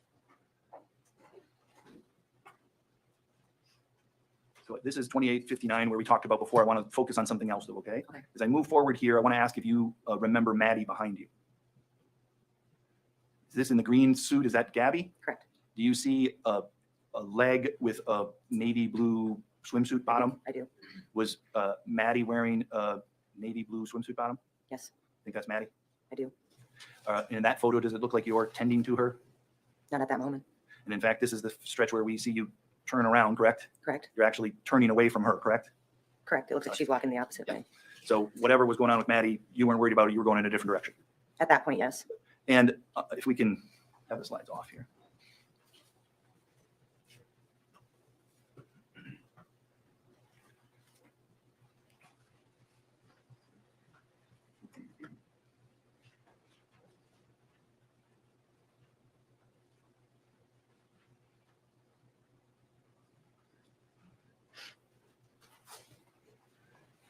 So this is 2859 where we talked about before. I want to focus on something else though, okay? As I move forward here, I want to ask if you remember Maddie behind you. Is this in the green suit? Is that Gabby? Correct. Do you see a leg with a navy blue swimsuit bottom? I do. Was Maddie wearing a navy blue swimsuit bottom? Yes. I think that's Maddie. I do. In that photo, does it look like you're tending to her? Not at that moment. And in fact, this is the stretch where we see you turn around, correct? Correct. You're actually turning away from her, correct? Correct. It looks like she's walking the opposite way. So whatever was going on with Maddie, you weren't worried about it. You were going in a different direction. At that point, yes. And if we can have the slides off here.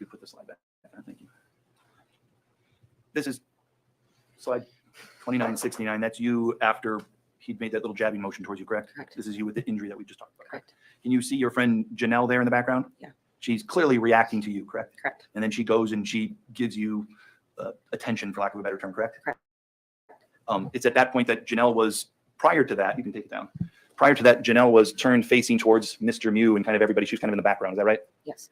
you put the slide back there, thank you. This is slide 2969. That's you after he'd made that little jabbing motion towards you, correct? Correct. This is you with the injury that we just talked about. Correct. Can you see your friend Janelle there in the background? Yeah. She's clearly reacting to you, correct? Correct. And then she goes and she gives you attention, for lack of a better term, correct? Correct. It's at that point that Janelle was, prior to that, you can take it down. Prior to that, Janelle was turned facing towards Mr. Miu and kind of everybody. She was kind of in the background. Is that right? Yes.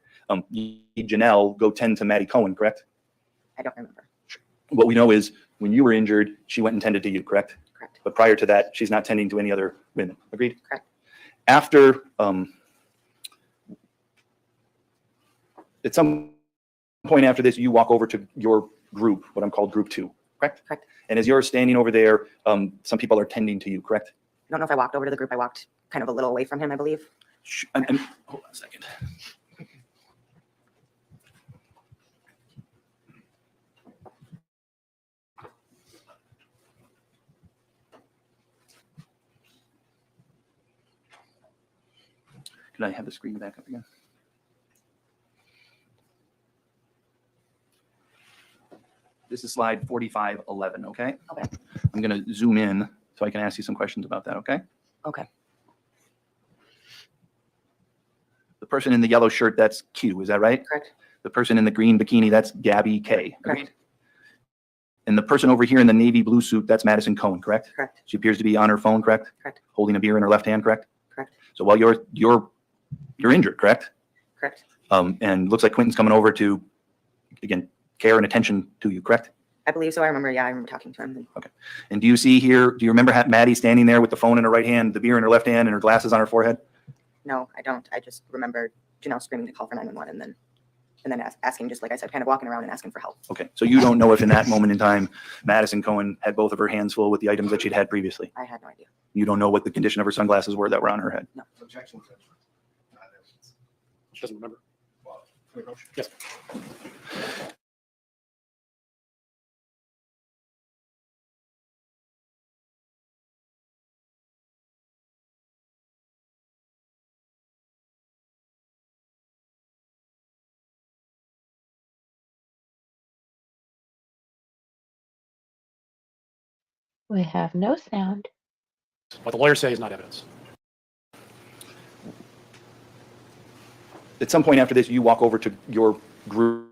You see Janelle go tend to Maddie Cohen, correct? I don't remember. What we know is when you were injured, she went and tended to you, correct? Correct. But prior to that, she's not tending to any other women. Agreed? Correct. After, at some point after this, you walk over to your group, what I'm called group 2, correct? Correct. And as you're standing over there, some people are tending to you, correct? I don't know if I walked over to the group. I walked kind of a little away from him, I believe. Hold on a second. Can I have the screen back up again? This is slide 4511, okay? Okay. I'm going to zoom in so I can ask you some questions about that, okay? Okay. The person in the yellow shirt, that's Q, is that right? Correct. The person in the green bikini, that's Gabby K. Correct. Agreed? And the person over here in the navy blue suit, that's Madison Cohen, correct? Correct. She appears to be on her phone, correct? Correct. Holding a beer in her left hand, correct? Correct. So while you're injured, correct? Correct. And looks like Quentin's coming over to, again, care and attention to you, correct? I believe so. I remember. Yeah, I remember talking to him. Okay. And do you see here, do you remember Maddie standing there with the phone in her right hand, the beer in her left hand, and her glasses on her forehead? No, I don't. I just remember Janelle screaming to call for 911 and then asking, just like I said, kind of walking around and asking for help. Okay. So you don't know if in that moment in time, Madison Cohen had both of her hands full with the items that she'd had previously? I had no idea. You don't know what the condition of her sunglasses were that were on her head? No. Objection. She doesn't remember. Yes. We have no sound. What the lawyers say is not evidence. At some point after this, you walk over to your group,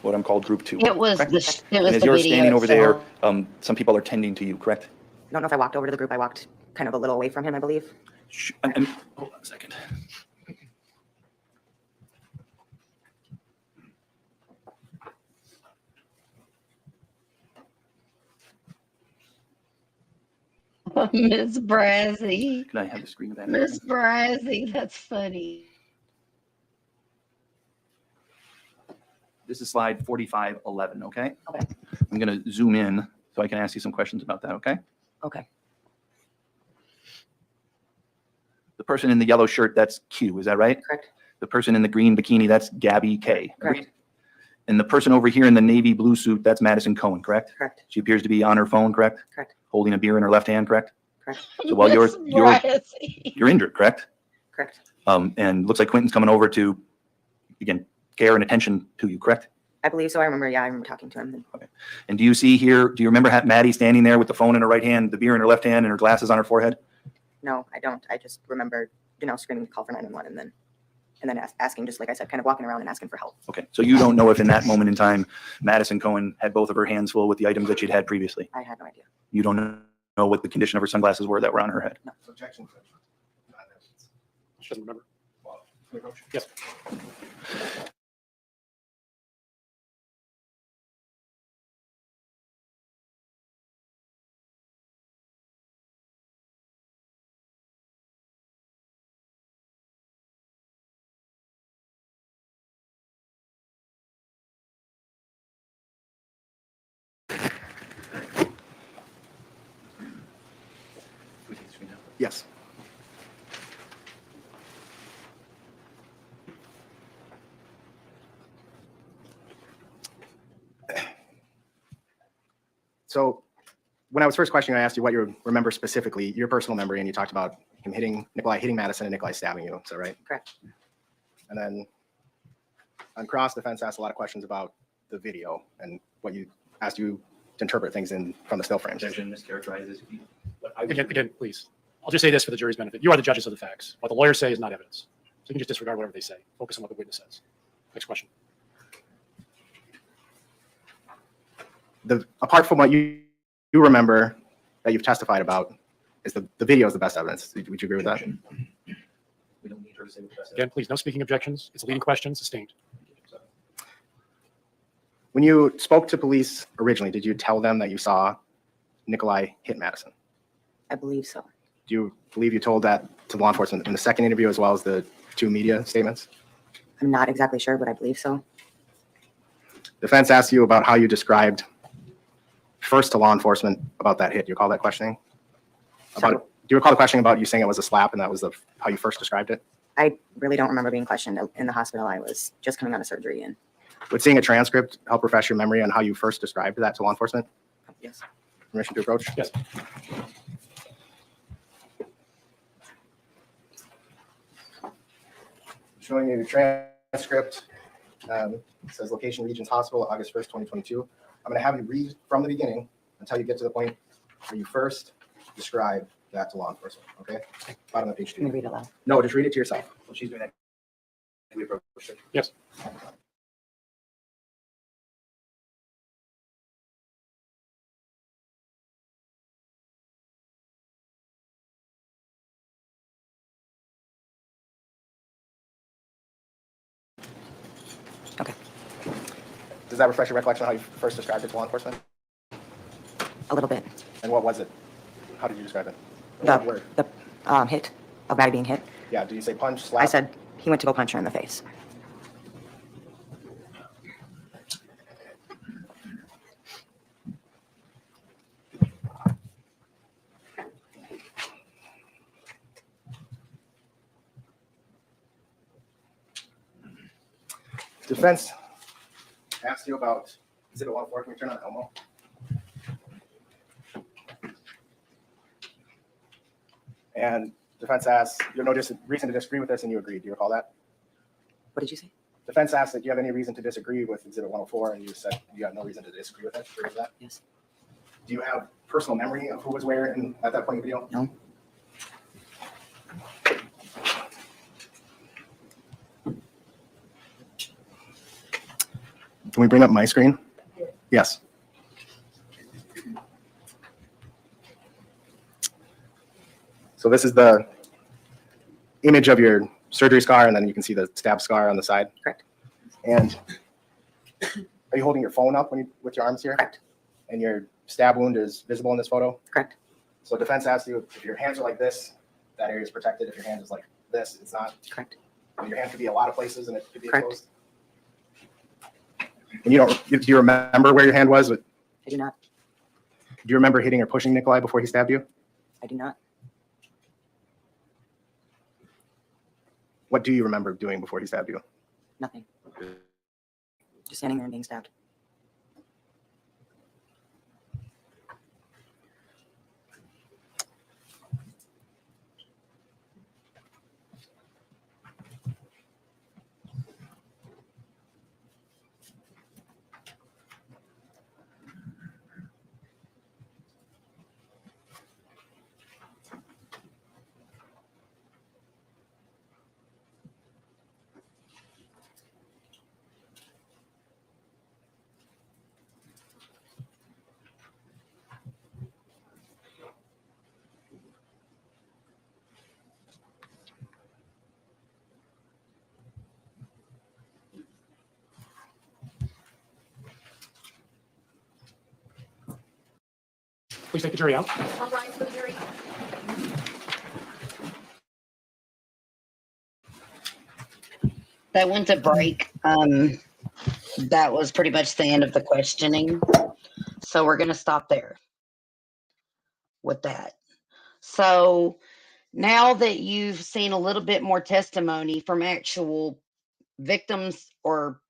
what I'm called group 2. It was correct? the And as the you're video. standing over so- there, some people are tending to you, correct? I don't know if I walked over to the group. I walked kind of a little away from him, I believe. Hold on a second. Miss Brazzy. Can I have the screen back? Miss Brazzy, that's funny. This is slide 4511, okay? Okay. I'm going to zoom in so I can ask you some questions about that, okay? Okay. The person in the yellow shirt, that's Q, is that right? Correct. The person in the green bikini, that's Gabby K. Correct. Agreed? And the person over here in the navy blue suit, that's Madison Cohen, correct? Correct. She appears to be on her phone, correct? Correct. Holding a beer in her left hand, correct? Correct. So while Miss Brazzy. you're injured, correct? Correct. And looks like Quentin's coming over to, again, care and attention to you, correct? I believe so. I remember. Yeah, I remember talking to him. Okay. And do you see here, do you remember Maddie standing there with the phone in her right hand, the beer in her left hand, and her glasses on her forehead? No, I don't. I just remember Janelle screaming to call for 911 and then asking, just like I said, kind of walking around and asking for help. Okay. So you don't know if in that moment in time, Madison Cohen had both of her hands full with the items that she'd had previously? I had no idea. You don't know what the condition of her sunglasses were that were on her head? No. Objection. She doesn't remember. Yes. Yes. So when I was first questioning, I asked you what you remember specifically, your personal memory, and you talked about him hitting Nicolae hitting Madison and Nicolae stabbing you. Is that right? Correct. And then On cross, defense asked a lot of questions about the video and what you asked you to interpret things in from the still frames. Objection mischaracterizes. Again, please. I'll just say this for the jury's benefit. You are the judges of the facts. What the lawyers say is not evidence. So you can just disregard whatever they say. Focus on what the witness says. Next question. Apart from what you remember that you've testified about, is the video is the best evidence. Would you agree with that? We don't need her to say the best. Again, please, no speaking objections. It's a leading question, sustained. When you spoke to police originally, did you tell them that you saw Nicolae hit Madison? I believe so. Do you believe you told that to law enforcement in the second interview as well as the 2 media statements? I'm not exactly sure, but I believe so. Defense asked you about how you described first to law enforcement about that hit. Do you recall that questioning? Do you recall the questioning about you saying it was a slap and that was how you first described it? I really don't remember being questioned in the hospital. I was just coming out of surgery and. Would seeing a transcript help refresh your memory on how you first described that to law enforcement? Yes. Permission to approach? Yes. Showing you the transcript. It says location Regions Hospital, August 1st, 2022. I'm going to have you read from the beginning until you get to the point where you first describe that to law enforcement. Okay? Bottom of page 2. Can you read it aloud? No, just read it to yourself. Well, she's doing that. We approach her. Yes. Okay. Does that refresh your recollection of how you first described it to law enforcement? A little bit. And what was it? How did you describe it? The hit of Maddie being hit. Yeah, did you say punch, slap? I said he went to go punch her in the face. Defense asked you about, is it a 1-4? Can we turn on Elmo? And defense asked, you have no reason to disagree with this, and you agreed. Do you recall that? What did you say? Defense asked, do you have any reason to disagree with Exhibit 104? And you said you have no reason to disagree with it. Agree with that? Yes. Do you have personal memory of who was where at that point in the video? No. Can we bring up my screen? Yes. So this is the image of your surgery scar, and then you can see the stab scar on the side. Correct. And are you holding your phone up with your arms here? Correct. And your stab wound is visible in this photo? Correct. So defense asks you, if your hands are like this, that area is protected. If your hand is like this, it's not. Correct. Your hand could be a lot of places and it could be Correct. exposed. And do you remember where your hand was? I do not. Do you remember hitting or pushing Nicolae before he stabbed you? I do not. What do you remember doing before he stabbed you? Nothing. Just standing there and being stabbed. Please take the jury out. All rise for the jury. That went to break. That was pretty much the end of the questioning. So we're going to stop there with that. So now that you've seen a little bit more testimony from actual victims, or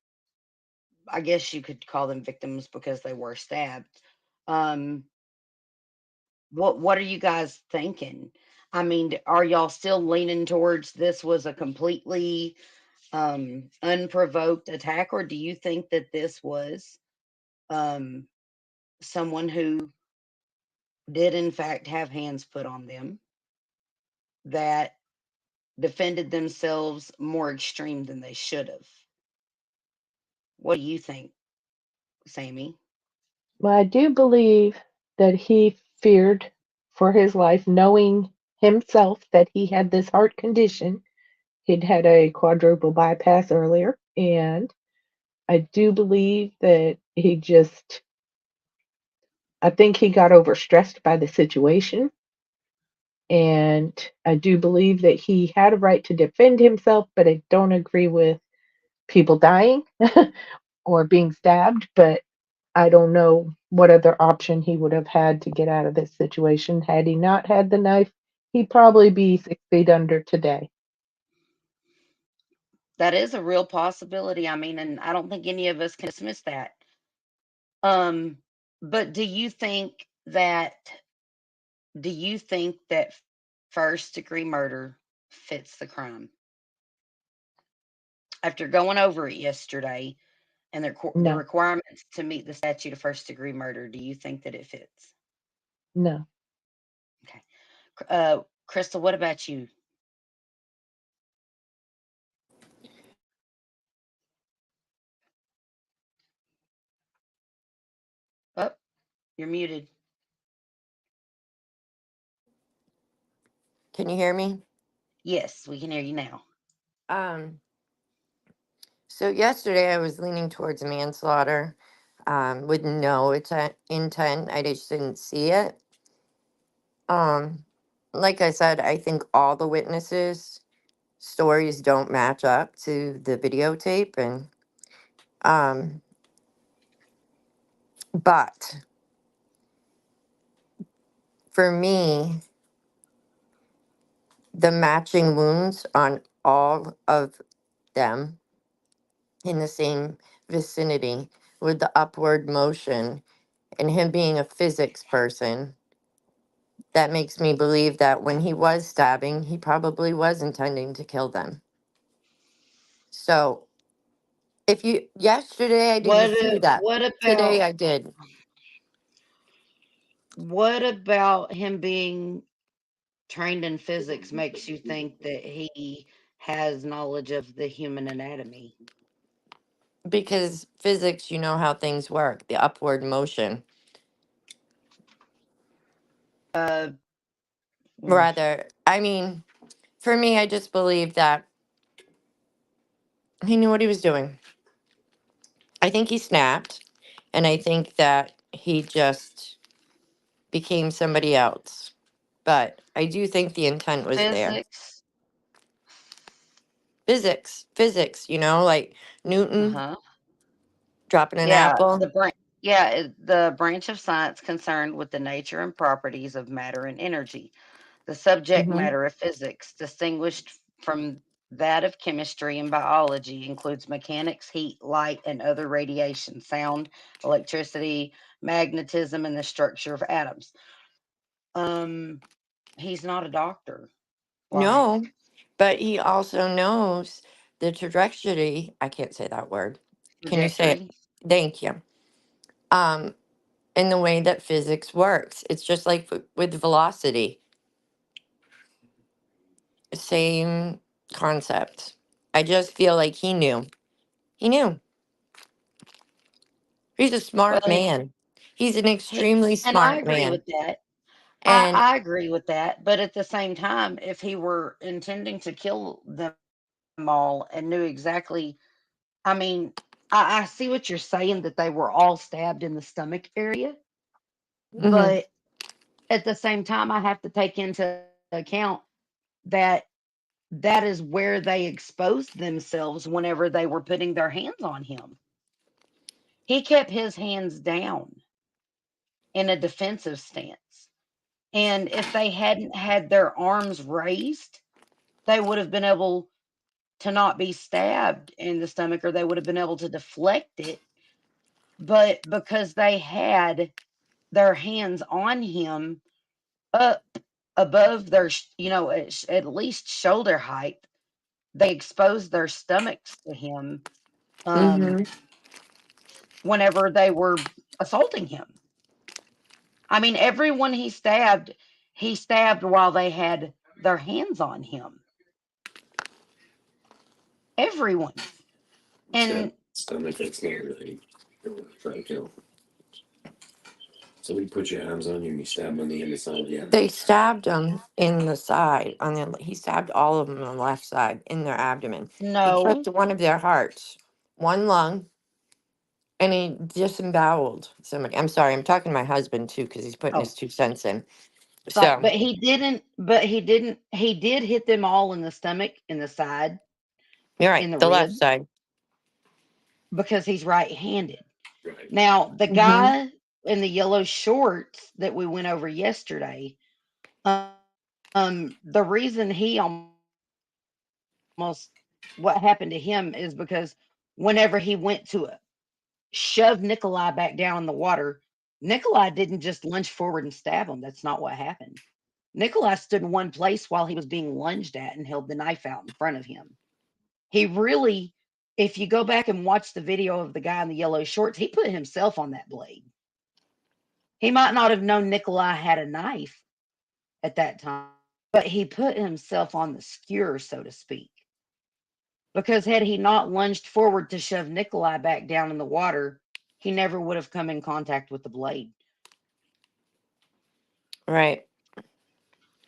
I guess you could call them victims because they were stabbed. What are you guys thinking? I mean, are y'all still leaning towards this was a completely unprovoked attack, or do you think that this was um, someone who did in fact have hands put on them that defended themselves more extreme than they should have? What do you think, Sammy? Well, I do believe that he feared for his life, knowing himself that he had this heart condition. He'd had a quadruple bypass earlier, and I do believe that I think he got overstressed by the situation. And I do believe that he had a right to defend himself, but I don't agree with people dying or being stabbed. But I don't know what other option he would have had to get out of this situation. Had he not had the knife, he'd probably be 6 feet under today. That is a real possibility. I mean, and I don't think any of us can dismiss that. Um, but do you think that first degree murder fits the crime? After going over it yesterday and the No, requirements to meet the statute of first degree murder, do you think that it fits? no. Okay. Crystal, what about you? Oh, you're muted. Can you hear me? Yes, we can hear you now. Um, so yesterday I was leaning towards manslaughter with no intent. I just didn't see it. Um, like I said, I think all the witnesses' stories don't match up to the videotape, and um, but for me, the matching wounds on all of them in the same vicinity with the upward motion and him being a physics person, that makes me believe that when he was stabbing, he probably was intending to kill them. So if you yesterday I didn't see that. What Today about I did. him being trained in physics makes you think that he has knowledge of the human anatomy? Because physics, you know how things work, the upward motion. Uh, mm, Rather, I mean, for me, I just believe that he knew what he was doing. I think he snapped, and I think that he just became somebody else. But I do think the intent was there. physics. Physics, like Newton Uh-huh. dropping an Yeah, apple. the branch of science concerned with the nature and properties of matter and energy. The subject Hmm. matter of physics, distinguished from that of chemistry and biology, includes mechanics, heat, light, and other radiation, sound, electricity, magnetism, and the structure of atoms. Um, he's not a doctor. Like No, but he also knows the trajectory. I can't say that word. Can you say it? trajectory. Thank you. Um, in the way that physics works, it's just like with velocity. Same concept. I just feel like he knew. He knew. He's a Well, smart man. He's an extremely and I smart agree man. with that. I, And I agree with that. But at the same time, if he were intending to kill them all and knew exactly, I mean, I see what you're saying that they were all stabbed in the stomach area, mhm. but at the same time, I have to take into account that that is where they exposed themselves whenever they were putting their hands on him. He kept his hands down in a defensive stance. And if they hadn't had their arms raised, they would have been able to not be stabbed in the stomach, or they would have been able to deflect it. But because they had their hands on him up above their, at least shoulder height, they exposed their stomachs to him Mm-hmm. whenever they were assaulting him. I mean, everyone he stabbed while they had their hands on him. Everyone. And stomach, that's not really try to kill. Somebody put your arms on you and you stab them on the inside. Yeah. They stabbed him in the side. He stabbed all of them on the left side in their abdomen. He no, took one of their hearts, one lung, and he disemboweled somebody. I'm sorry, I'm talking to my husband too because he's putting his 2 cents in. sorry, So but he did hit them all in the stomach, in the side, you're in right, the the left rib, side. because he's right-handed. Now, the Mm-hmm. guy in the yellow shorts that we went over yesterday, the reason he almost what happened to him is because whenever he went to shove Nicolae back down in the water, Nicolae didn't just lunge forward and stab him. That's not what happened. Nicolae stood in one place while he was being lunged at and held the knife out in front of him. He really, if you go back and watch the video of the guy in the yellow shorts, he put himself on that blade. He might not have known Nicolae had a knife at that time, but he put himself on the skewer, so to speak. Because had he not lunged forward to shove Nicolae back down in the water, he never would have come in contact with the blade. Right.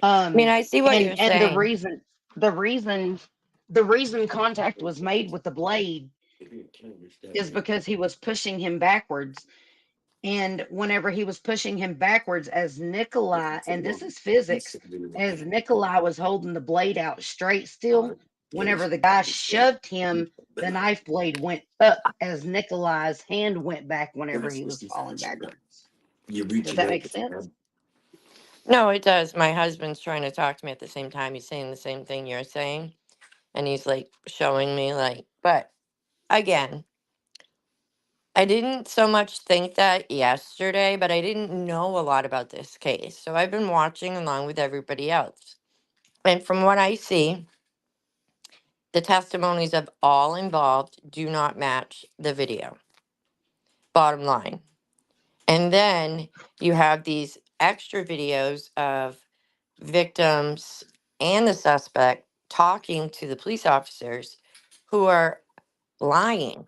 I mean, I see what you're And the saying. reason the reason the reason contact was made with the blade is because he was pushing him backwards. And whenever he was pushing him backwards, as Nicolae, and this is physics, as Nicolae was holding the blade out straight still, whenever the guy shoved him, the knife blade went up as Nicolae's hand went back whenever he was falling backwards. Does that make sense? No, it does. My husband's trying to talk to me at the same time. He's saying the same thing you're saying. And he's like showing me but again, I didn't so much think that yesterday, but I didn't know a lot about this case. So I've been watching along with everybody else. And from what I see, the testimonies of all involved do not match the video. Bottom line. And then you have these extra videos of victims and the suspect talking to the police officers who are lying.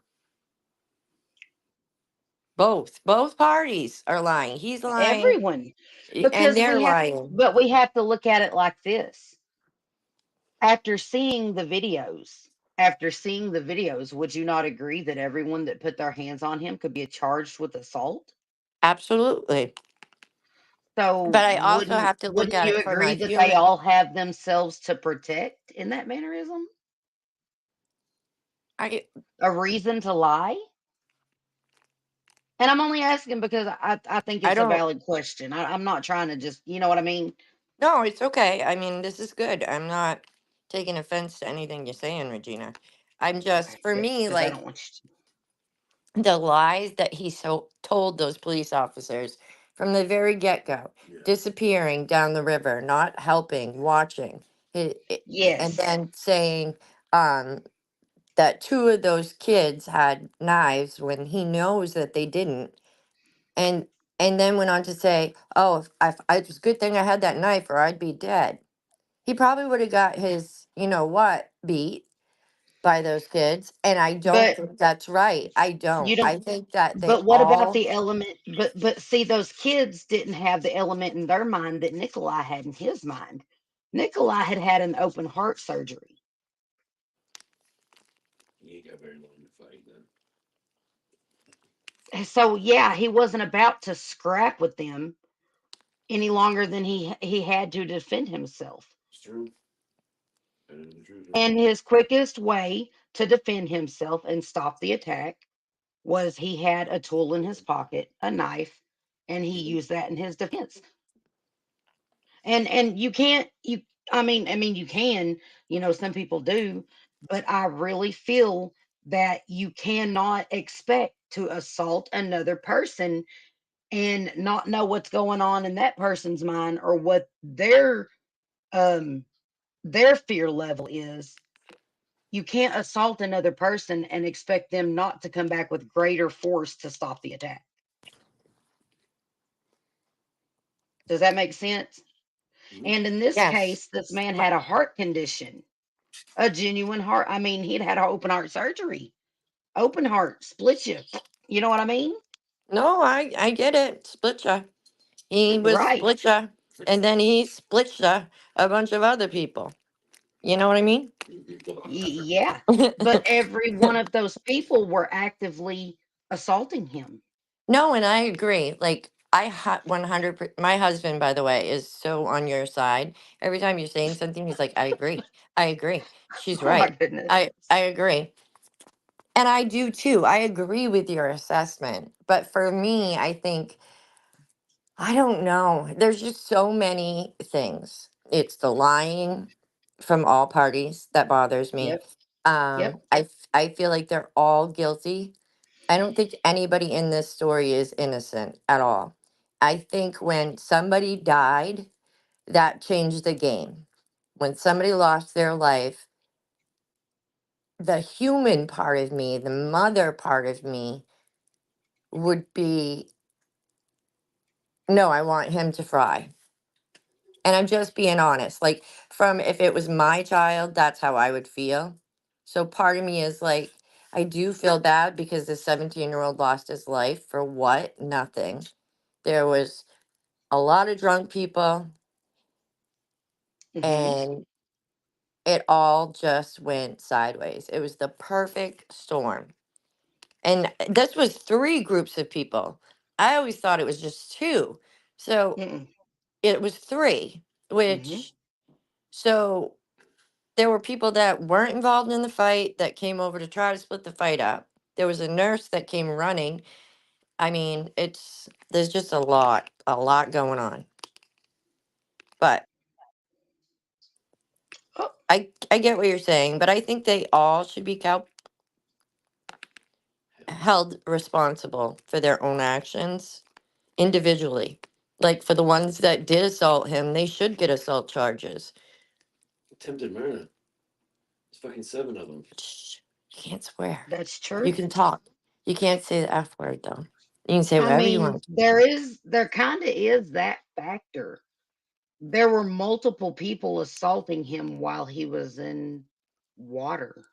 Both parties are lying. He's lying Everyone. and Because they're lying. we have to look at it like this. After seeing the videos, would you not agree that everyone that put their hands on him could be charged with assault? Absolutely. So But I also have to look at you it from a agree that they human. all have themselves to protect in that mannerism? A reason to lie? And I'm only asking because I think I it's a don't. valid question. I'm not trying to just, you know what I mean? No, it's okay. I mean, this is good. I'm not taking offense to anything you're saying, Regina. I'm just, for Good, me, because I don't want you the lies that he told those police officers from the very get-go, disappearing down the river, not helping, watching, and Yes. then saying that 2 of those kids had knives when he knows that they didn't, and then went on to say, oh, it was a good thing I had that knife or I'd be dead. He probably would have got his beat by those kids, and I don't But think that's right. I don't. you don't I think that they but what about all the element, but see, those kids didn't have the element in their mind that Nicolae had in his mind. Nicolae had had an open heart surgery. You ain't got very long to fight then. So yeah, he wasn't about to scrap with them any longer than he had to defend himself. It's true. That is the truth. And his quickest way to defend himself and stop the attack was he had a tool in his pocket, a knife, and he used that in his defense. And you can't you I mean you can, some people do, but I really feel that you cannot expect to assault another person and not know what's going on in that person's mind or what um their fear level is, You can't assault another person and expect them not to come back with greater force to stop the attack. Does that make sense? And in this Yes. case, this man had a heart condition, a genuine heart. I mean, he'd had open heart surgery. Open heart splits you. You know what I mean? No, I get it. Splitcha. He was Right. splitcha, and then he splitcha a bunch of other people. You know what I mean? Yeah. But every one of those people were actively assaulting him. No, and I agree. Like 100. My husband, by the way, is so on your side. Every time you're saying something, he's like, "I agree. I agree. She's Oh my right. goodness. I agree." And I do too. I agree with your assessment. But for me, I think I don't know. There's just so many things. It's the lying from all parties that bothers me. Yep. Yep. I feel like they're all guilty. I don't think anybody in this story is innocent at all. I think when somebody died, that changed the game. When somebody lost their life, the human part of me, the mother part of me, would be no, I want him to fry. And I'm just being honest. Like, from if it was my child, that's how I would feel. So part of me is like, I do feel bad because the 17-year-old lost his life for what? Nothing. There was a lot of drunk people, Hmm. and it all just went sideways. It was the perfect storm. And this was three groups of people. I always thought it was just two. So Mm-mm. it was three, Hmm. which, so there were people that weren't involved in the fight that came over to try to split the fight up. There was a nurse that came running. I mean, there's just a lot going on. But Oh. I get what you're saying, but I think they all should be held responsible for their own actions individually. Like for the ones that did assault him, they should get assault charges. Attempted murder. There's fucking 7 of them. Shh, you can't swear. That's You true. can talk. You can't say the F word though. You can say I whatever you mean, want. there kind of is that factor. There were multiple people assaulting him while he was in water.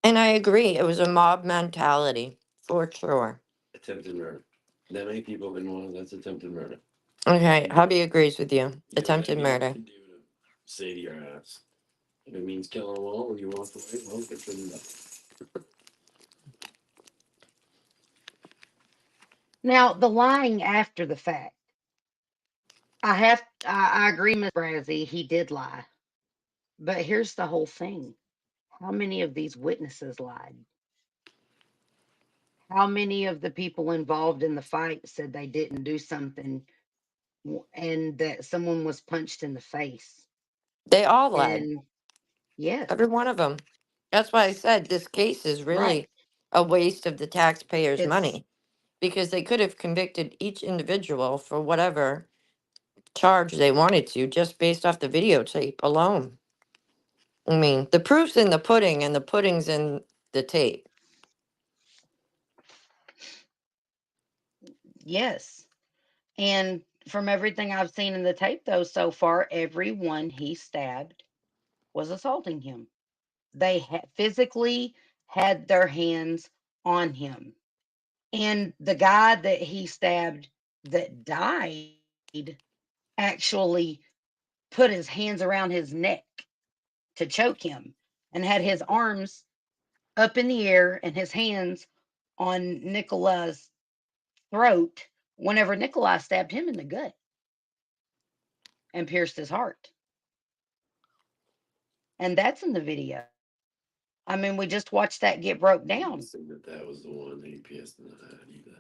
And I agree. It was a mob mentality for sure. Attempted murder. That many people in one, that's attempted murder. Okay, hubby agrees with you. Attempted You know what murder. you can do to say to your ass. If it means killing them all when you walk away, well, good for you. Now, the lying after the fact. I agree, Miss Brazzy, he did lie. But here's the whole thing. How many of these witnesses lied? How many of the people involved in the fight said they didn't do something and that someone was punched in the face? They all lied. And yes, Every one of them. That's why I said this case is right. really a waste of the taxpayers' It's money because they could have convicted each individual for whatever charge they wanted to just based off the videotape alone. I mean, the proof's in the pudding and the pudding's in the tape. yes. And from everything I've seen in the tape, though, so far, everyone he stabbed was assaulting him. They physically had their hands on him. And the guy that he stabbed that died actually put his hands around his neck to choke him and had his arms up in the air and his hands on Nicolae's throat whenever Nicolae stabbed him in the gut and pierced his heart. And that's in the video. I mean, we just watched that get broke I didn't down. think that that was the one that he pierced in the head either.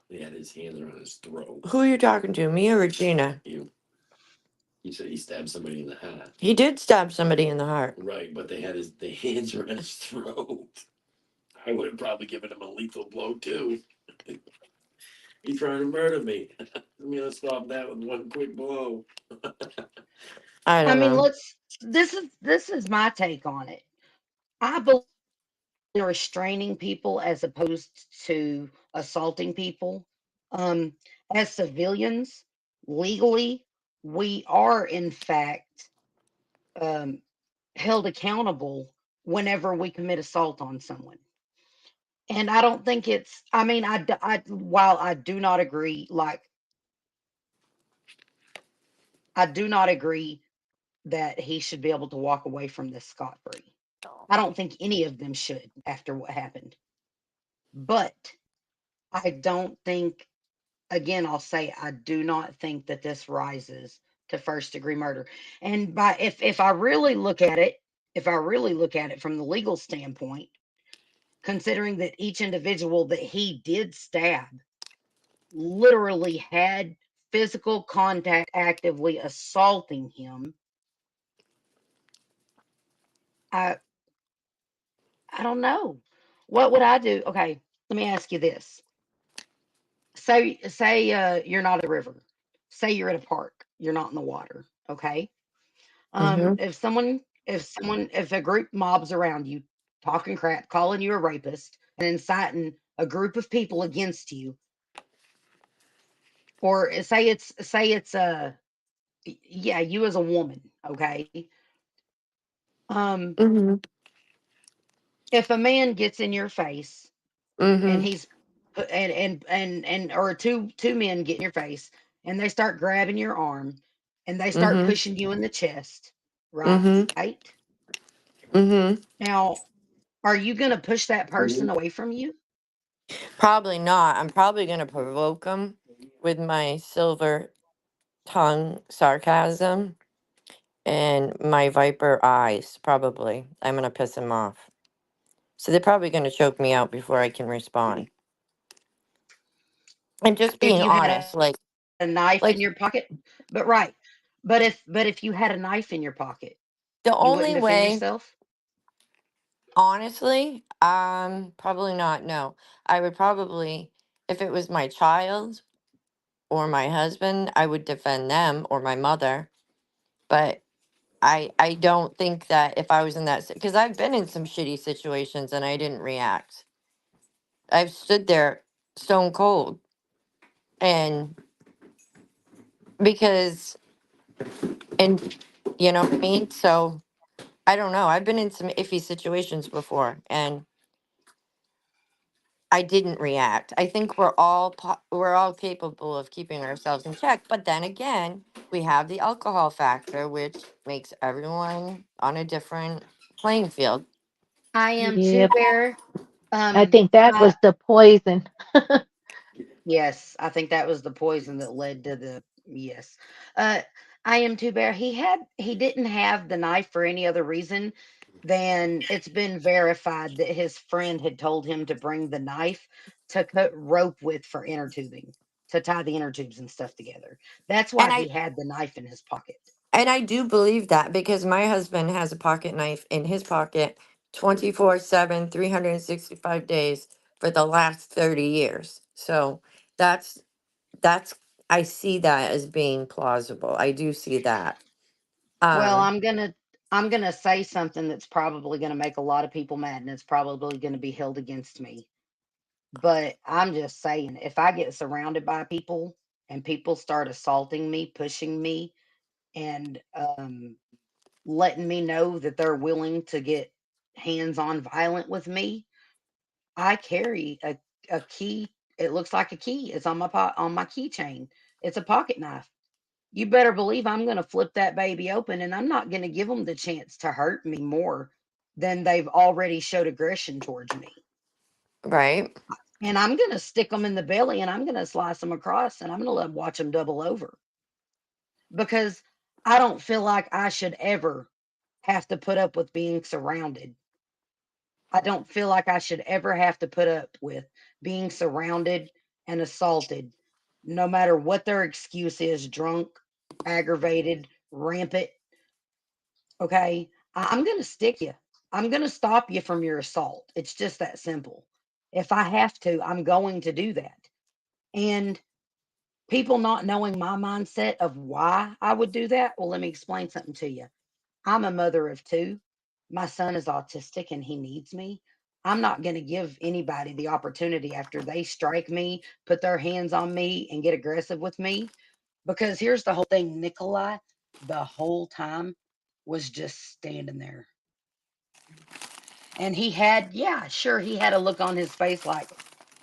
He had his hands around his throat. Who are you talking to, me or Regina? You. He said he stabbed somebody in the head. He did stab somebody in the heart. Right, but they had the hands around his throat. I would have probably given him a lethal blow too. He's trying to murder me. I'm gonna stop that with one quick blow. I I don't mean, know. this is my take on it. I believe in restraining people as opposed to assaulting people. Um, as civilians, legally, we are in fact um, held accountable whenever we commit assault on someone. And I don't think it's, I mean, while I do not agree, like, I do not agree that he should be able to walk away from this scot free. I don't think any of them should after what happened. But I don't think, again, I'll say, I do not think that this rises to first degree murder. And if I really look at it, if I really look at it from the legal standpoint, considering that each individual that he did stab literally had physical contact actively assaulting him, I I don't know. What would I do? Okay, let me ask you this. Say you're not at a river. Say you're at a park. You're not in the water, okay? Mm-hmm. If a group mobs around you talking crap, calling you a rapist and inciting a group of people against you, or say it's yeah, you as a woman, okay? Um, Mm-hmm. if a man gets in your face and Mm-hmm. he's and or two men get in your face and they start grabbing your arm and they start Mm-hmm. pushing you in the chest, right? Mm-hmm. Mm-hmm. Now, are you going to push that person away from you? Probably not. I'm probably gonna provoke him with my silver tongue sarcasm and my viper eyes. Probably, I'm gonna piss him off. So they're probably gonna choke me out before I can respond. I'm just If being you had honest. a knife in Like your pocket, but right. But if you had a knife in your pocket, the you wouldn't only defend way, yourself? honestly, probably not. No, I would probably, if it was my child or my husband, I would defend them or my mother. But I don't think that if I was in that, because I've been in some shitty situations and I didn't react. I've stood there stone cold, and because, and you know what I mean. So I don't know. I've been in some iffy situations before, and I didn't react. I think we're all capable of keeping ourselves in check. But then again, we have the alcohol factor, which makes everyone on a different playing field. I am too, Yep. Bear. I Um, think that I, was the poison. Yes, I think that was the poison that led to the yes. Uh, I am too, Bear. He didn't have the knife for any other reason than it's been verified that his friend had told him to bring the knife to cut rope with for inner tubing, to tie the inner tubes and stuff together. That's why And he I had the knife in his pocket. and I do believe that because my husband has a pocket knife in his pocket 24/7, 365 days for the last 30 years. So that's that's I see that as being plausible. I do see that. Well, Um I'm gonna say something that's probably gonna make a lot of people mad, and it's probably gonna be held against me. But I'm just saying, if I get surrounded by people and people start assaulting me, pushing me, and letting me know that they're willing to get hands-on violent with me, I carry a key. It looks like a key. It's on on my keychain. It's a pocket knife. You better believe I'm going to flip that baby open, and I'm not going to give them the chance to hurt me more than they've already showed aggression towards me. right. And I'm going to stick them in the belly and I'm going to slice them across and I'm going to watch them double over because I don't feel like I should ever have to put up with being surrounded. I don't feel like I should ever have to put up with being surrounded and assaulted, no matter what their excuse is, drunk, aggravated, rampant. Okay. I'm going to stick you. I'm going to stop you from your assault. It's just that simple. If I have to, I'm going to do that. And People not knowing my mindset of why I would do that. Well, let me explain something to you. I'm a mother of two. My son is autistic and he needs me. I'm not going to give anybody the opportunity after they strike me, put their hands on me, and get aggressive with me. Because here's the whole thing, Nikolai, the whole time was just standing there. And he had, yeah, sure, he had a look on his face like,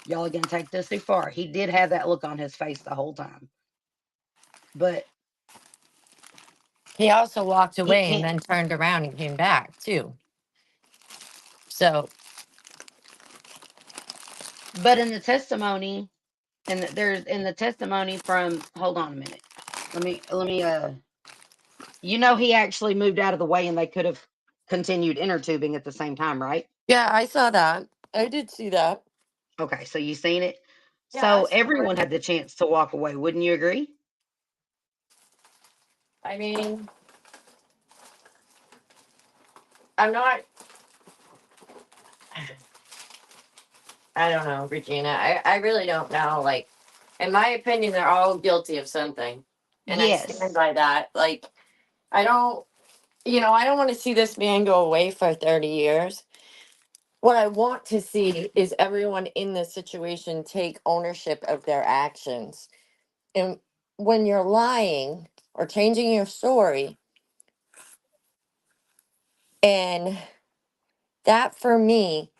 y'all are going to take this too far. He did have that look on his face the whole time. But He also walked he away and can't. then turned around and came back too. So But in the testimony, and there's in the testimony from, hold on a minute. He actually moved out of the way and they could have continued inner tubing at the same time, right? yeah, I saw that. I did see that. Okay, so you seen it. Yeah, I So saw it. everyone had the chance to walk away. Wouldn't you agree? I mean, I'm not. I don't know, Regina. I really don't know. Like, in my opinion, they're all guilty of something. And I stand Yes. by that. Like, I don't, I don't want to see this man go away for 30 years. What I want to see is everyone in this situation take ownership of their actions. And when you're lying or changing your story, and that for me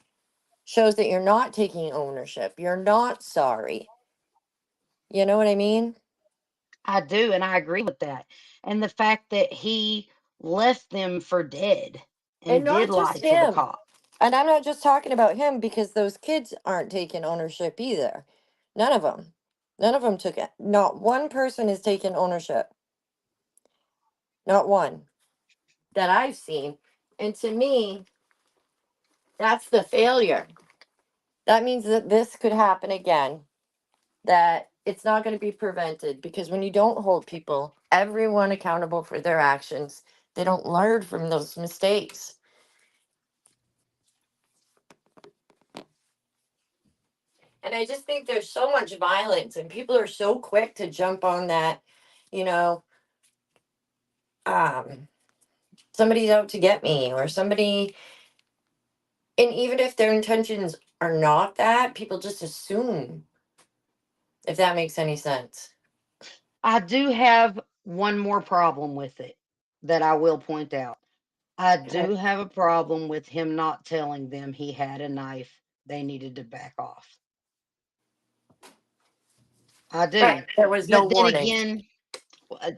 shows that you're not taking ownership, you're not sorry. You know what I mean? I do, and I agree with that. And the fact that he left them for dead And and did not lie just to the him. cop. And I'm not just talking about him because those kids aren't taking ownership either. None of them. None of them took it. Not one person is taking ownership. Not one that I've seen. And to me, that's the failure. That means that this could happen again, that it's not going to be prevented because when you don't hold people, everyone accountable for their actions, they don't learn from those mistakes. And I just think there's so much violence and people are so quick to jump on that, you know, um, somebody's out to get me or somebody, and even if their intentions are not that, people just assume, if that makes any sense. I do have one more problem with it that I will point out. I Okay. do have a problem with him not telling them he had a knife. They needed to back off. I do. Right. There was no But then warning. again,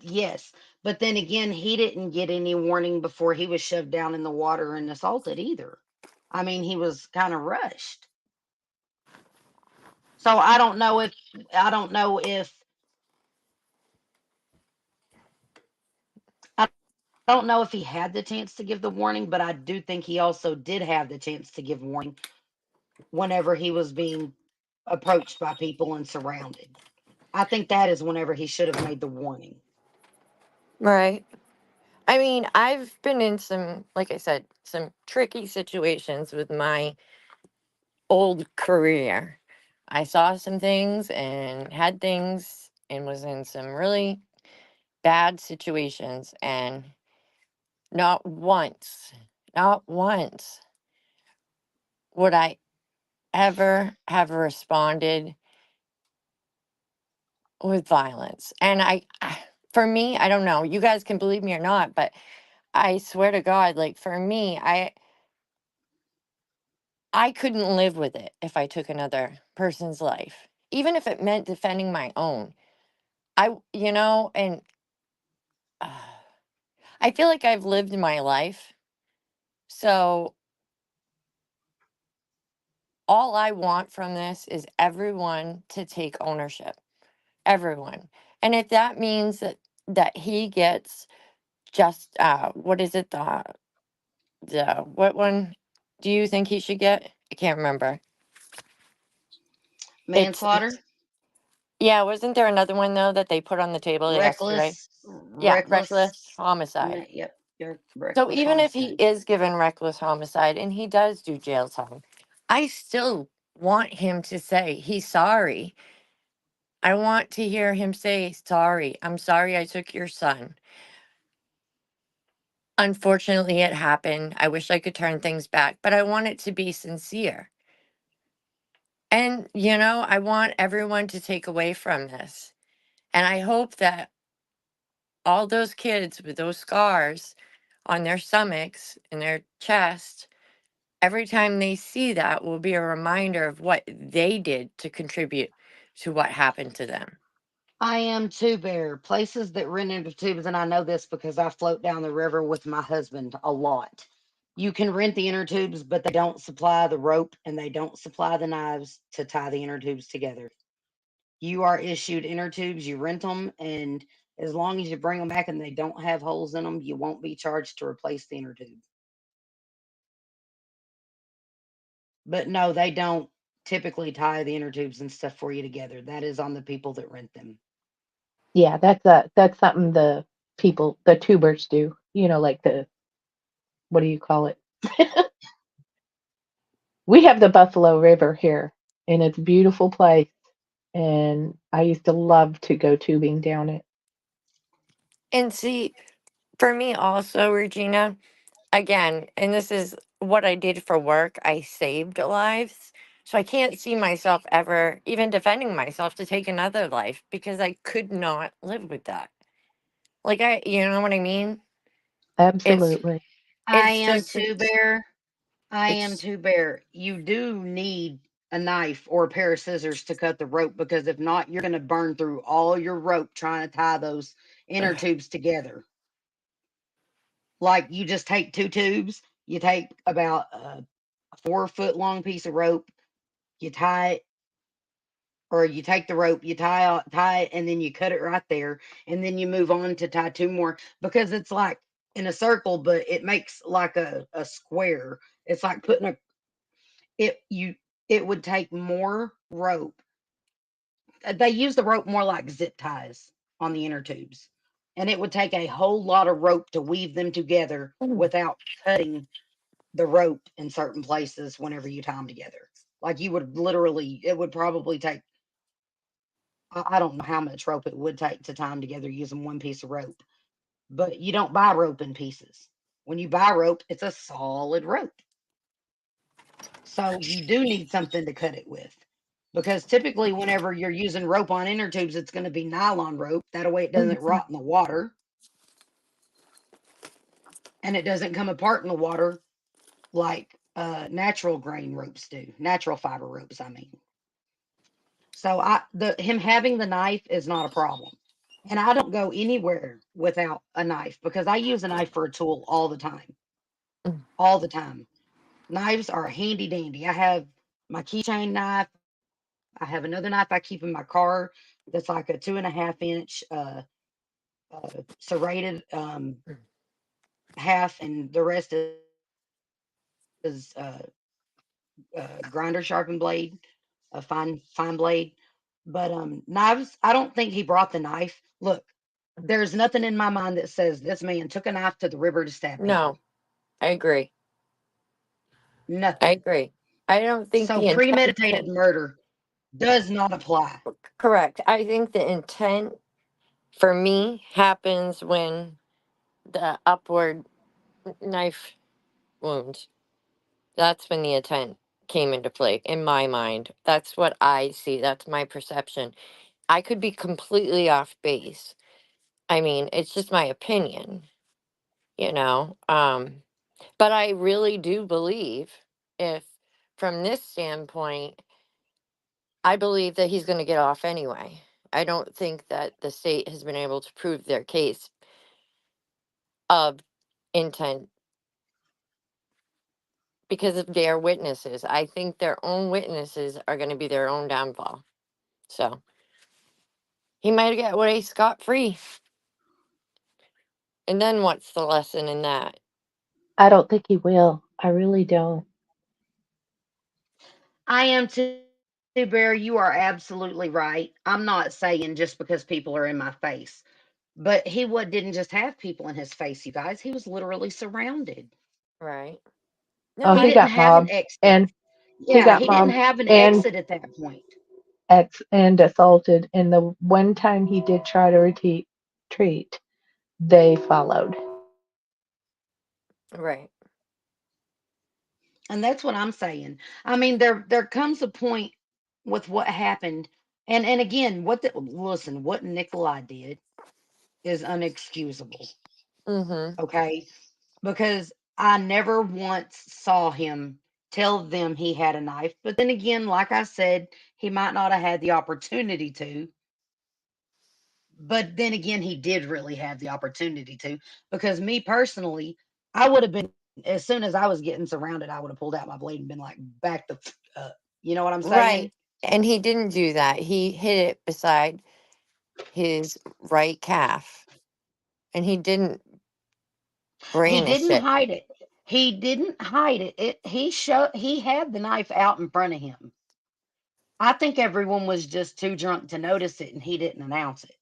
yes. But then again, he didn't get any warning before he was shoved down in the water and assaulted either. I mean, he was kind of rushed. So I don't know if I don't know if he had the chance to give the warning, but I do think he also did have the chance to give warning whenever he was being approached by people and surrounded. I think that is whenever he should have made the warning. Right. I mean, I've been in some, like I said, some tricky situations with my old career. I saw some things and had things and was in some really bad situations. And not once would I ever have responded with violence. And for me, I don't know, you guys can believe me or not, but I swear to God, like for me, I couldn't live with it if I took another person's life, even if it meant defending my own. And uh, I feel like I've lived my life. So all I want from this is everyone to take ownership. Everyone. And if that means that he gets just what is it, the what one do you think he should get? I can't remember. It's Manslaughter, yeah, wasn't there another one though that they put on the table yesterday? Yeah, reckless homicide. Yep, you're So reckless even if he homicide. is given reckless homicide and he does do jail time, I still want him to say he's sorry I want to hear him say, sorry, I'm sorry I took your son. Unfortunately, it happened. I wish I could turn things back, but I want it to be sincere. And, I want everyone to take away from this. And I hope that all those kids with those scars on their stomachs and their chest, every time they see that, will be a reminder of what they did to contribute to what happened to them. I am too, Bear. Places that rent inner tubes, and I know this because I float down the river with my husband a lot. You can rent the inner tubes, but they don't supply the rope and they don't supply the knives to tie the inner tubes together. You are issued inner tubes, you rent them, and as long as you bring them back and they don't have holes in them, you won't be charged to replace the inner tube. But no, they don't typically tie the inner tubes and stuff for you together. That is on the people that rent them. Yeah, that's something the tubers do. Like what do you call it? We have the Buffalo River here, and it's a beautiful place. And I used to love to go tubing down it. And see, for me also, Regina, again, and this is what I did for work, I saved lives. So I can't see myself ever even defending myself to take another life because I could not live with that. Like you know what I mean? It's Absolutely. I it's am just too, Bear. I am it's too, Bear. You do need a knife or a pair of scissors to cut the rope because if not, you're going to burn through all your rope trying to tie those inner tubes together. Like you just take two tubes, you take about a 4 foot long piece of rope, you tie it, or you take the rope, you tie it, and then you cut it right there, and then you move on to tie two more because it's like in a circle, but it makes like a square. It's like putting a it you it would take more rope. They use the rope more like zip ties on the inner tubes. And it would take a whole lot of rope to weave them together without cutting the rope in certain places whenever you tie them together. Like you would literally, it would probably take, I don't know how much rope it would take to tie them together using one piece of rope, but you don't buy rope in pieces. When you buy rope, it's a solid rope. So you do need something to cut it with. Because typically, whenever you're using rope on inner tubes, it's going to be nylon rope. That way, it doesn't rot in the water and it doesn't come apart in the water like natural grain ropes do. Natural fiber ropes, I mean. So him having the knife is not a problem. And I don't go anywhere without a knife because I use a knife for a tool all the time. All the time. Knives are handy dandy. I have my keychain knife. I have another knife I keep in my car that's like a 2.5 inch serrated half, and the rest is grinder sharpened blade, a fine blade. But knives, I don't think he brought the knife. Look, there's nothing in my mind that says this man took a knife to the river to stab people. no, I agree. I Nothing. agree. I don't think So the premeditated intent murder does not apply. correct. I think the intent for me happens when the upward knife wounds. That's when the intent came into play in my mind. That's what I see. That's my perception. I could be completely off base. I mean, it's just my opinion, you know. But I really do believe if from this standpoint, I believe that he's going to get off anyway. I don't think that the state has been able to prove their case of intent because of their witnesses. I think their own witnesses are going to be their own downfall. So he might get away scot free. And then what's the lesson in that? I don't think he will. I really don't. I am too, Bear. You are absolutely right. I'm not saying just because people are in my face, but didn't just have people in his face, you guys. He was literally surrounded. Right. Oh, No, He he I didn't got have an mobbed, exit. and he Yeah, got he didn't mobbed, have an and exit at that point. and assaulted. And the one time he did try to retreat, they followed. Right. And that's what I'm saying. I mean, there comes a point with what happened, and again, listen, what Nikolai did is unexcusable. Mm-hmm. Okay, because I never once saw him tell them he had a knife. But then again, like I said, he might not have had the opportunity to. But then again, he did really have the opportunity to, because me personally, I would have been, as soon as I was getting surrounded, I would have pulled out my blade and been like, back the up. You know what I'm saying? Right. And he didn't do that. He hid it beside his right calf, and he didn't He brandish didn't it. hide it. He didn't hide it. He had the knife out in front of him. I think everyone was just too drunk to notice it, and he didn't announce it.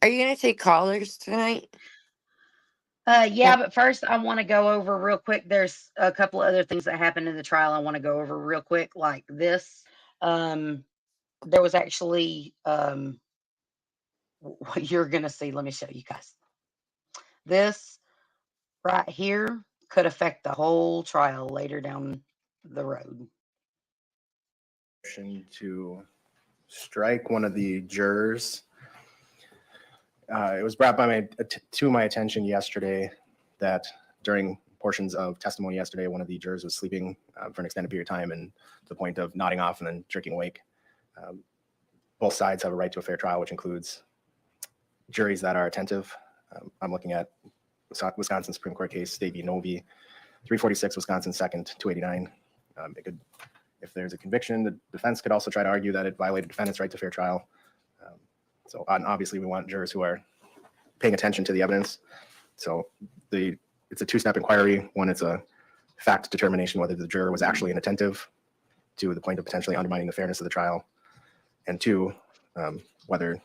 Are you gonna take callers tonight? Yeah, but first I want to go over real quick. There's a couple of other things that happened in the trial I want to go over real quick, like this. Um, there was actually what you're gonna see. Let me show you guys. This right here could affect the whole trial later down the road. To strike one of the jurors. It was brought to my attention yesterday that during portions of testimony yesterday, one of the jurors was sleeping for an extended period of time, and to the point of nodding off and then jerking awake. Both sides have a right to a fair trial, which includes juries that are attentive. I'm looking at Wisconsin Supreme Court case, State v. Novi, 346 Wisconsin 2nd, 289. If there's a conviction, the defense could also try to argue that it violated defendant's right to fair trial. So obviously we want jurors who are paying attention to the evidence. So it's a two-step inquiry. One, it's a fact determination whether the juror was actually inattentive to the point of potentially undermining the fairness of the trial. And two, whether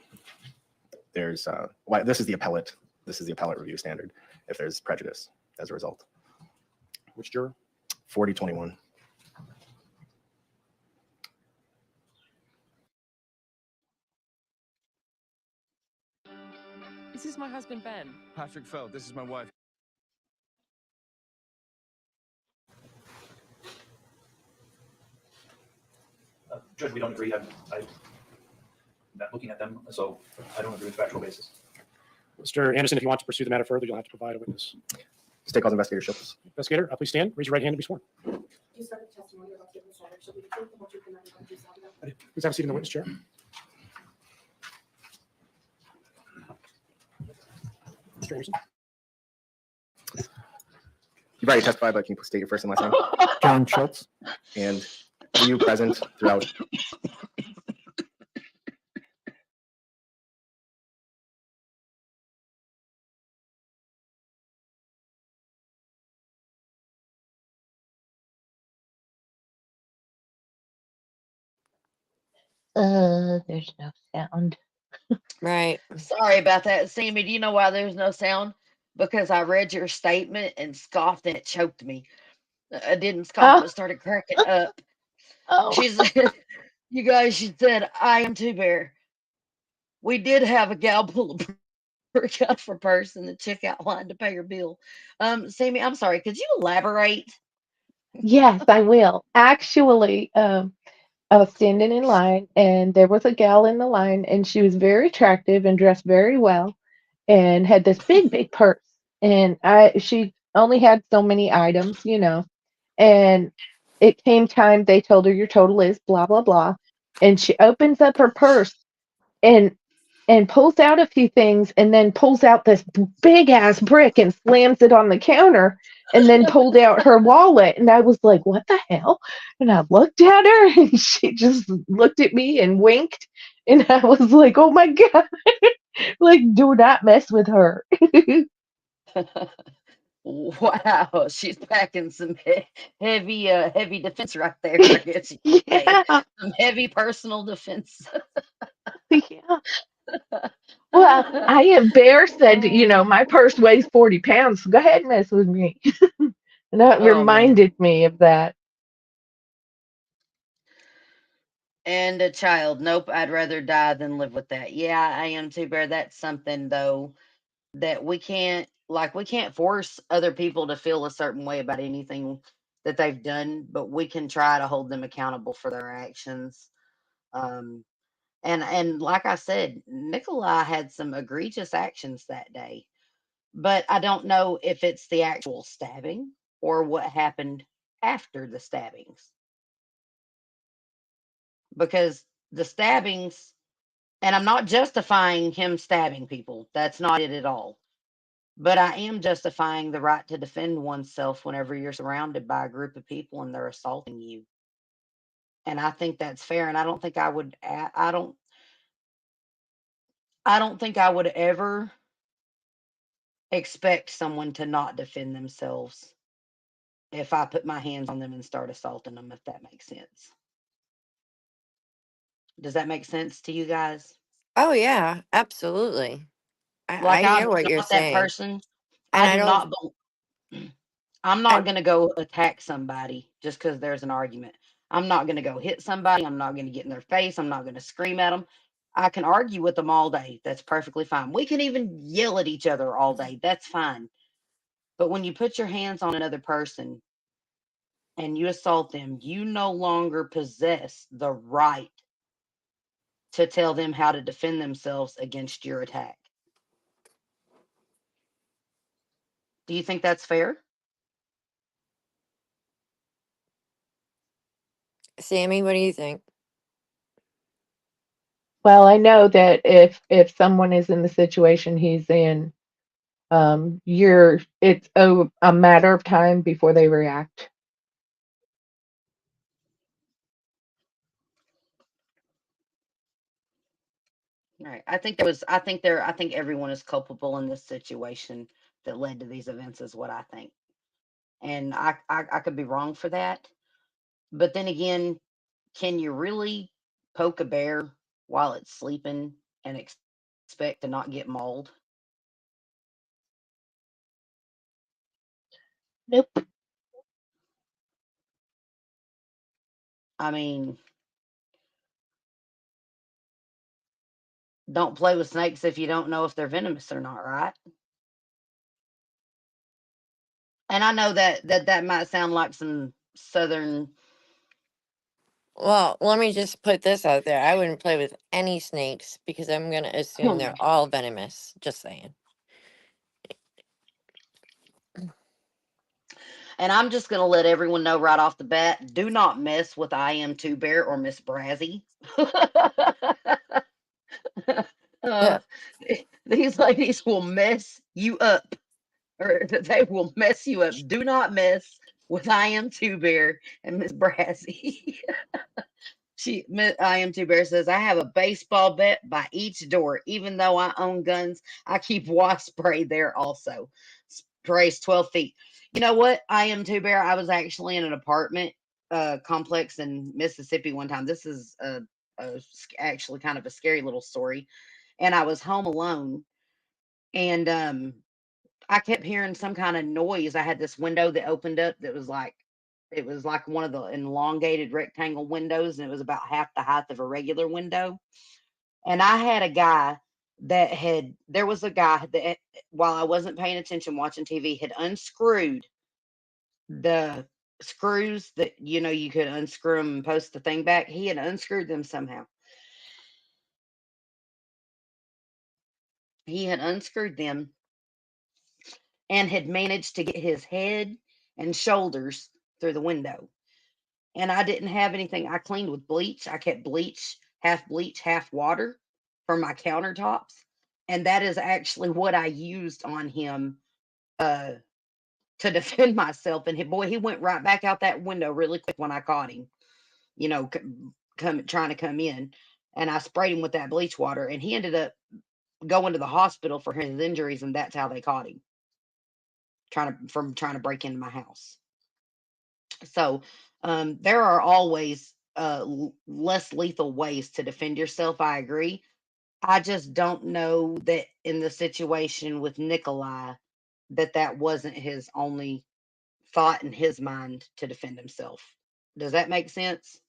there's this is the appellate review standard, if there's prejudice as a result. Which juror? 4021. This is my husband, Ben. Patrick Feld, this is my wife. Judge, we don't agree. I'm not looking at them, so I don't agree with factual basis. Mr. Anderson, if you want to pursue the matter further, you'll have to provide a witness. State Calls Investigator Schultz. Investigator, please stand. Raise your right hand to be sworn. You started the testimony about the witness letter. Shall we take the whole truth and nothing but the truth, so help you God? Please have a seat in the witness chair. Mr. Anderson. You've already testified, but can you state your first and last name? John Schultz. And were you present throughout? There's no sound. Right. Sorry about that, Sammy. Do you know why there's no sound? Because I read your statement and scoffed, and it choked me. I didn't scoff, but started cracking up. She said, "You guys," she said, "I am too bear. We did have a gal pull a brick out of her purse in the checkout line to pay her bill." Sammy, I'm sorry. Could you elaborate? Yes, I will. Actually, I was standing in line, and there was a gal in the line, and she was very attractive and dressed very well, and had this big purse. And she only had so many items, And it came time, they told her your total is blah blah blah, and she opens up her purse and pulls out a few things, and then pulls out this big ass brick and slams it on the counter, and then pulled out her wallet. And I was like, what the hell? And I looked at her, and she just looked at me and winked, and I was like, oh my god. Like, do not mess with her. Wow, she's packing some heavy defense right there. I guess you could say. Yeah. Some heavy personal defense. Yeah. Well, Bear said, my purse weighs 40 pounds. So go ahead and mess with me. And that Oh man. reminded me of that. And a child. Nope, I'd rather die than live with that. Yeah, I am too, Bear. That's something though that we can't force other people to feel a certain way about anything that they've done, but we can try to hold them accountable for their actions. Um and like I said, Nikolai had some egregious actions that day. But I don't know if it's the actual stabbing or what happened after the stabbings. Because the stabbings, and I'm not justifying him stabbing people, that's not it at all. But I am justifying the right to defend oneself whenever you're surrounded by a group of people and they're assaulting you. And I think that's fair. And I don't think I would, I don't think I would ever expect someone to not defend themselves if I put my hands on them and start assaulting them, if that makes sense. Does that make sense to you guys? Oh yeah, absolutely. Like I I'm hear what you're not that saying. person. And I I do don't not. I'm not I going to go attack somebody just because there's an argument. I'm not going to go hit somebody. I'm not going to get in their face. I'm not going to scream at them. I can argue with them all day. That's perfectly fine. We can even yell at each other all day. That's fine. But when you put your hands on another person and you assault them, you no longer possess the right to tell them how to defend themselves against your attack. Do you think that's fair? Sammy, what do you think? Well, I know that if someone is in the situation he's in, you're it's a matter of time before they react. Right. I think everyone is culpable in this situation that led to these events is what I think. And I could be wrong for that. But then again, can you really poke a bear while it's sleeping and expect to not get mauled? Nope. I mean, don't play with snakes if you don't know if they're venomous or not, right? And I know that might sound like some southern. Well, let me just put this out there. I wouldn't play with any snakes because I'm going to assume they're all venomous. Just saying. And I'm just going to let everyone know right off the bat, do not mess with I Am Two Bear or Miss Brazzy. uh, Yeah. these ladies will mess you up, or they will mess you up. Do not mess with I Am Two Bear and Miss Brazzy. I Am Two Bear says, I have a baseball bat by each door. Even though I own guns, I keep wasp spray there also. Sprays 12 feet. You know what? I Am Two Bear. I was actually in an apartment complex in Mississippi one time. This is actually kind of a scary little story. And I was home alone, and I kept hearing some kind of noise. I had this window that opened up that was like it was like one of the elongated rectangle windows, and it was about half the height of a regular window. And I had a guy there was a guy that while I wasn't paying attention watching TV had unscrewed the screws that you could unscrew them and post the thing back. He had unscrewed them somehow. He had unscrewed them and had managed to get his head and shoulders through the window. And I didn't have anything. I cleaned with bleach. I kept bleach, half water for my countertops. And that is actually what I used on him uh, to defend myself. And boy, he went right back out that window really quick when I caught him, trying to come in. And I sprayed him with that bleach water. And he ended up going to the hospital for his injuries. And that's how they caught him, trying to break into my house. So there are always less lethal ways to defend yourself. I agree. I just don't know that in the situation with Nikolai that wasn't his only thought in his mind to defend himself. Does that make sense?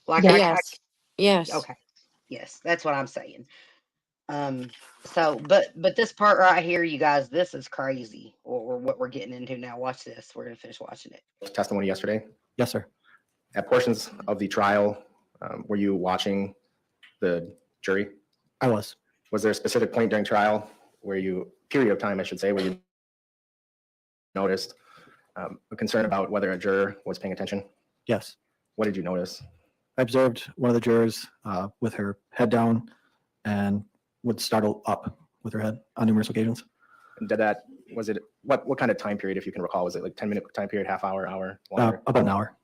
Like Yeah. Yes. Yes. okay, yes, that's what I'm saying. So, but this part right here, you guys, this is crazy. Or what we're getting into now. Watch this. We're gonna finish watching it. Testimony yesterday. Yes, sir. At portions of the trial, were you watching the jury? I was. Was there a specific point during trial where you, period of time, I should say, where you noticed a concern about whether a juror was paying attention? Yes. What did you notice? I observed one of the jurors with her head down and would startle up with her head on numerous occasions. And was it, what kind of time period, if you can recall? Was it like 10-minute time period, half hour, hour? About an hour.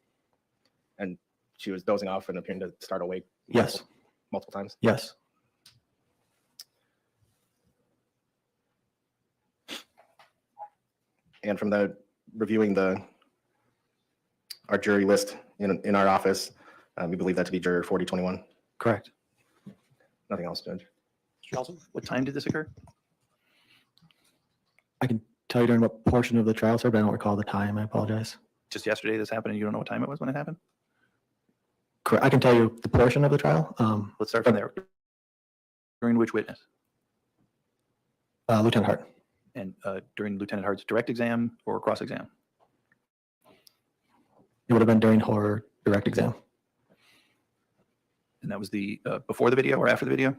And she was dozing off and appearing to start awake? Yes. Multiple times? Yes. And from the reviewing our jury list in our office, we believe that to be juror 4021. Correct. Nothing else, Judge. What time did this occur? I can tell you during what portion of the trial, sir, but I don't recall the time. I apologize. Just yesterday this happened and you don't know what time it was when it happened? Correct. I can tell you the portion of the trial. Let's start from there. During which witness? Lieutenant Hart. And during Lieutenant Hart's direct exam or cross exam? It would have been during her direct exam. And that was the before the video or after the video?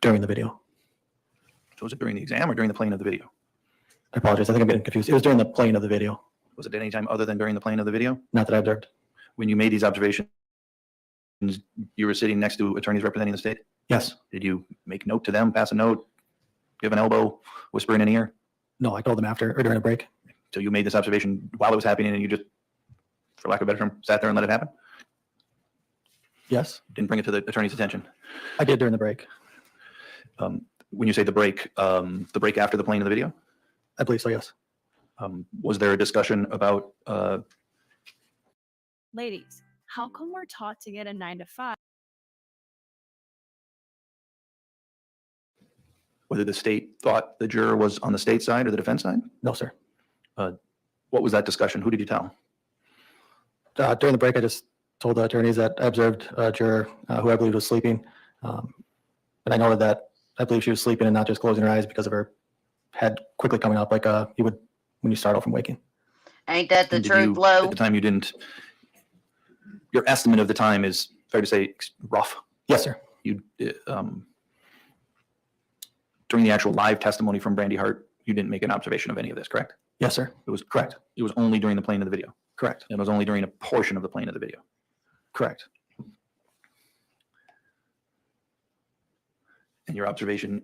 During the video. So was it during the exam or during the playing of the video? I apologize. I think I'm getting confused. It was during the playing of the video. Was it any time other than during the playing of the video? Not that I observed. When you made these observations, you were sitting next to attorneys representing the state? Yes. Did you make note to them, pass a note, give an elbow, whisper in an ear? No, I told them after or during a break. So you made this observation while it was happening and you just, for lack of a better term, sat there and let it happen? Yes. Didn't bring it to the attorney's attention? I did during the break. When you say the break after the playing of the video? I believe so, yes. Was there a discussion about Ladies, how come we're taught to get a 9 to 5? whether the state thought the juror was on the state side or the defense side? No, sir. What was that discussion? Who did you tell? During the break, I just told the attorneys that I observed a juror who I believe was sleeping. And I noted that I believe she was sleeping and not just closing her eyes because of her head quickly coming up like you would when you startle from waking. Ain't that the And did truth, you, Lo? At the time you didn't, your estimate of the time is fair to say rough. Yes, sir. You, during the actual live testimony from Brandy Hart, you didn't make an observation of any of this, correct? Yes, sir. It was Correct. It was only during the playing of the video. Correct. It was only during a portion of the playing of the video. Correct. And your observation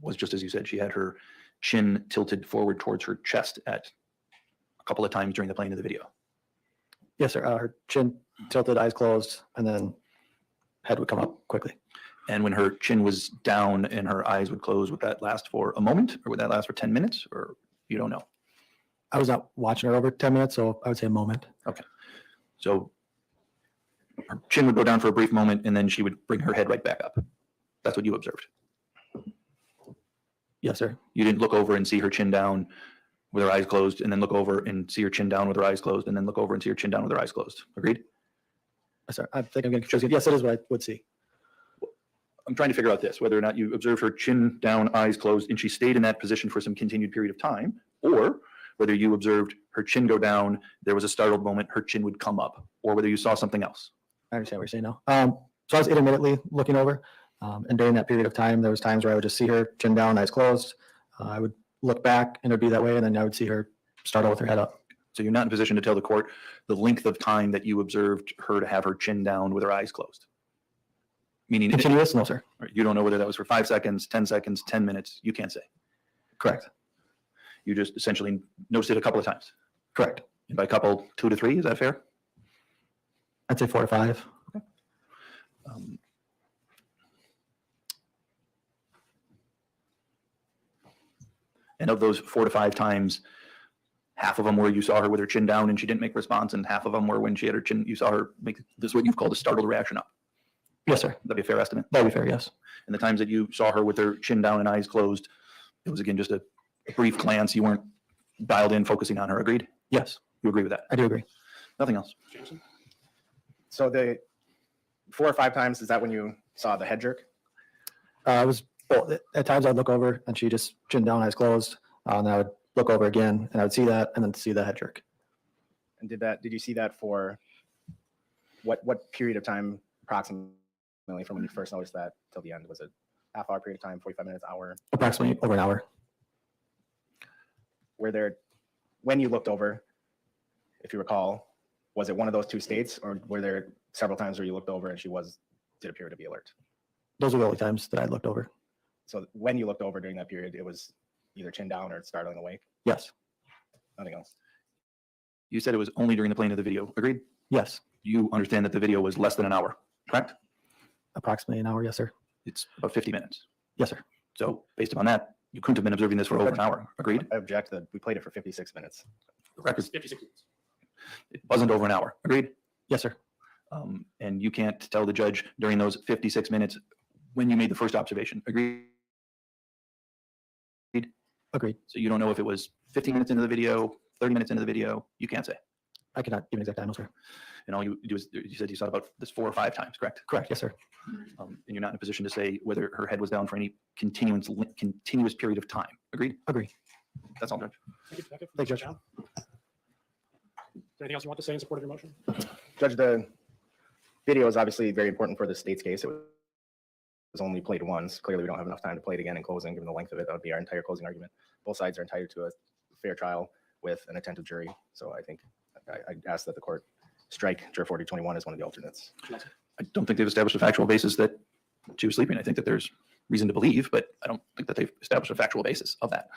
was just as you said, she had her chin tilted forward towards her chest at a couple of times during the playing of the video. Yes, sir. Her chin tilted, eyes closed, and then head would come up quickly. And when her chin was down and her eyes would close, would that last for a moment or would that last for 10 minutes or you don't know? I was not watching her over 10 minutes, so I would say a moment. Okay. So her chin would go down for a brief moment and then she would bring her head right back up. That's what you observed. Yes, sir. You didn't look over and see her chin down with her eyes closed and then look over and see her chin down with her eyes closed and then look over and see her chin down with her eyes closed. Agreed? Yes, sir. I think I'm getting confused. Yes, it is what I would see. I'm trying to figure out this, whether or not you observed her chin down, eyes closed, and she stayed in that position for some continued period of time, or whether you observed her chin go down, there was a startled moment, her chin would come up, or whether you saw something else. I understand what you're saying now. So I was intermittently looking over, and during that period of time, there was times where I would just see her chin down, eyes closed. I would look back, and it would be that way, and then I would see her startle with her head up. So you're not in a position to tell the court the length of time that you observed her to have her chin down with her eyes closed? Meaning Continuous? No, sir. You don't know whether that was for 5 seconds, 10 seconds, 10 minutes. You can't say. Correct. You just essentially noticed it a couple of times. Correct. And by a couple, 2 to 3, is that fair? I'd say 4 to 5. Okay. And of those 4 to 5 times, half of them where you saw her with her chin down and she didn't make a response, and half of them were when she had her chin, you saw her make this what you've called a startled reaction up. Yes, sir. That'd be a fair estimate? That'd be fair, yes. And the times that you saw her with her chin down and eyes closed, It was, again, just a brief glance. You weren't dialed in, focusing on her. Agreed? Yes, You agree with that? I do agree. Nothing else? Jameson? So the 4 or 5 times, is that when you saw the head jerk? It was both. At times I'd look over and she just chin down, eyes closed, and then I would look over again and I would see that and then see the head jerk. And did you see that for what period of time approximately from when you first noticed that till the end? Was it half hour period of time, 45 minutes, hour? Approximately over an hour. Were there, when you looked over, if you recall, was it one of those 2 states, or were there several times where you looked over and she did appear to be alert? Those were the only times that I looked over. So when you looked over during that period, it was either chin down or startling awake? Yes. Nothing else? You said it was only during the playing of the video. Agreed? Yes. You understand that the video was less than an hour, correct? Approximately an hour. Yes, sir. It's about 50 minutes. Yes, sir. So based upon that, you couldn't have been observing this for over an hour. Agreed? I object that we played it for 56 minutes. The record's 56 minutes. It wasn't over an hour. Agreed? Yes, sir. And you can't tell the judge during those 56 minutes when you made the first observation. Agreed? Agreed. So you don't know if it was 15 minutes into the video, 30 minutes into the video. You can't say. I cannot give an exact time, no, sir. And all you do is, you said you saw about this 4 or 5 times, correct? Correct. Yes, sir. And you're not in a position to say whether her head was down for any continuous period of time. Agreed? Agree. That's all, Judge. Thank you, Detective. Thank you, Judge. John? Is there anything else you want to say in support of your motion? Judge, the video is obviously very important for the state's case. It was only played once. Clearly, we don't have enough time to play it again in closing, given the length of it. That would be our entire closing argument. Both sides are entitled to a fair trial with an attentive jury. So I think I ask that the court strike juror 4021 as one of the alternates. I don't think they've established a factual basis that she was sleeping. I think that there's reason to believe, but I don't think that they've established a factual basis of that.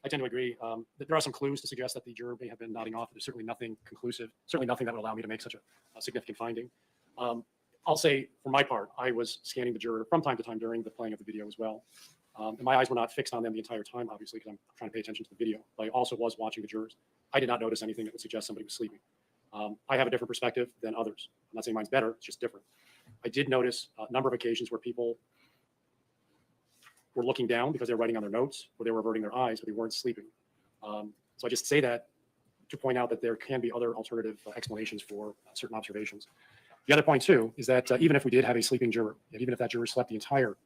I tend to agree that there are some clues to suggest that the juror may have been nodding off. There's certainly nothing conclusive, certainly nothing that would allow me to make such a significant finding. I'll say, for my part, I was scanning the juror from time to time during the playing of the video as well. And my eyes were not fixed on them the entire time, obviously, because I'm trying to pay attention to the video. But I also was watching the jurors. I did not notice anything that would suggest somebody was sleeping. I have a different perspective than others. I'm not saying mine's better, it's just different. I did notice a number of occasions where people were looking down because they were writing on their notes, or they were averting their eyes, but they weren't sleeping. So I just say that to point out that there can be other alternative explanations for certain observations. The other point, too, is that even if we did have a sleeping juror, and even if that juror slept the entire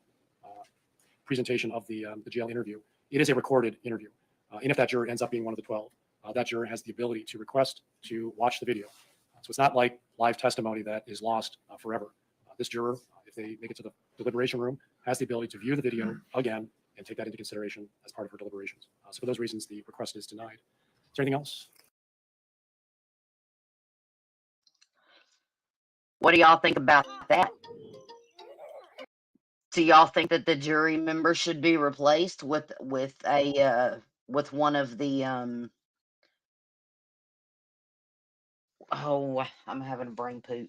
presentation of the jail interview, it is a recorded interview. And if that juror ends up being one of the 12, that juror has the ability to request to watch the video. So it's not like live testimony that is lost forever. This juror, if they make it to the deliberation room, has the ability to view the video again and take that into consideration as part of her deliberations. So for those reasons, the request is denied. Is there anything else? What do y'all think about that? Do y'all think that the jury member should be replaced with one of the oh, I'm having a brain poot.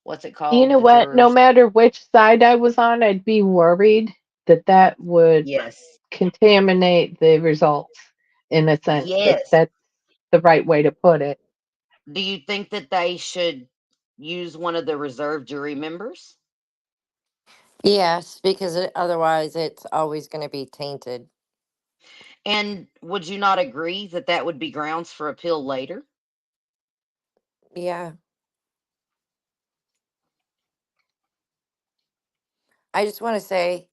What's it called? You know The what? No jurors. matter which side I was on, I'd be worried that that would Yes. contaminate the results in a sense. Yes. That's the right way to put it. Do you think that they should use one of the reserve jury members? Yes, because otherwise it's always going to be tainted. And would you not agree that that would be grounds for appeal later? Yeah. I just want to say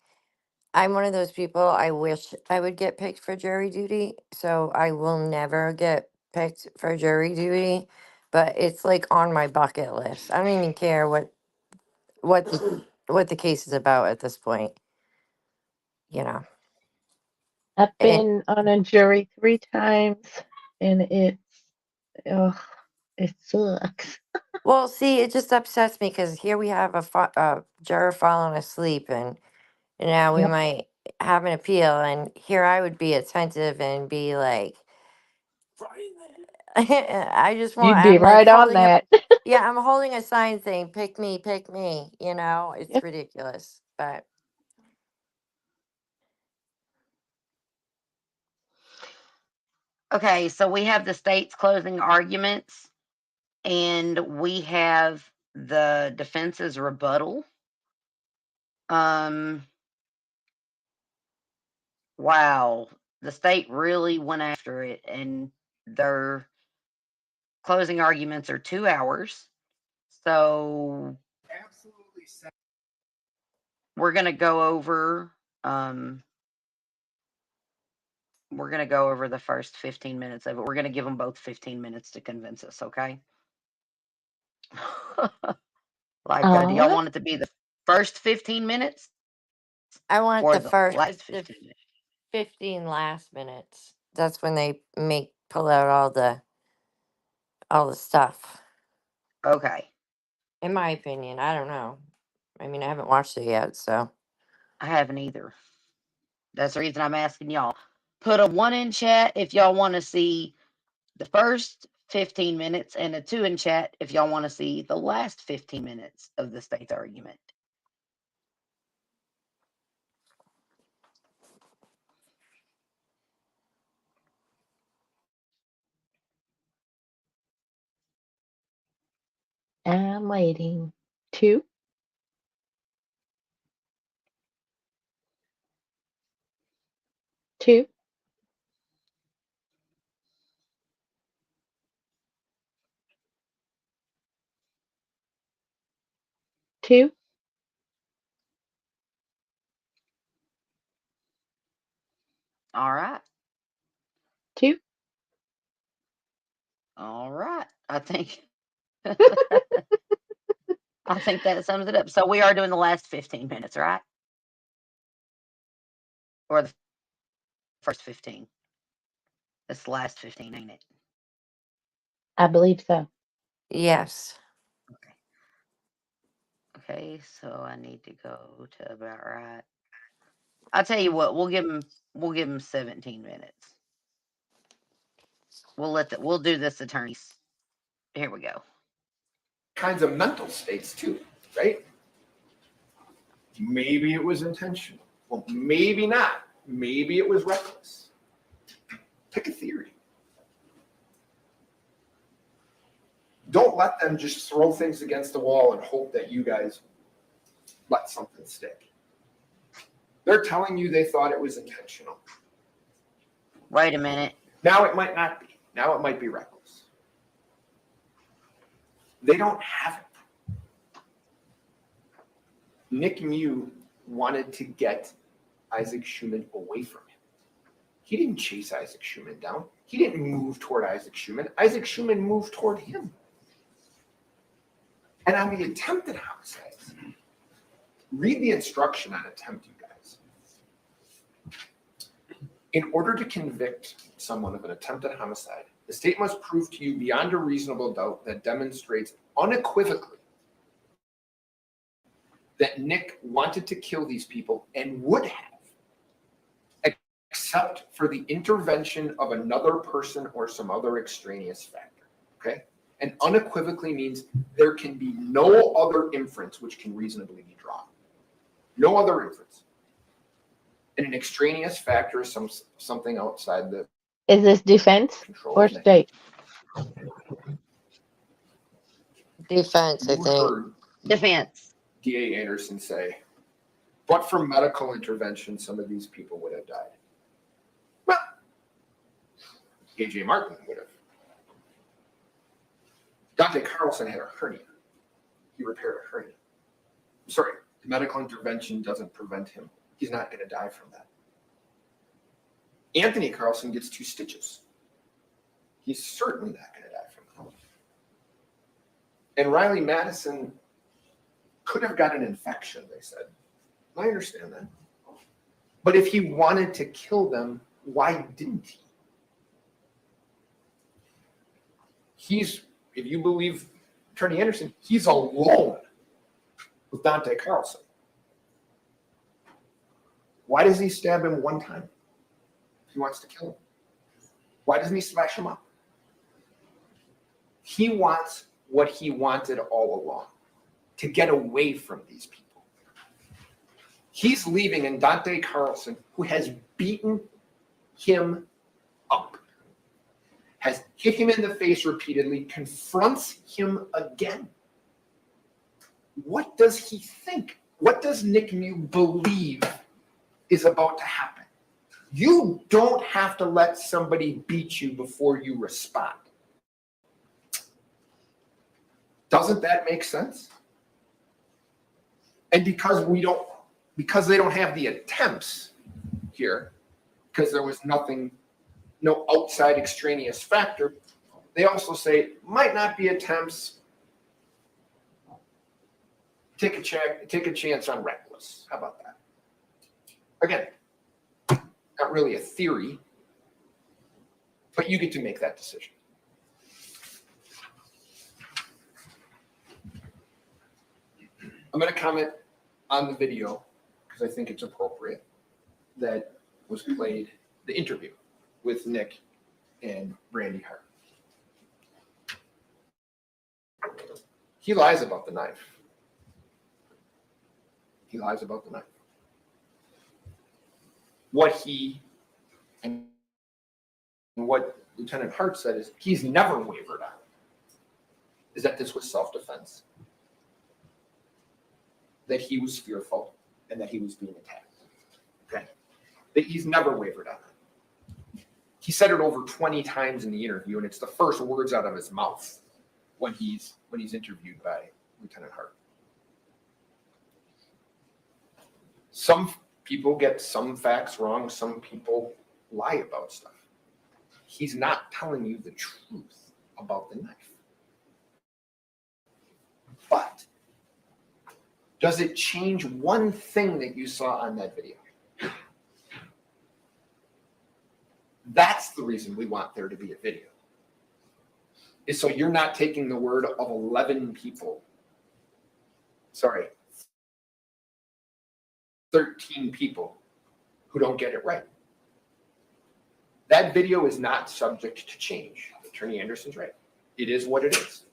I'm one of those people I wish I would get picked for jury duty. So I will never get picked for jury duty, but it's like on my bucket list. I don't even care what the case is about at this point. You know. I've Eh, been on a jury 3 times and it sucks. Well, see, it just upsets me because here we have a juror falling asleep, and now we Yep. might have an appeal, and here I would be attentive and be like, I just want, You'd be I'm like right on holding up, that. yeah, I'm holding a sign saying, pick me, you know, it's Yep. ridiculous, but Okay, so we have the state's closing arguments and we have the defense's rebuttal. Wow, the state really went after it, and their closing arguments are 2 hours. So Absolutely. we're gonna go over, um we're gonna go over the first 15 minutes of it. We're gonna give them both 15 minutes to convince us, okay? Like, do y'all Uh, want it to be the first 15 minutes I want or the the first last 15 minutes? 15 last minutes. That's when they pull out all the stuff. Okay, In my opinion, I don't know. I mean, I haven't watched it yet, so I haven't either. That's the reason I'm asking y'all. Put a 1 in chat if y'all want to see the first 15 minutes, and a 2 in chat if y'all want to see the last 15 minutes of the state's argument. I'm waiting. 2, 2, 2. All right. 2. All right. I think I think that sums it up. So we are doing the last 15 minutes, right? Or the first 15. It's the last 15, ain't it? I believe so. yes. Okay, so I need to go to about right. I'll tell you what, we'll give them 17 minutes. We'll do this attorneys. Here we go. Kinds of mental states too, right? Maybe it was intentional. Well, maybe not. Maybe it was reckless. Pick a theory. Don't let them just throw things against the wall and hope that you guys let something stick. They're telling you they thought it was intentional. Wait a minute. Now it might not be. Now it might be reckless. They don't have it. Nick Miu wanted to get Isaac Schumann away from him. He didn't chase Isaac Schumann down. He didn't move toward Isaac Schumann. Isaac Schumann moved toward him. And on the attempted homicides, read the instruction on attempt, you guys. In order to convict someone of an attempted homicide, the state must prove to you beyond a reasonable doubt that demonstrates unequivocally that Nick wanted to kill these people and would have, except for the intervention of another person or some other extraneous factor, okay? And unequivocally means there can be no other inference which can reasonably be drawn. No other inference. And an extraneous factor is something outside the Is this defense control or of the state? Defense, I You think. heard Defense. DA Anderson say, but for medical intervention, some of these people would have died. Well, AJ Martin would have. Dante Carlson had a hernia. He repaired a hernia. I'm sorry, medical intervention doesn't prevent him. He's not going to die from that. Anthony Carlson gets 2 stitches. He's certainly not going to die from that. And Riley Madison could have got an infection, they said. I understand that. But if he wanted to kill them, why didn't he? If you believe Attorney Anderson, he's alone with Dante Carlson. Why does he stab him one time? He wants to kill him. Why doesn't he smash him up? He wants what he wanted all along, to get away from these people. He's leaving, and Dante Carlson, who has beaten him up, has hit him in the face repeatedly, confronts him again. What does he think? What does Nick Miu believe is about to happen? You don't have to let somebody beat you before you respond. Doesn't that make sense? And because they don't have the attempts here, because there was no outside extraneous factor, they also say might not be attempts. Take a chance on reckless. How about that? Again, not really a theory, but you get to make that decision. I'm going to comment on the video because I think it's appropriate that was played, the interview with Nick and Brandy Hart. He lies about the knife. He lies about the knife. What Lieutenant Hart said is he's never wavered on is that this was self-defense, that he was fearful, and that he was being attacked. Okay? That he's never wavered on it. He said it over 20 times in the interview, and it's the first words out of his mouth when he's interviewed by Lieutenant Hart. Some people get some facts wrong. Some people lie about stuff. He's not telling you the truth about the knife. But does it change one thing that you saw on that video? That's the reason we want there to be a video. Is so you're not taking the word of 11 people. Sorry, 13 people who don't get it right. That video is not subject to change. Attorney Anderson's right. It is what it is,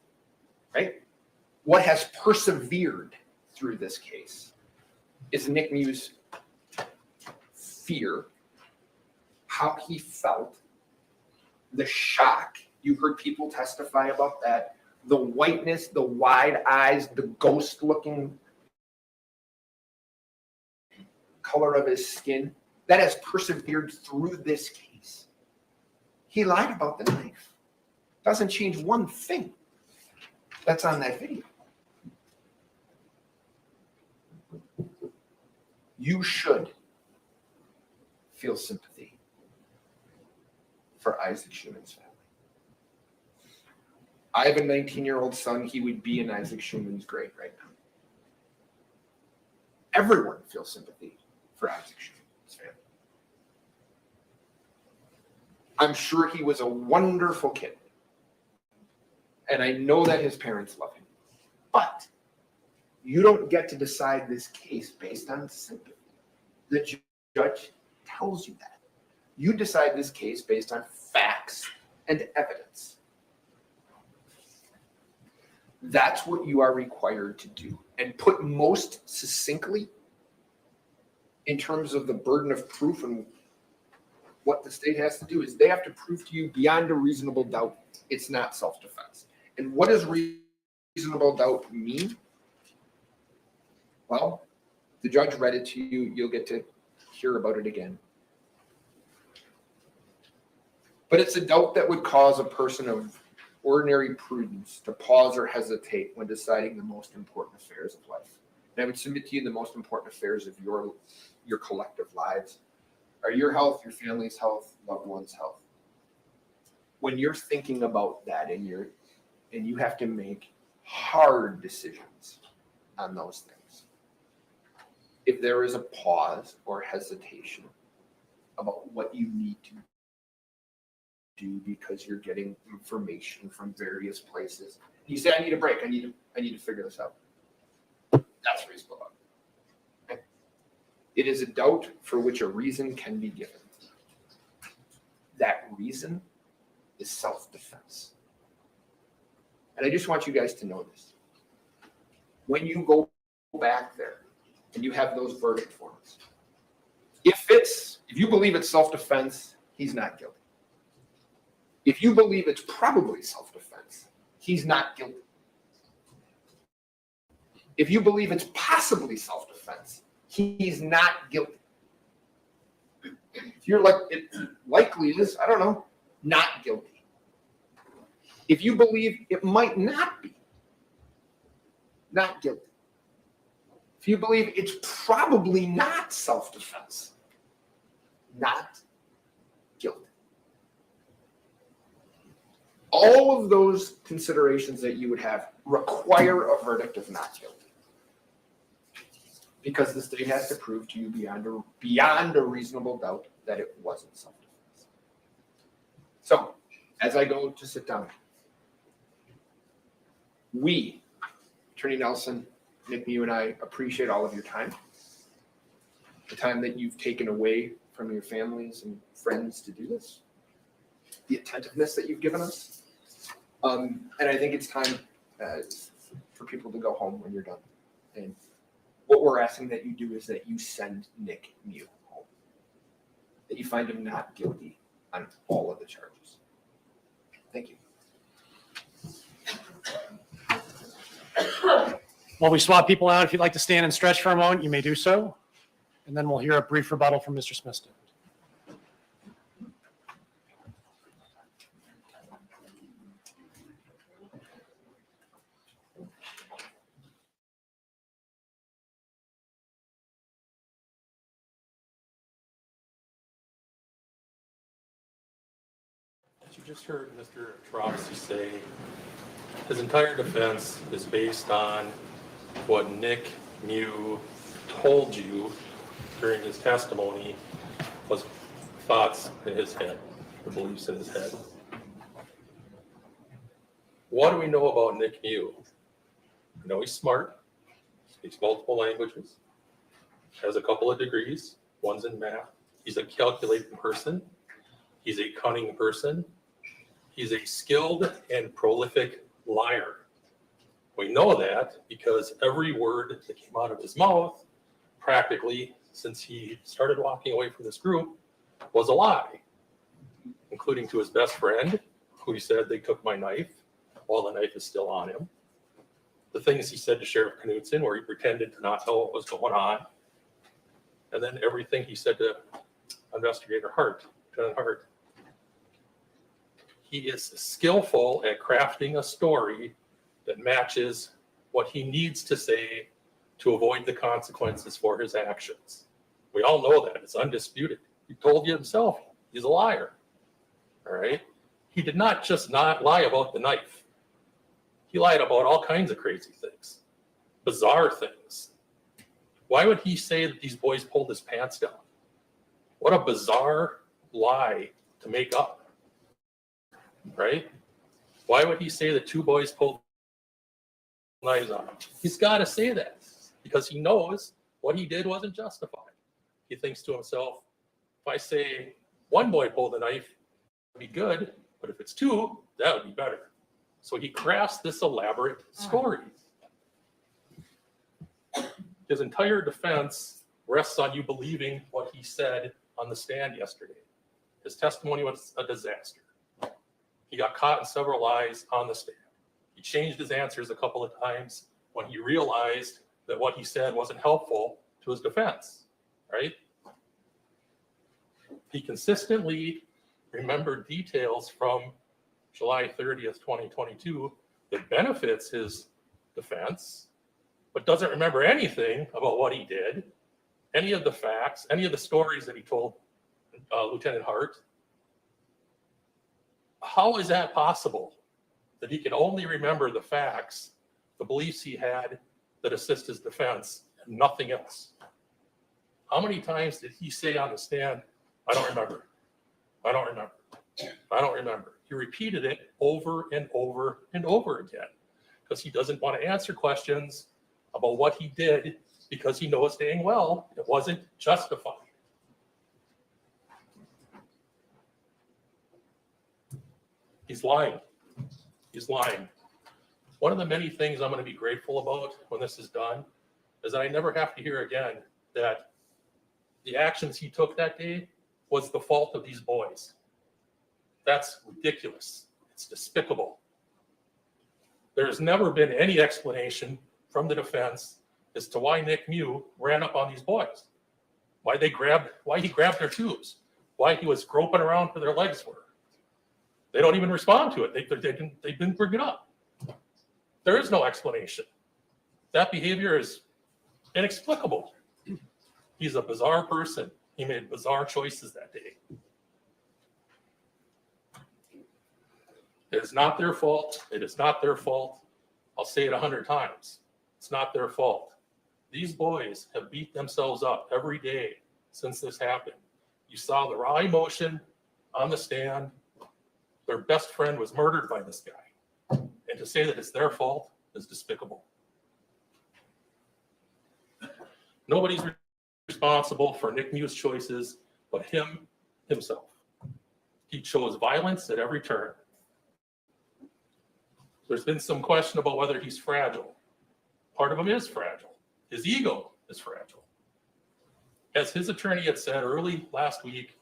right? What has persevered through this case is Nick Miu's fear, how he felt, the shock. You heard people testify about that. The whiteness, the wide eyes, the ghost-looking color of his skin, that has persevered through this case. He lied about the knife. Doesn't change one thing that's on that video. You should feel sympathy for Isaac Schumann's family. I have a 19-year-old son. He would be in Isaac Schumann's grave right now. Everyone feels sympathy for Isaac Schumann's family. I'm sure he was a wonderful kid. And I know that his parents love him. But you don't get to decide this case based on sympathy. The judge tells you that. You decide this case based on facts and evidence. That's what you are required to do. And put most succinctly in terms of the burden of proof and what the state has to do is they have to prove to you beyond a reasonable doubt it's not self-defense. And what does reasonable doubt mean? Well, the judge read it to you. You'll get to hear about it again. But it's a doubt that would cause a person of ordinary prudence to pause or hesitate when deciding the most important affairs of life. And I would submit to you the most important affairs of your collective lives are your health, your family's health, loved one's health. When you're thinking about that and you have to make hard decisions on those things, if there is a pause or hesitation about what you need to do because you're getting information from various places, you say, I need a break, I need to figure this out. That's reasonable doubt. Okay? It is a doubt for which a reason can be given. That reason is self-defense. And I just want you guys to know this. When you go back there and you have those verdict forms, if you believe it's self-defense, he's not guilty. If you believe it's probably self-defense, he's not guilty. If you believe it's possibly self-defense, he's not guilty. If you're like, it likely is, I don't know, not guilty. If you believe it might not be, not guilty. If you believe it's probably not self-defense, not guilty. All of those considerations that you would have require a verdict of not guilty. Because the state has to prove to you beyond a reasonable doubt that it wasn't self-defense. So, as I go to sit down, we, Attorney Nelson, Nick Miu, and I appreciate all of your time. The time that you've taken away from your families and friends to do this. The attentiveness that you've given us. And I think it's time for people to go home when you're done. And what we're asking that you do is that you send Nick Miu home. That you find him not guilty on all of the charges. Thank you. While we swap people out, if you'd like to stand and stretch for a moment, you may do so. And then we'll hear a brief rebuttal from Mr. Smithson. As you just heard Mr. Tropsy say, his entire defense is based on what Nick Miu told you during his testimony was thoughts in his head, the beliefs in his head. What do we know about Nick Miu? We know he's smart, speaks multiple languages, has a couple of degrees, one's in math. He's a calculating person. He's a cunning person. He's a skilled and prolific liar. We know that because every word that came out of his mouth, practically since he started walking away from this group, was a lie, including to his best friend, who he said they took my knife while the knife is still on him. The things he said to Sheriff Knudsen, where he pretended to not know what was going on. And then everything he said to Investigator Hart, Lieutenant Hart. He is skillful at crafting a story that matches what he needs to say to avoid the consequences for his actions. We all know that. It's undisputed. He told you himself, he's a liar. All right? He did not just not lie about the knife. He lied about all kinds of crazy things, bizarre things. Why would he say that these boys pulled his pants down? What a bizarre lie to make up. Right? Why would he say that two boys pulled knives on him? He's got to say that because he knows what he did wasn't justified. He thinks to himself, if I say one boy pulled the knife, it would be good, but if it's two, that would be better. So he crafts this elaborate story. His entire defense rests on you believing what he said on the stand yesterday. His testimony was a disaster. He got caught in several lies on the stand. He changed his answers a couple of times when he realized that what he said wasn't helpful to his defense, right? He consistently remembered details from July 30th, 2022 that benefits his defense, but doesn't remember anything about what he did, any of the facts, any of the stories that he told Lieutenant Hart. How is that possible that he can only remember the facts, the beliefs he had that assist his defense, and nothing else? How many times did he say on the stand, I don't remember, I don't remember, I don't remember? He repeated it over and over and over again because he doesn't want to answer questions about what he did because he knows dang well it wasn't justified. He's lying. He's lying. One of the many things I'm going to be grateful about when this is done is that I never have to hear again that the actions he took that day was the fault of these boys. That's ridiculous. It's despicable. There's never been any explanation from the defense as to why Nick Miu ran up on these boys, why he grabbed their tubes, why he was groping around where their legs were. They don't even respond to it. They didn't bring it up. There is no explanation. That behavior is inexplicable. He's a bizarre person. He made bizarre choices that day. It is not their fault. It is not their fault. I'll say it 100 times. It's not their fault. These boys have beat themselves up every day since this happened. You saw the raw emotion on the stand. Their best friend was murdered by this guy. And to say that it's their fault is despicable. Nobody's responsible for Nick Miu's choices but himself. He chose violence at every turn. There's been some question about whether he's fragile. Part of him is fragile. His ego is fragile. As his attorney had said early last week,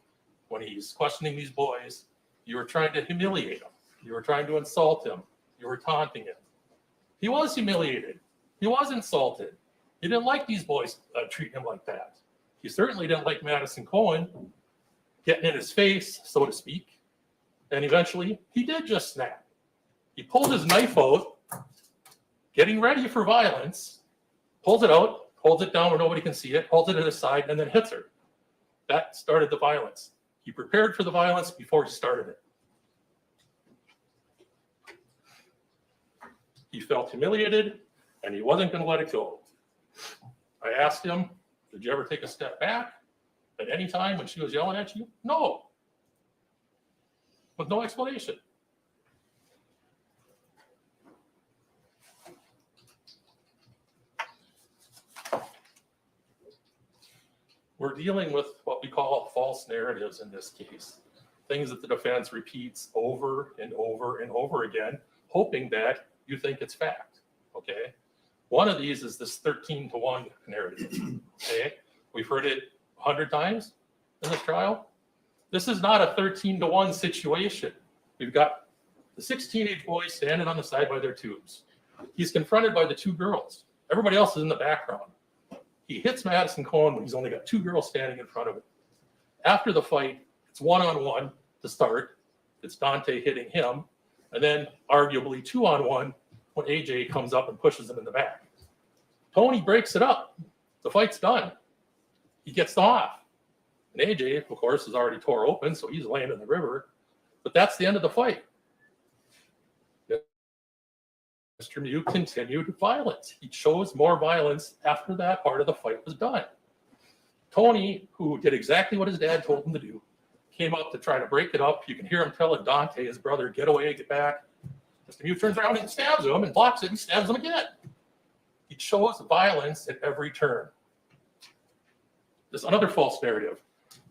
when he's questioning these boys, you were trying to humiliate him. You were trying to insult him. You were taunting him. He was humiliated. He was insulted. He didn't like these boys treating him like that. He certainly didn't like Madison Cohen getting in his face, so to speak. And eventually, he did just snap. He pulled his knife out, getting ready for violence, pulls it out, holds it down where nobody can see it, holds it at his side, and then hits her. That started the violence. He prepared for the violence before he started it. He felt humiliated, and he wasn't going to let it go. I asked him, did you ever take a step back at any time when she was yelling at you? No. With no explanation. We're dealing with what we call false narratives in this case. Things that the defense repeats over and over and over again, hoping that you think it's fact, okay? One of these is this 13-to-1 narrative, okay? We've heard it 100 times in this trial. This is not a 13-to-1 situation. We've got the 6 teenage boys standing on the side by their tubes. He's confronted by the 2 girls. Everybody else is in the background. He hits Madison Cohen when he's only got 2 girls standing in front of him. After the fight, it's one-on-one to start. It's Dante hitting him, and then arguably 2-on-1 when AJ comes up and pushes him in the back. Tony breaks it up. The fight's done. He gets off. And AJ, of course, is already tore open, so he's laying in the river. But that's the end of the fight. Mr. Miu continued violence. He chose more violence after that part of the fight was done. Tony, who did exactly what his dad told him to do, came up to try to break it up. You can hear him telling Dante, his brother, get away, get back. Mr. Miu turns around and stabs him and blocks it and stabs him again. He chose violence at every turn. There's another false narrative.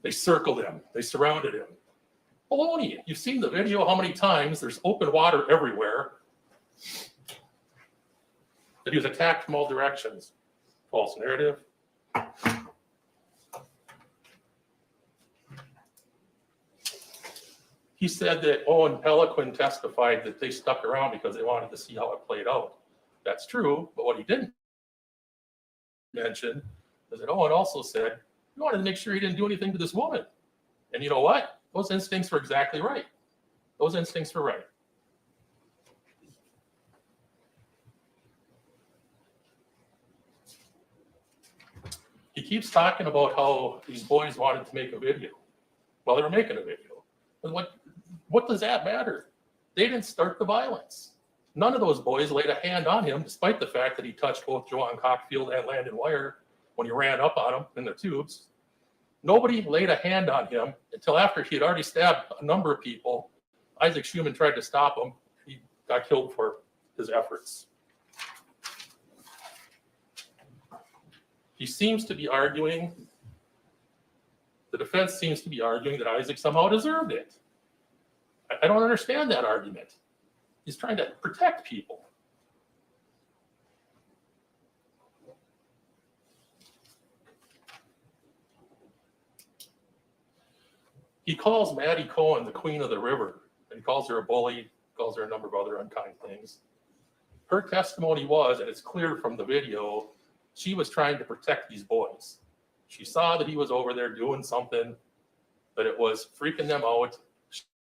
They circled him. They surrounded him. Baloney. You've seen the video how many times there's open water everywhere. That he was attacked from all directions. False narrative. He said that Owen Peliquin testified that they stuck around because they wanted to see how it played out. That's true, but what he didn't mention is that Owen also said he wanted to make sure he didn't do anything to this woman. And you know what? Those instincts were exactly right. Those instincts were right. He keeps talking about how these boys wanted to make a video. Well, they were making a video. But what does that matter? They didn't start the violence. None of those boys laid a hand on him, despite the fact that he touched both Joanne Cockfield and Landon Wire when he ran up on them in their tubes. Nobody laid a hand on him until after he had already stabbed a number of people. Isaac Schumann tried to stop him. He got killed for his efforts. He seems to be arguing, the defense seems to be arguing that Isaac somehow deserved it. I don't understand that argument. He's trying to protect people. He calls Maddie Cohen the queen of the river, and he calls her a bully, calls her a number of other unkind things. Her testimony was, and it's clear from the video, she was trying to protect these boys. She saw that he was over there doing something that it was freaking them out.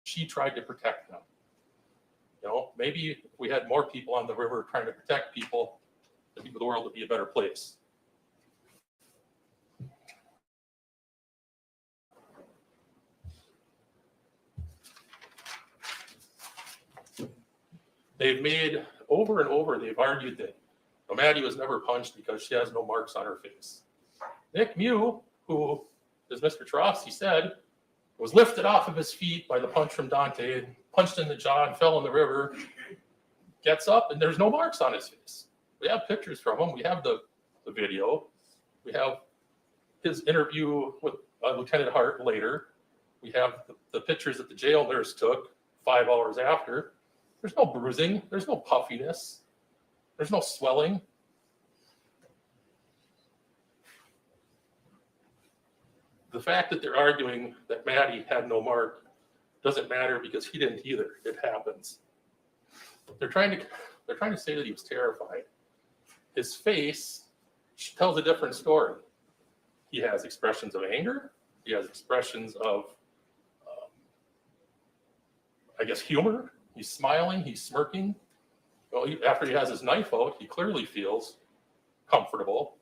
She tried to protect them. You know, maybe if we had more people on the river trying to protect people, the world would be a better place. They've made over and over, they've argued that Maddie was never punched because she has no marks on her face. Nick Miu, who, as Mr. Trosky said, was lifted off of his feet by the punch from Dante, punched in the jaw and fell in the river, gets up and there's no marks on his face. We have pictures from him. We have the video. We have his interview with Lieutenant Hart later. We have the pictures that the jail nurse took 5 hours after. There's no bruising. There's no puffiness. There's no swelling. The fact that they're arguing that Maddie had no mark doesn't matter because he didn't either. It happens. They're trying to say that he was terrified. His face tells a different story. He has expressions of anger. He has expressions of, I guess, humor. He's smiling. He's smirking. Well, after he has his knife out, he clearly feels comfortable.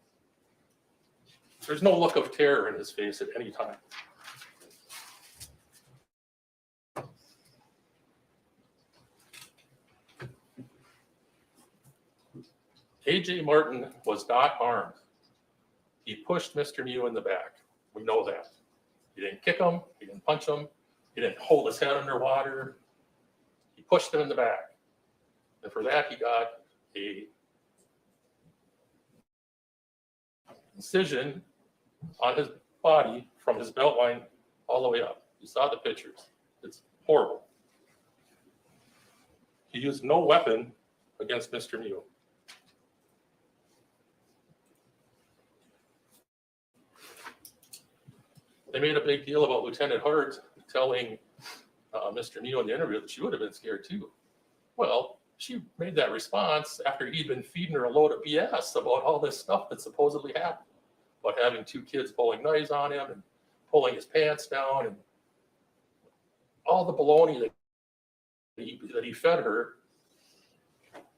There's no look of terror in his face at any time. A.J. Martin was not armed. He pushed Mr. Miu in the back. We know that. He didn't kick him. He didn't punch him. He didn't hold his head underwater. He pushed him in the back. And for that, he got a incision on his body from his belt line all the way up. You saw the pictures. It's horrible. He used no weapon against Mr. Miu. They made a big deal about Lieutenant Hart telling Mr. Miu in the interview that she would have been scared too. Well, she made that response after he'd been feeding her a load of BS about all this stuff that supposedly happened, about having 2 kids pulling knives on him and pulling his pants down and all the baloney that he fed her.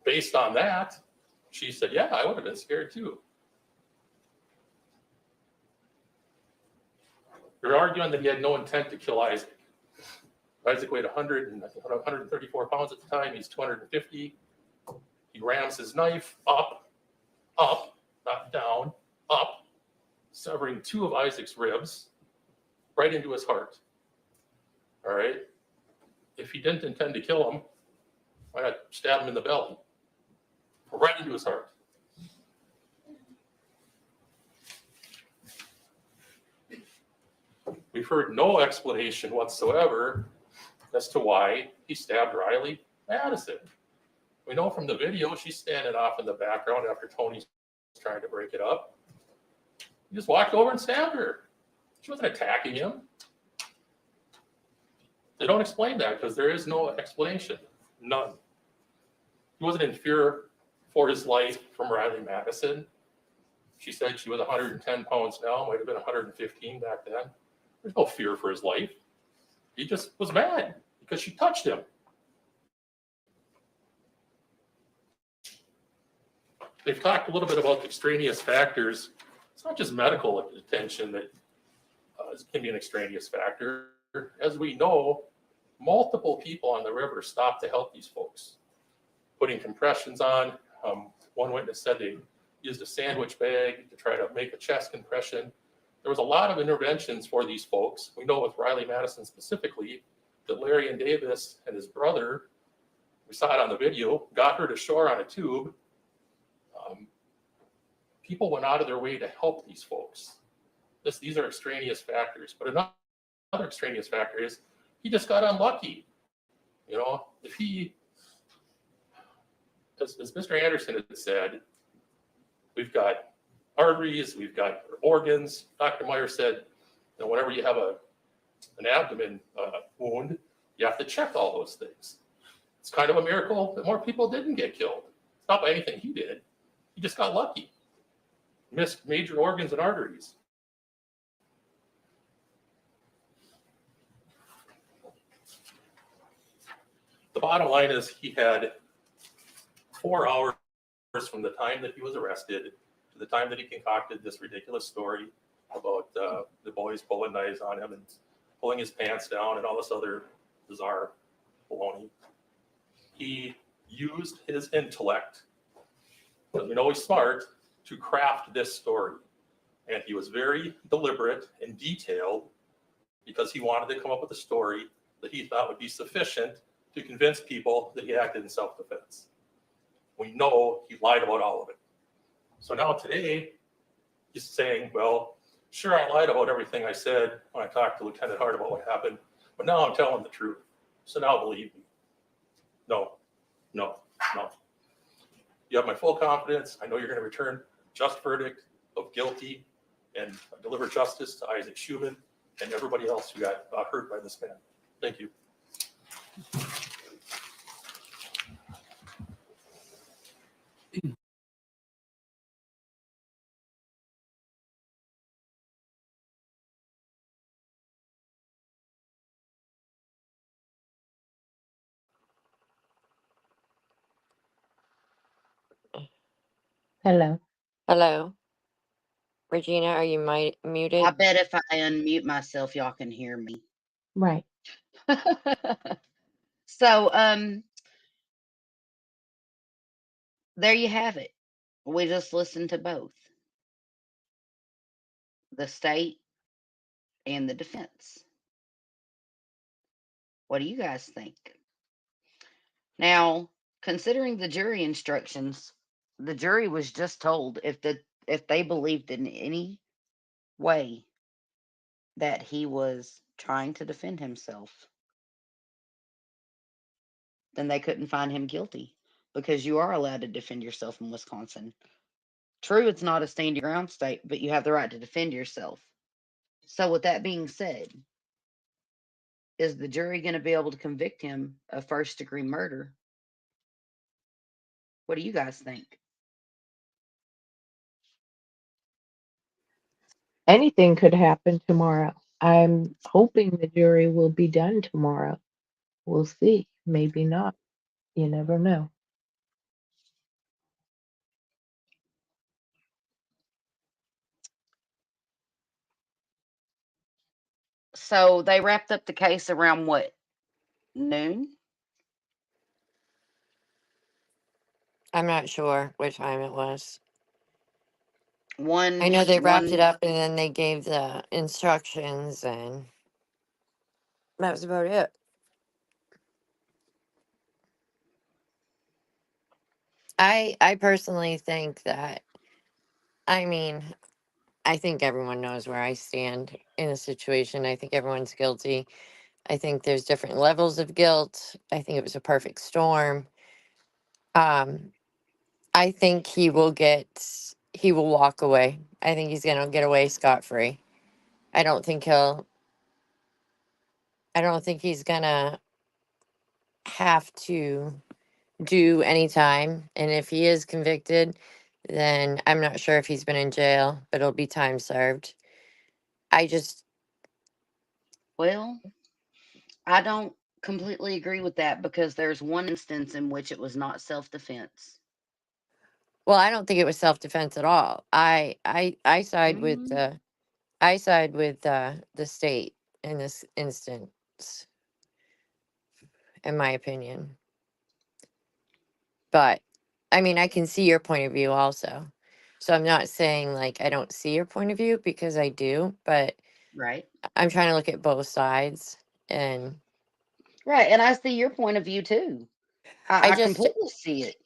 Based on that, she said, yeah, I would have been scared too. They're arguing that he had no intent to kill Isaac. Isaac weighed 134 pounds at the time. He's 250. He rams his knife up, not down, up, severing 2 of Isaac's ribs right into his heart. All right? If he didn't intend to kill him, why not stab him in the belly? Right into his heart. We've heard no explanation whatsoever as to why he stabbed Riley Madison. We know from the video she's standing off in the background after Tony's trying to break it up. He just walked over and stabbed her. She wasn't attacking him. They don't explain that because there is no explanation. None. He wasn't in fear for his life from Riley Madison. She said she was 110 pounds now, might have been 115 back then. There's no fear for his life. He just was mad because she touched him. They've talked a little bit about extraneous factors. It's not just medical attention that can be an extraneous factor. As we know, multiple people on the river stopped to help these folks, putting compressions on. One witness said they used a sandwich bag to try to make a chest compression. There was a lot of interventions for these folks. We know with Riley Madison specifically that Larry and Davis and his brother, we saw it on the video, got her to shore on a tube. People went out of their way to help these folks. These are extraneous factors. But another extraneous factor is he just got unlucky. You know, if he, as Mr. Anderson had said, we've got arteries, we've got organs. Dr. Meyer said that whenever you have an abdomen wound, you have to check all those things. It's kind of a miracle that more people didn't get killed. It's not by anything he did. He just got lucky. Missed major organs and arteries. the bottom line is he had 4 hours from the time that he was arrested to the time that he concocted this ridiculous story about the boys pulling knives on him and pulling his pants down and all this other bizarre baloney. He used his intellect, because we know he's smart, to craft this story. And he was very deliberate and detailed because he wanted to come up with a story that he thought would be sufficient to convince people that he acted in self-defense. We know he lied about all of it. So now today, he's saying, well, sure, I lied about everything I said when I talked to Lieutenant Hart about what happened, but now I'm telling the truth. So now believe me. No. You have my full confidence. I know you're going to return just verdict of guilty and deliver justice to Isaac Schumann and everybody else who got hurt by this man. Thank you. Hello. Hello. Regina, are you muted? I bet if I unmute myself, y'all can hear me. Right. So, there you have it. We just listened to both the state and the defense. What do you guys think? Now, considering the jury instructions, the jury was just told if they believed in any way that he was trying to defend himself, then they couldn't find him guilty because you are allowed to defend yourself in Wisconsin. True, it's not a stand your ground state, but you have the right to defend yourself. So, with that being said, is the jury going to be able to convict him of first degree murder? What do you guys think? Anything could happen tomorrow. I'm hoping the jury will be done tomorrow. We'll see. Maybe not. You never know. So, they wrapped up the case around what? Noon? I'm not sure what time it was. I One, know they wrapped it one. up and then they gave the instructions, and that was about it. I personally think that, I mean, I think everyone knows where I stand in a situation. I think everyone's guilty. I think there's different levels of guilt. I think it was a perfect storm. Um, I think he will walk away. I think he's gonna get away scot free. I don't think he'll. I don't think he's gonna have to do any time. And if he is convicted, then I'm not sure if he's been in jail, but it'll be time served. I just, Well, I don't completely agree with that because there's one instance in which it was not self defense. well, I don't think it was self defense at all. I side with Mm, the state in this instance, in my opinion. But I mean, I can see your point of view also. So I'm not saying like I don't see your point of view because I do, but right. I'm trying to look at both sides. And Right. And I see your point of view too. I I just completely see it.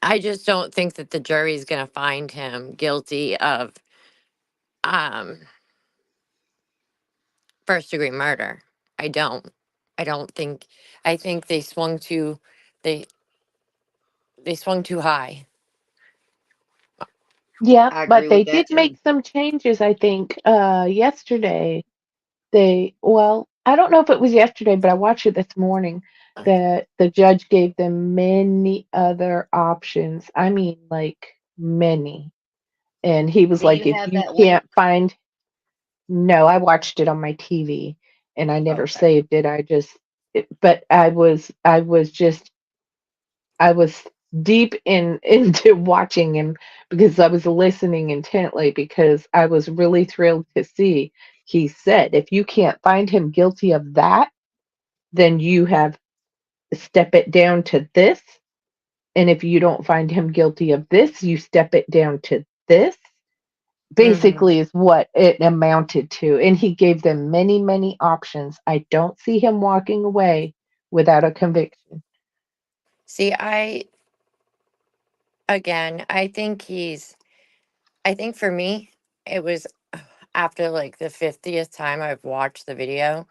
I just don't think that the jury is going to find him guilty of um first degree murder. I don't. I don't think. I think they they swung too high. Yeah, I but agree they with did that make too. some changes, I think, yesterday. Well, I don't know if it was yesterday, but I watched it this morning that the judge gave them many other options. I mean, like many. And he was Do you like, if have you that link? can't find, no, I watched it on my TV and I never Okay. saved it. I just, but I was deep into watching him because I was listening intently because I was really thrilled to see he said, if you can't find him guilty of that, then you have step it down to this. And if you don't find him guilty of this, you step it down to this. Hmm. Basically, is what it amounted to. And he gave them many, many options. I don't see him walking away without a conviction. See, again, I think for me, it was after like the 50th time I've watched the video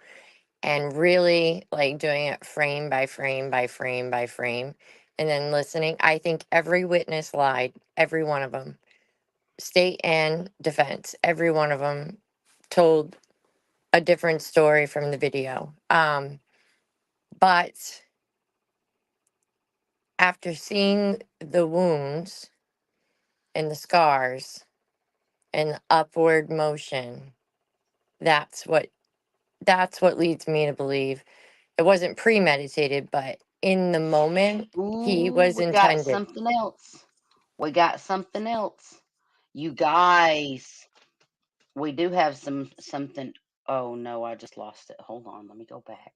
and really like doing it frame by frame by frame by frame and then listening. I think every witness lied, every one of them, state and defense, every one of them told a different story from the video. But after seeing the wounds and the scars and the upward motion, that's what that's what leads me to believe it wasn't premeditated, but in the moment he Ooh, was we got intended. something else. We got something else. You guys, we do have something. Oh no, I just lost it. Hold on, let me go back.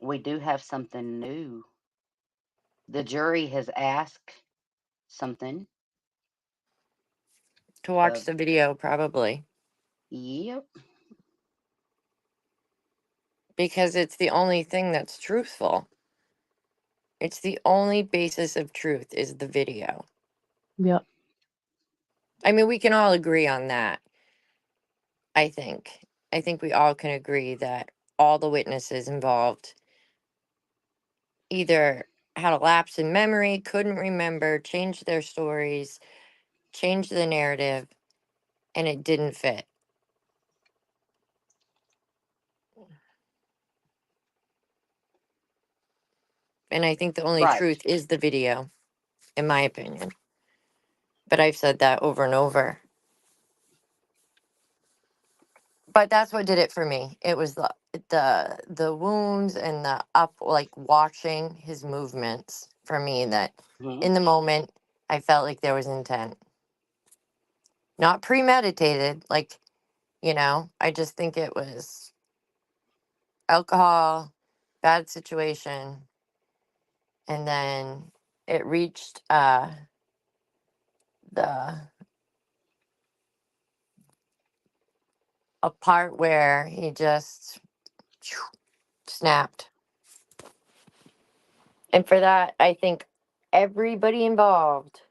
We do have something new. The jury has asked something To watch of, the video, probably, yep. because it's the only thing that's truthful. It's the only basis of truth is the video. Yep. I mean, we can all agree on that. I think. I think we all can agree that all the witnesses involved either had a lapse in memory, couldn't remember, changed their stories, changed the narrative, and it didn't fit. And I think the only Right. truth is the video, in my opinion. But I've said that over and over. But that's what did it for me. It was the wounds and the up, like watching his movements for me, that Hmm. in the moment I felt like there was intent. Not premeditated, like, I just think it was alcohol, bad situation, and then it reached the a part where he just snapped. And for that, I think everybody involved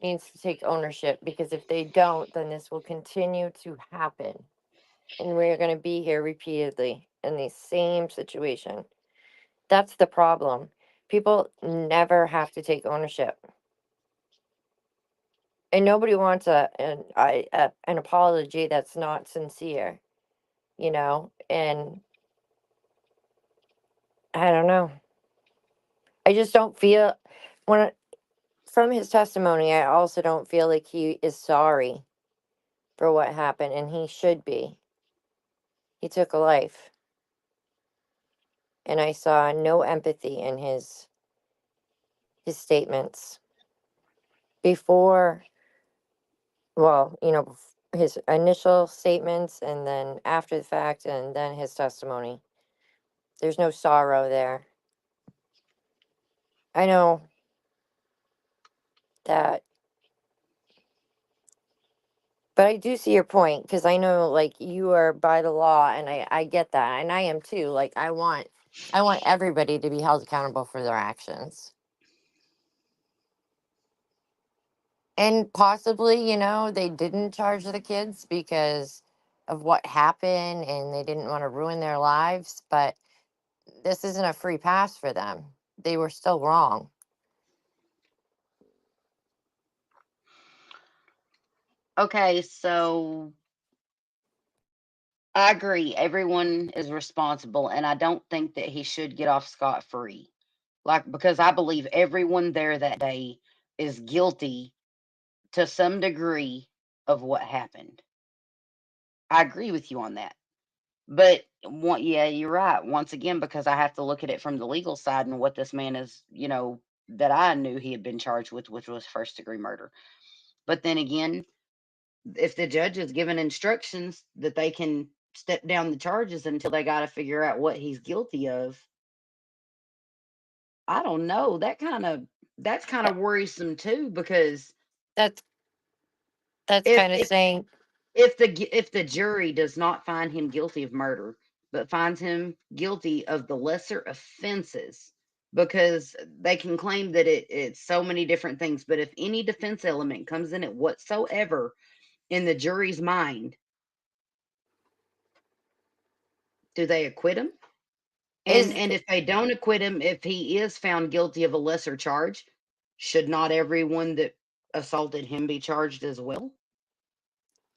needs to take ownership, because if they don't, then this will continue to happen. And we're going to be here repeatedly in the same situation. That's the problem. People never have to take ownership. And nobody wants an apology that's not sincere, And I don't know. I just don't feel when from his testimony, I also don't feel like he is sorry for what happened, and he should be. He took a life, and I saw no empathy in his statements before. Well, his initial statements, and then after the fact, and then his testimony. There's no sorrow there. I know that, but I do see your point, because I know, like, you are by the law, and I get that, and I am too. Like, I want everybody to be held accountable for their actions. And possibly, they didn't charge the kids because of what happened and they didn't want to ruin their lives, but this isn't a free pass for them. They were still wrong. Okay, so I agree. Everyone is responsible, and I don't think that he should get off scot free. Like, because I believe everyone there that day is guilty to some degree of what happened. I agree with you on that. But yeah, you're right. Once again, because I have to look at it from the legal side and what this man is, that I knew he had been charged with, which was first degree murder. But then again, if the judge is given instructions that they can step down the charges until they got to figure out what he's guilty of, I don't know. That's kind of worrisome too, because That's if kind of if saying if the jury does not find him guilty of murder, but finds him guilty of the lesser offenses, because they can claim that it's so many different things, but if any defense element comes in it whatsoever in the jury's mind, do they acquit him? And is and if they don't acquit him, if he is found guilty of a lesser charge, should not everyone that assaulted him be charged as well?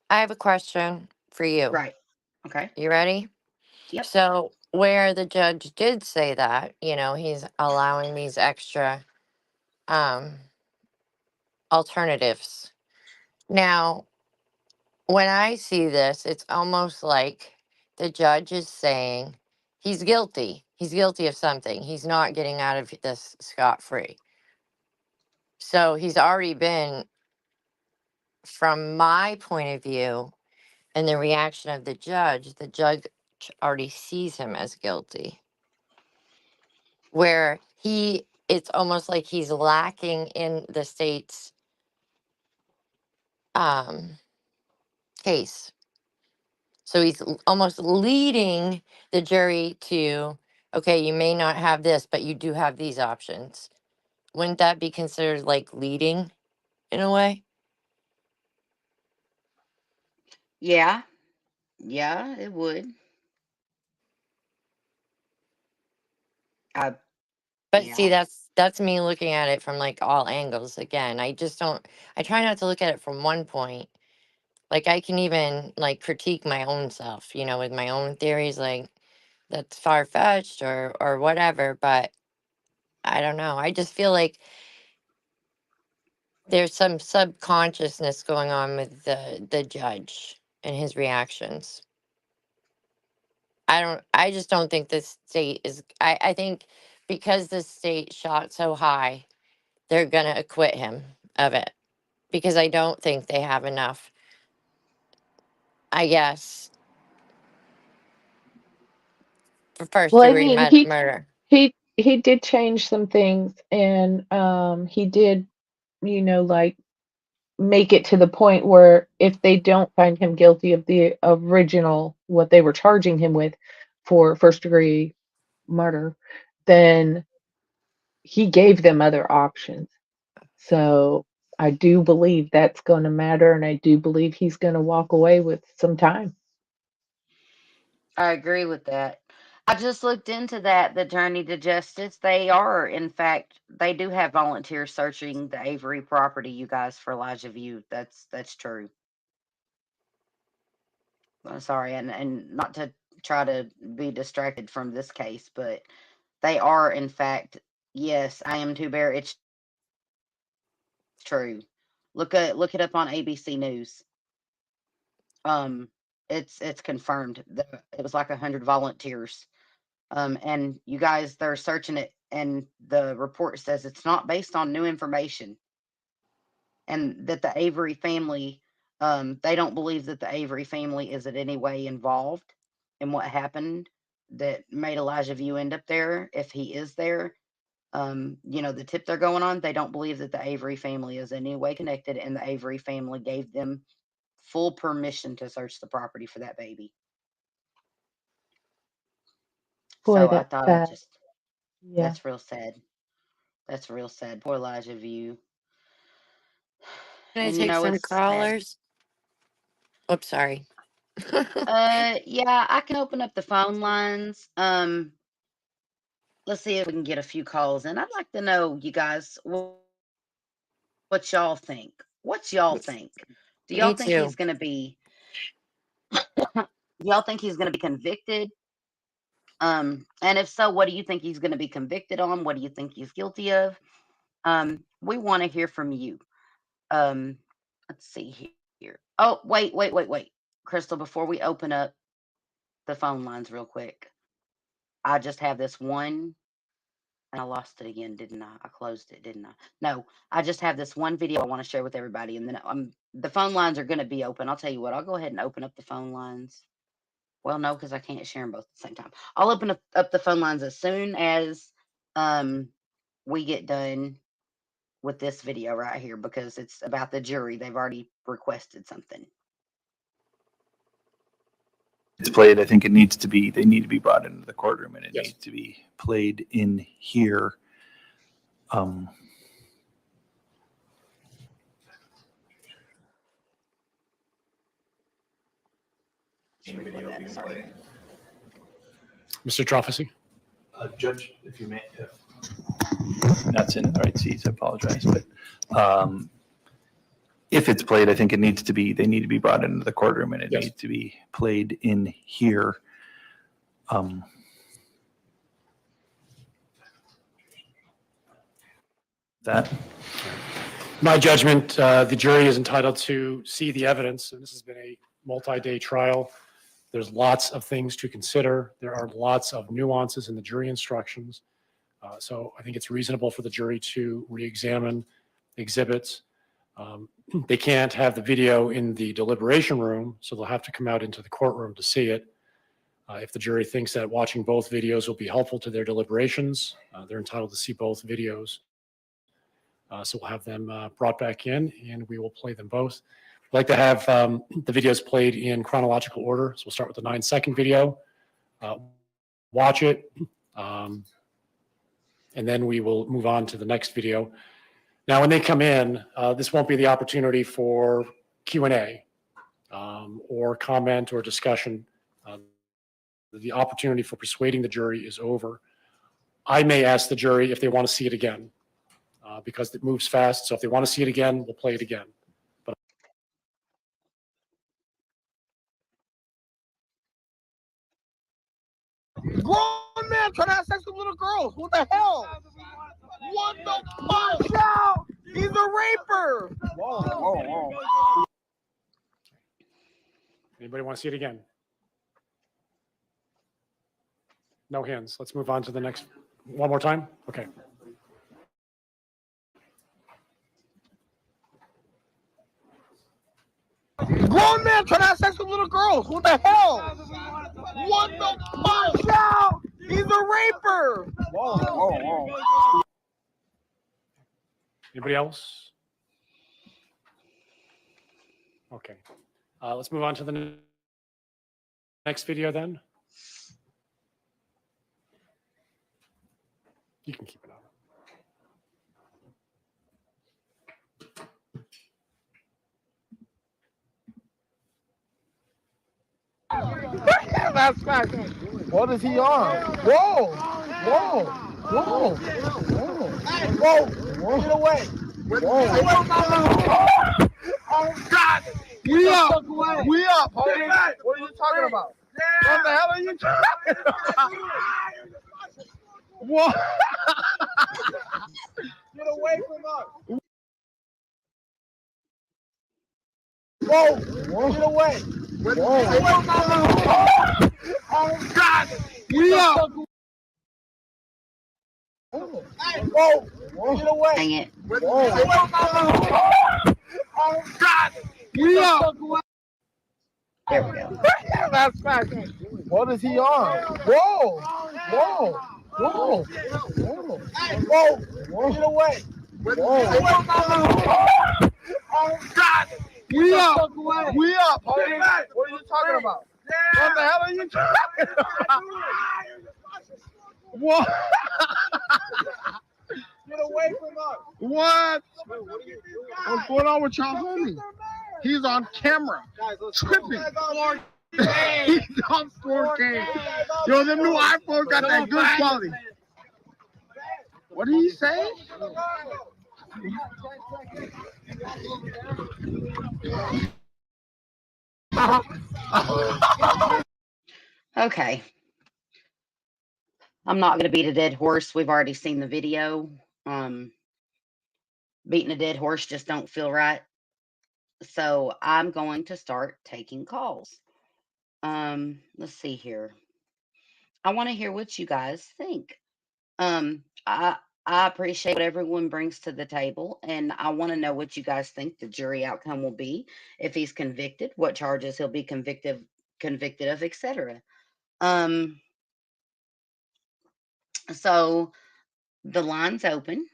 I have a question for you. Right. Okay. You ready? Yep. So, where the judge did say that, he's allowing these extra um, alternatives. Now, when I see this, it's almost like the judge is saying he's guilty. He's guilty of something. He's not getting out of this scot free. So, he's already been, from my point of view, and the reaction of the judge already sees him as guilty. Where it's almost like he's lacking in the state's um, case. So he's almost leading the jury to, okay, you may not have this, but you do have these options. Wouldn't that be considered like leading in a way? Yeah. Yeah, it would. I But see, Yeah. that's me looking at it from like all angles again. I just don't. I try not to look at it from one point. Like I can even like critique my own self, with my own theories. Like that's far fetched or whatever. But I don't know. I just feel like there's some subconsciousness going on with the judge and his reactions. I just don't think this state is. I think because the state shot so high, they're gonna acquit him of it because I don't think they have enough. I guess for first Well, I degree mean, he murder. he did change some things, and he did, like make it to the point where if they don't find him guilty of the original what they were charging him with for first degree murder, then he gave them other options. So I do believe that's going to matter, and I do believe he's going to walk away with some time. I agree with that. I just looked into that, the Journey to Justice. They are, in fact, they do have volunteers searching the Avery property, you guys, for Elijah View. That's true. Sorry, and not to try to be distracted from this case, but they are, in fact, yes, I am too bare. It's true. Look it up on ABC News. Um, it's confirmed. It was like 100 volunteers. And you guys, they're searching it, and the report says it's not based on new information, and that the Avery family, they don't believe that the Avery family is in any way involved in what happened that made Elijah View end up there, if he is there. The tip they're going on, they don't believe that the Avery family is in any way connected, and the Avery family gave them full permission to search the property for that baby. Boy, So I that's thought sad. Yeah. that's real sad. That's real sad. Poor Elijah View. Can I And take some it's sad. callers? Oops, sorry. Yeah, I can open up the phone lines. Let's see if we can get a few calls in. I'd like to know, you guys, what y'all think. What y'all think? Do y'all Me think he's too. gonna be do y'all think he's gonna be convicted? And if so, what do you think he's gonna be convicted on? What do you think he's guilty of? We want to hear from you. Um, let's see here. Oh, wait. Crystal, before we open up the phone lines real quick. I just have this one, and I lost it again, didn't I? I closed it, didn't I? No, I just have this one video I want to share with everybody, and then the phone lines are going to be open. I'll tell you what, I'll go ahead and open up the phone lines. Well, no, because I can't share them both at the same time. I'll open up the phone lines as soon as we get done with this video right here, because it's about the jury. They've already requested something. It's played. I think it needs to be, they need to be brought into the courtroom, and it Yes. needs to be played in here. Mr. Trophy. Judge, if you may, if that's in the right seats, I apologize, but if it's played, I think it needs to be, they need to be brought into the courtroom, and it Yes. needs to be played in here. That My judgment, the jury is entitled to see the evidence, and this has been a multi-day trial. There's lots of things to consider. There are lots of nuances in the jury instructions. So I think it's reasonable for the jury to re-examine exhibits. They can't have the video in the deliberation room, so they'll have to come out into the courtroom to see it. If the jury thinks that watching both videos will be helpful to their deliberations, they're entitled to see both videos. So we'll have them brought back in, and we will play them both. I'd like to have the videos played in chronological order. So we'll start with the 9-second video, watch it, and then we will move on to the next video. Now, when they come in, this won't be the opportunity for Q&A or comment or discussion. The opportunity for persuading the jury is over. I may ask the jury if they want to see it again. Because it moves fast. So if they want to see it again, we'll play it again. But grown man trying to have sex with little girls. What the hell? What the fuck? Out! He's a raper. Whoa, whoa, whoa. Anybody want to see it again? No hands. Let's move on to the next. One more time? Okay. Grown man trying to have sex with little girls. What the hell? What the fuck? Out! He's a raper. Whoa, whoa, whoa. Anybody else? Okay. Let's move on to the next video then. You can keep it on. That's fact. What is he on? Whoa! Whoa! Whoa! Whoa! Whoa! Get away! Whoa! Oh God! We up! We up! Homie. What are you talking about? What the hell are you talking about? What? Get away from us! Whoa! Get away! Whoa! Oh God! We up! Whoa! Get away! Dang it. Oh God! We up! There we go. That's fact. What is he on? Whoa! Whoa! Whoa! Whoa! Get away! Whoa! Oh God! We up! We up! Homie. What are you talking about? What the hell are you talking about? What? Get away from us! What? What's going on with y'all, homie? He's on camera, tripping. He's on 4K. Yo, them new iPhones got that good quality. What did he say? Okay. I'm not going to beat a dead horse. We've already seen the video. Beating a dead horse just don't feel right. So I'm going to start taking calls. Let's see here. I want to hear what you guys think. I appreciate what everyone brings to the table, and I want to know what you guys think the jury outcome will be if he's convicted, what charges he'll be convicted of, etc. Um, so the line's open.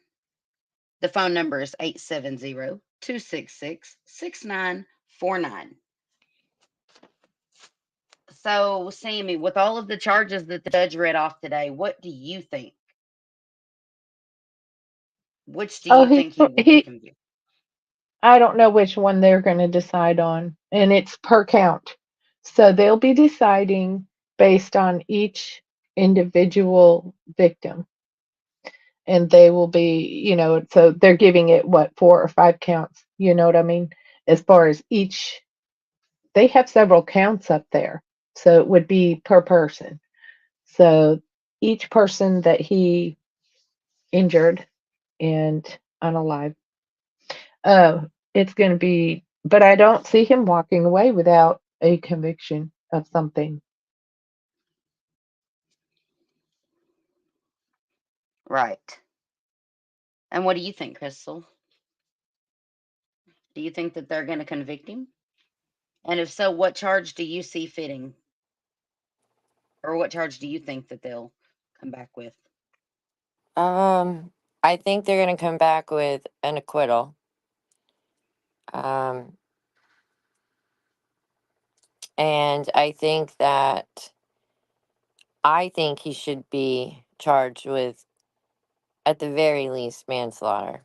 The phone number is 870-266-6949. So, Sammy, with all of the charges that the judge read off today, what do you think? Which do Oh, you think he will be convicted? I don't know which one they're going to decide on, and it's per count. So they'll be deciding based on each individual victim, and they will be, so they're giving it what, 4 or 5 counts, you know what I mean? As far as each, they have several counts up there, so it would be per person. So each person that he injured and unalive, it's going to be, but I don't see him walking away without a conviction of something. Right. And what do you think, Crystal? Do you think that they're going to convict him? And if so, what charge do you see fitting? Or what charge do you think that they'll come back with? I think they're going to come back with an acquittal. And I think he should be charged with, at the very least, manslaughter.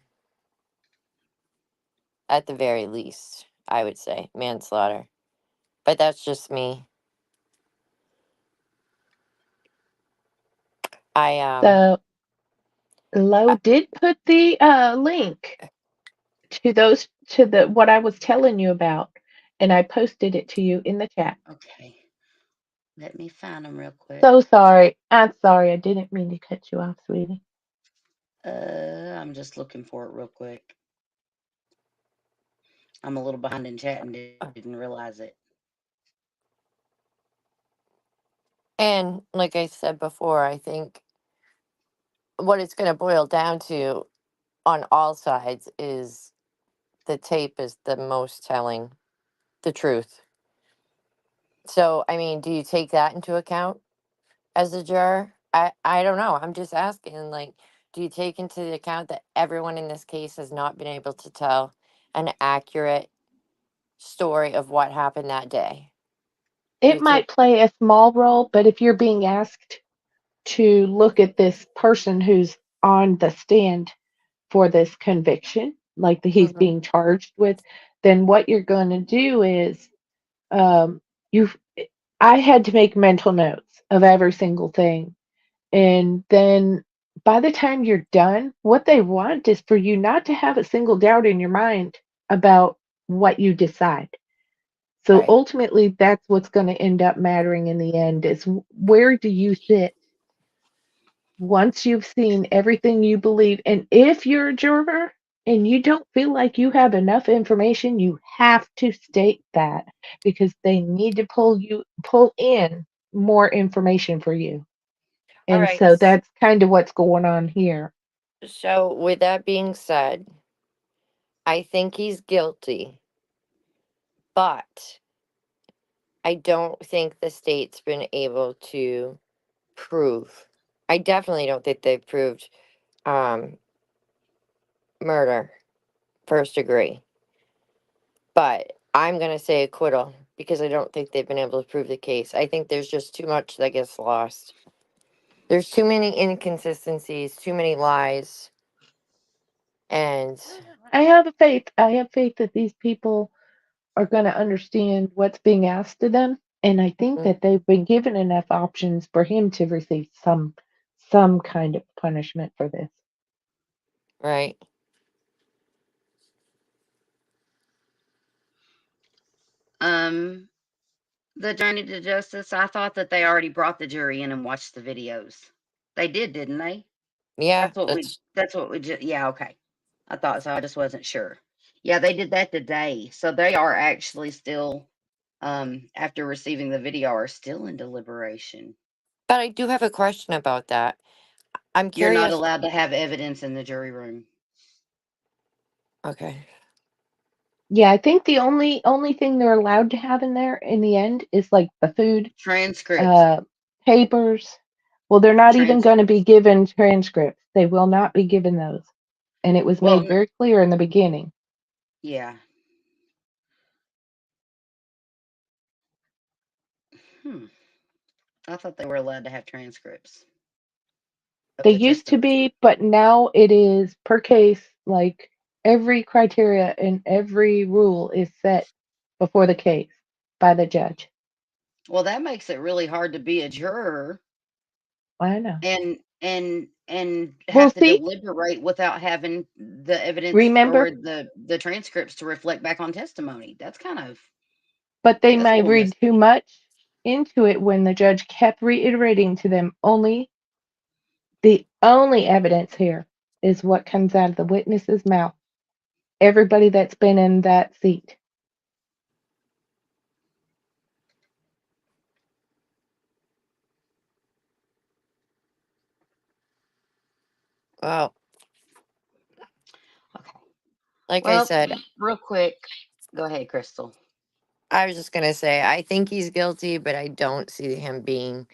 At the very least, I would say manslaughter. But that's just me. So Lo did put the link to the what I was telling you about, and I posted it to you in the chat. Okay. Let me find them real quick. So sorry. I'm sorry. I didn't mean to cut you off, sweetie. I'm just looking for it real quick. I'm a little behind in chat and didn't realize it. And like I said before, I think what it's going to boil down to on all sides is the tape is the most telling the truth. So, I mean, do you take that into account as a juror? I don't know. I'm just asking, like, do you take into the account that everyone in this case has not been able to tell an accurate story of what happened that day? It might play a small role, but if you're being asked to look at this person who's on the stand for this conviction, like he's being charged with, then what you're going to do is you. I had to make mental notes of every single thing, and then by the time you're done, what they want is for you not to have a single doubt in your mind about what you decide. So ultimately, that's what's going to end up mattering in the end is where do you sit once you've seen everything you believe. And if you're a juror and you don't feel like you have enough information, you have to state that because they need to pull in more information for you. All And right. so that's kind of what's going on here. So, with that being said, I think he's guilty, but I don't think the state's been able to prove. I definitely don't think they've proved murder, first degree. But I'm going to say acquittal because I don't think they've been able to prove the case. I think there's just too much that gets lost. There's too many inconsistencies, too many lies. And I have faith. I have faith that these people are going to understand what's being asked of them. And I think that they've been given enough options for him to receive some kind of punishment for this. Right. The journey to justice, I thought that they already brought the jury in and watched the videos. They didn't they? Yeah. That's what we just, yeah, okay. I thought so. I just wasn't sure. Yeah, they did that today. So they are actually still after receiving the video are still in deliberation. But I do have a question about that. I'm You're not curious. allowed to have evidence in the jury room. Okay. Yeah, I think the only thing they're allowed to have in there in the end is like the food, Transcripts. uh, papers. Well, they're not even going to be Transcripts. given transcripts. They will not be given those. And it was Well, made very clear in the beginning. yeah. Hmm. I thought they were allowed to have transcripts of They the used to testimony. be, but now it is per case. Like every criteria and every rule is set before the case by the judge. Well, that makes it really hard to be a juror I know. and Well, have to see, deliberate without having the evidence or remember, the transcripts to reflect back on testimony. but they That's a may little read too much into it when the judge kept reiterating to them the only evidence here is what comes out of the witness's mouth. Everybody that's been in that seat. Well, okay. like I Well, said, real quick, go ahead, Crystal. I was just gonna say I think he's guilty, but I don't see him being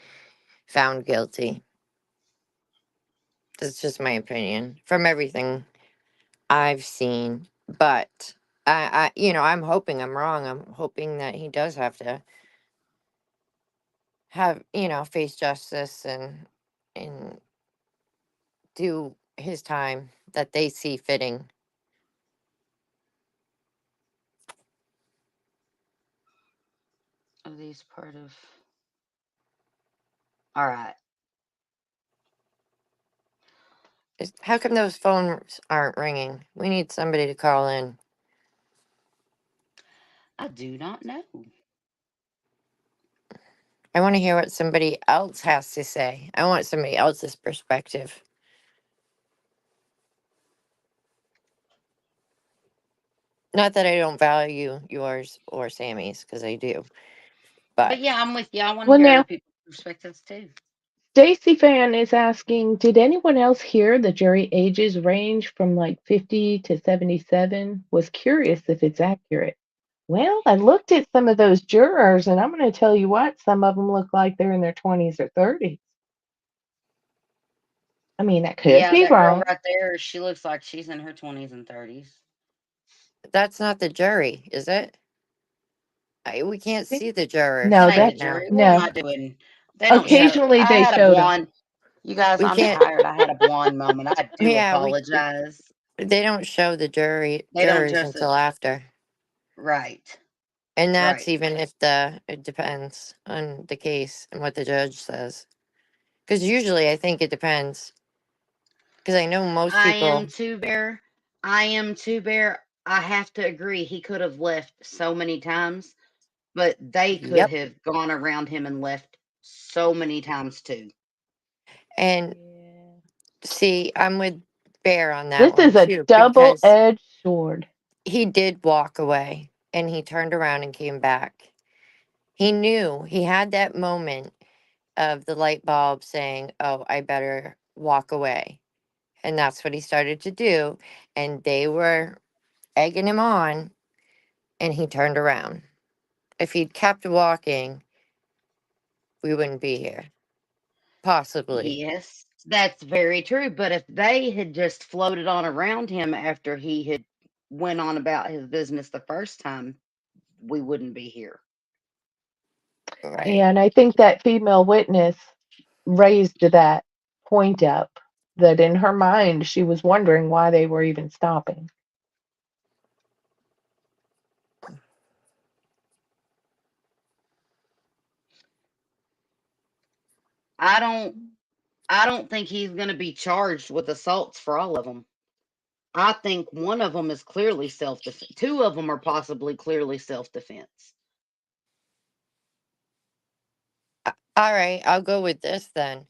found guilty. That's just my opinion from everything I've seen. But I'm hoping I'm wrong. I'm hoping that he does have to have, face justice and do his time that they see fitting. Are these part of? All right. How come those phones aren't ringing? We need somebody to call in. I do not know. I want to hear what somebody else has to say. I want somebody else's perspective. Not that I don't value yours or Sammy's, because I do. But But yeah, I'm with you. I want to Well, hear other now, people's perspectives too. Stacy Fan is asking, did anyone else hear the jury ages range from like 50 to 77? Was curious if it's accurate. Well, I looked at some of those jurors, and I'm going to tell you what, some of them look like they're in their 20s or 30s. I mean, that could Yeah, be that girl wrong. right there, she looks like she's in her 20s and 30s. that's not the jury, is it? We can't see the jurors That No, ain't the right that's now. jury. What am no. I doing? They don't show. Occasionally I they had a showed them. blonde. You guys, We I'm can't. tired. I had a blonde moment. I do Yeah, apologize. they don't show the They don't jurors just until after. right, And that's right. even if it depends on the case and what the judge says. Because usually I think it depends. Because I know most I am people, too bear. I am too bear. I have to agree. He could have left so many times, but they could yep. have gone around him and left so many times too. And see, I'm with Bear on that This one is a too, because double-edged sword. he did walk away and he turned around and came back. He knew he had that moment of the light bulb saying, "Oh, I better walk away." And that's what he started to do. And they were egging him on, and he turned around. If he'd kept walking, we wouldn't be here. Possibly. Yes, that's very true. But if they had just floated on around him after he had went on about his business the first time, we wouldn't be here. Right. And I think that female witness raised that point up that in her mind she was wondering why they were even stopping. I don't I don't think he's going to be charged with assaults for all of them. I think one of them is clearly self-defense. Two of them are possibly clearly self-defense. All right, I'll go with this then.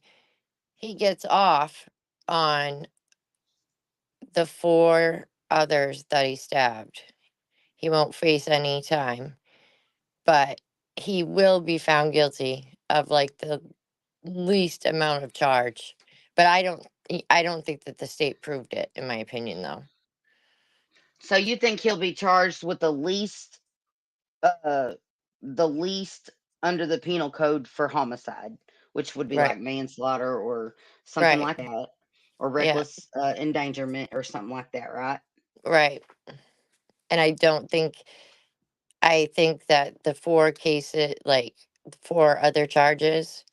He gets off on the four others that he stabbed. He won't face any time. But he will be found guilty of like the least amount of charge. But I don't think that the state proved it, in my opinion, though. So you think he'll be charged with uh the least under the penal code for homicide, which would be Right. like manslaughter or something Right. like that, or Yeah. reckless endangerment or something like that, right? Right. And I think that the 4 cases, like 4 other charges,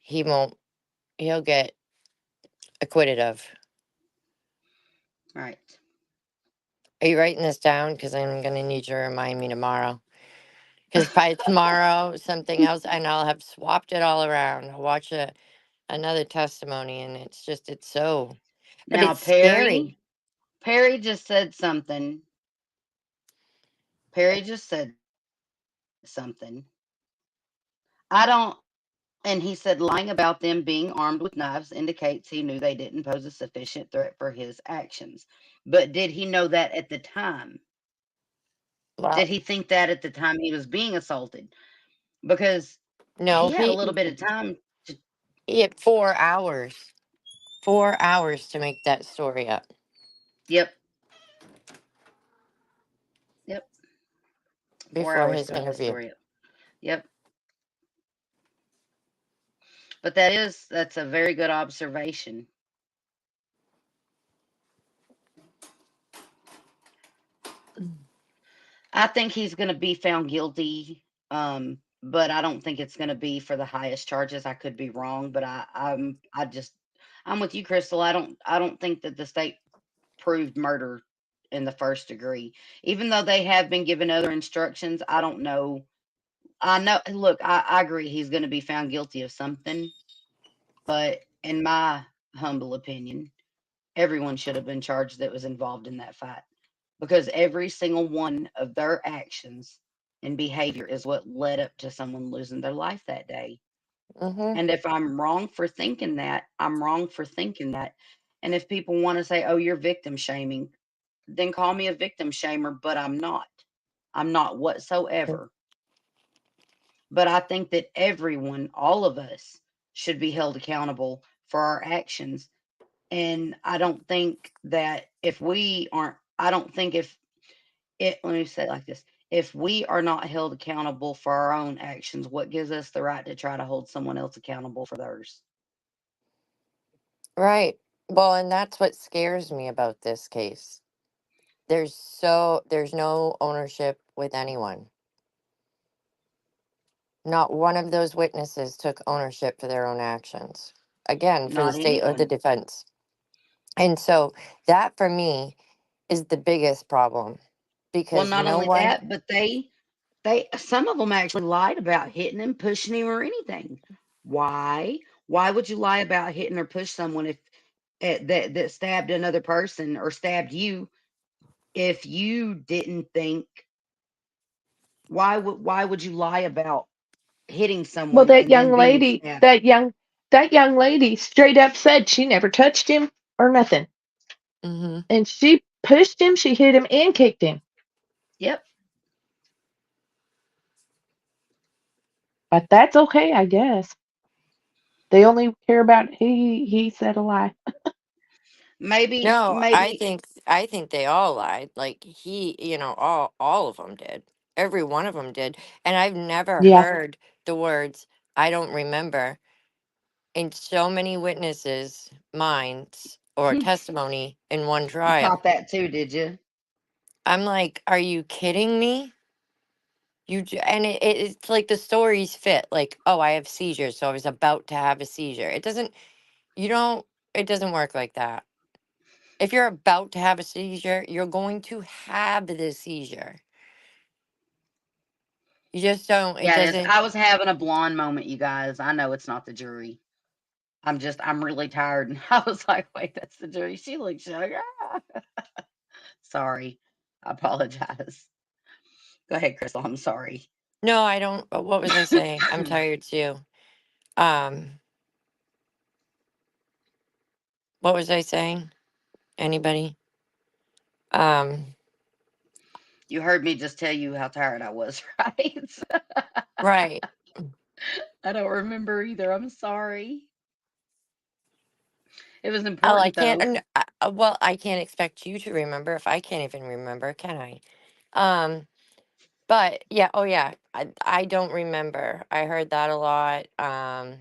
he'll get acquitted of. Right. Are you writing this down? Because I'm going to need you to remind me tomorrow. Because by tomorrow, something else, and I'll have swapped it all around. I'll watch another testimony, and it's so, but Now it's scary. Perry just said something. Perry just said something. I don't, and he said lying about them being armed with knives indicates he knew they didn't pose a sufficient threat for his actions. But did he know that at the time? Did Well, he think that at the time he was being assaulted? Because no, he had a little bit of time to, he had 4 hours, 4 hours to make that story up. yep, yep, 4 Before hours his to make the interview. story up. Yep. But that's a very good observation. I think he's going to be found guilty, but I don't think it's going to be for the highest charges. I could be wrong, but I'm with you, Crystal. I don't think that the state proved murder in the first degree, even though they have been given other instructions. I don't know. I know. Look, I agree he's going to be found guilty of something, but in my humble opinion, everyone should have been charged that was involved in that fight, because every single one of their actions and behavior is what led up to someone losing their life that day. Mm-hmm. And if I'm wrong for thinking that, I'm wrong for thinking that. And if people want to say, oh, you're victim shaming, then call me a victim shamer, but I'm not. I'm not whatsoever. But I think that everyone, all of us, should be held accountable for our actions. And I don't think that if we aren't, I don't think if let me say it like this. If we are not held accountable for our own actions, what gives us the right to try to hold someone else accountable for theirs? Right. Well, and that's what scares me about this case. There's no ownership with anyone. Not one of those witnesses took ownership for their own actions. Again, for the Not state or the anyone. defense. And so that for me is the biggest problem Well, because not no only one, that, but they some of them actually lied about hitting him, pushing him, or anything. Why? Why would you lie about hitting or push someone if that stabbed another person or stabbed you if you didn't think? Why would you lie about hitting Well, someone and then being stabbed? that young lady straight up said she never touched him or nothing. mm-hmm. And she pushed him, she hit him and kicked him. Yep. But that's okay, I guess. They only care about he said a lie. Maybe No, maybe I think they all lied. Like all of them did. Every one of them did. And I've never Yeah. heard the words "I don't remember" in so many witnesses' minds or you testimony in one trial. caught that too, did you? I'm like, are you kidding me? And it's like the stories fit. Like, oh, I have seizures, so I was about to have a seizure. You don't. It doesn't work like that. If you're about to have a seizure, you're going to have the seizure. You just don't. It Yeah, it is. doesn't. I was having a blonde moment, you guys. I know it's not the jury. I'm really tired. And I was like, wait, that's the jury. She looks young. Ah. Sorry. I apologize. Go ahead, Crystal. I'm sorry. No, I don't. What was I saying? I'm tired too. Um, what was I saying? Anybody? Um, You heard me just tell you how tired I was, right? Right. I don't remember either. I'm sorry. It was Oh, I important can't. though. Well, I can't expect you to remember if I can't even remember, can I? Um, but yeah. Oh, yeah. I don't remember. I heard that a lot. And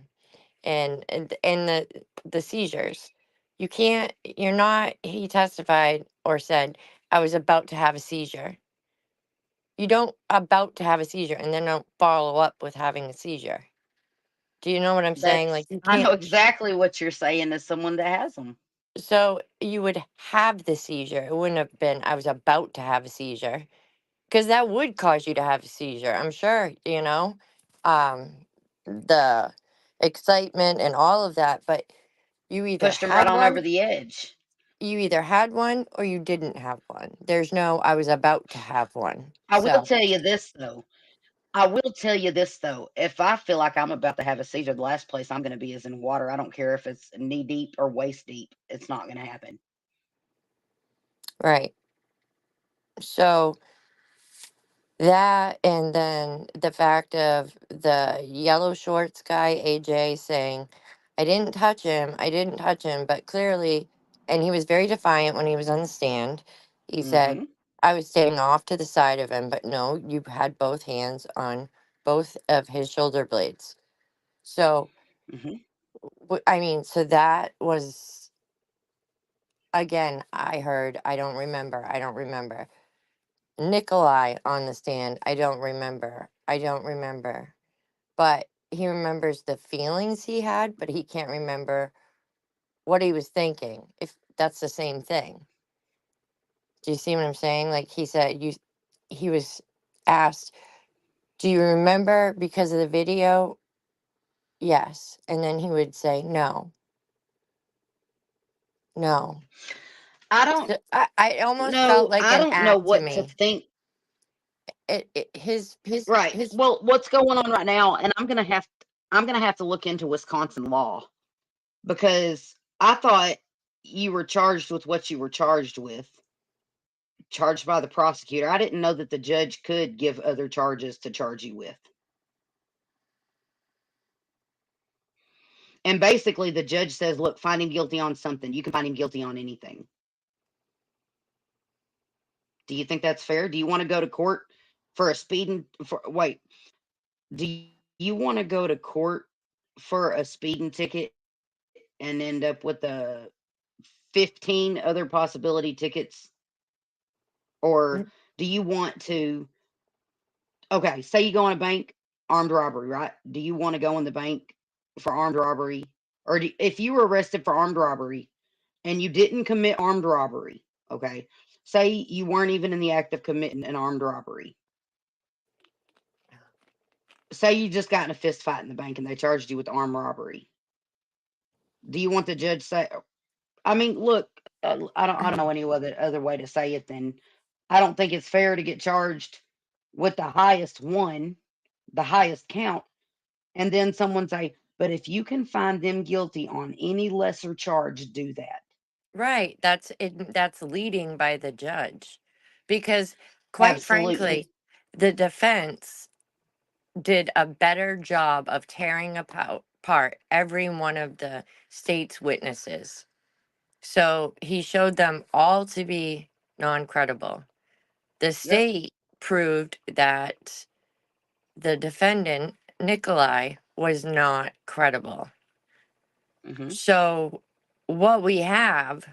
the seizures. You can't. You're not. He testified or said I was about to have a seizure. You don't about to have a seizure and then don't follow up with having a seizure. Do you know what I'm saying? Like you I know can't. exactly what you're saying as someone that has them. So you would have the seizure. It wouldn't have been I was about to have a seizure because that would cause you to have a seizure. I'm sure, the excitement and all of that, but you either Pushed him right had on over one, the edge. you either had one or you didn't have one. There's no I was about to have one. I will So, tell you this though. I will tell you this though. If I feel like I'm about to have a seizure, the last place I'm going to be is in water. I don't care if it's knee deep or waist deep. It's not going to happen. right. So that and then the fact of the yellow shorts guy, AJ, saying, I didn't touch him, but clearly, and he was very defiant when he was on the stand. He said, Mm-hmm. I was standing off to the side of him, but no, you had both hands on both of his shoulder blades. So, Mm-hmm. I mean, so that was, again, I heard, I don't remember. Nikolai on the stand, I don't remember. But he remembers the feelings he had, but he can't remember what he was thinking. If that's the same thing. Do you see what I'm saying? Like he said, he was asked, do you remember because of the video? Yes. And then he would say, no, no. I don't So I almost felt know. like I an don't know act to what to me. think. Right. His Well, what's going on right now, and I'm gonna have to look into Wisconsin law because I thought you were charged with what you were charged with, charged by the prosecutor. I didn't know that the judge could give other charges to charge you with. And basically, the judge says, look, find him guilty on something. You can find him guilty on anything. Do you think that's fair? Do you want to go to court for a speeding? Wait, do you want to go to court for a speeding ticket and end up with 15 other possibility tickets? Or do you want to, okay, say you go in a bank, armed robbery, right? Do you want to go in the bank for armed robbery? Or if you were arrested for armed robbery and you didn't commit armed robbery, okay, say you weren't even in the act of committing an armed robbery. Say you just got in a fist fight in the bank and they charged you with armed robbery. Do you want the judge say, I mean, look, I don't know any other way to say it than I don't think it's fair to get charged with the highest one, the highest count, and then someone say, but if you can find them guilty on any lesser charge, do that. right. That's it. That's leading by the judge, because quite Absolutely. frankly, the defense did a better job of tearing apart every one of the state's witnesses. So he showed them all to be non-credible. The Yep. state proved that the defendant, Nikolai, was not credible. Hmm. So what we have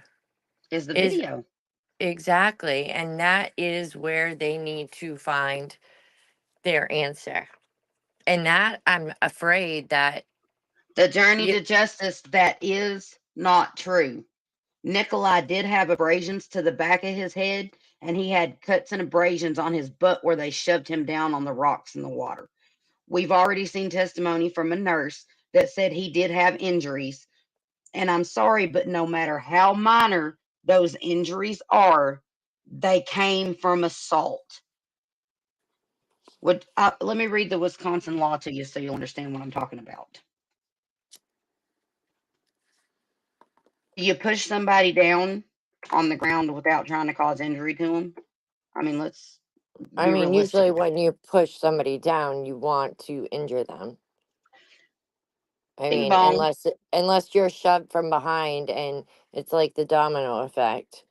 Is the is video. exactly, and that is where they need to find their answer. And that I'm afraid that The journey y- to justice, that is not true. Nikolai did have abrasions to the back of his head, and he had cuts and abrasions on his butt where they shoved him down on the rocks in the water. We've already seen testimony from a nurse that said he did have injuries. And I'm sorry, but no matter how minor those injuries are, they came from assault. Let me read the Wisconsin law to you so you'll understand what I'm talking about. You push somebody down on the ground without trying to cause injury to them. I mean, I be mean, realistic usually about when you push somebody down, you want to injure them. it. I Bing mean, bong. unless you're shoved from behind and it's like the domino effect,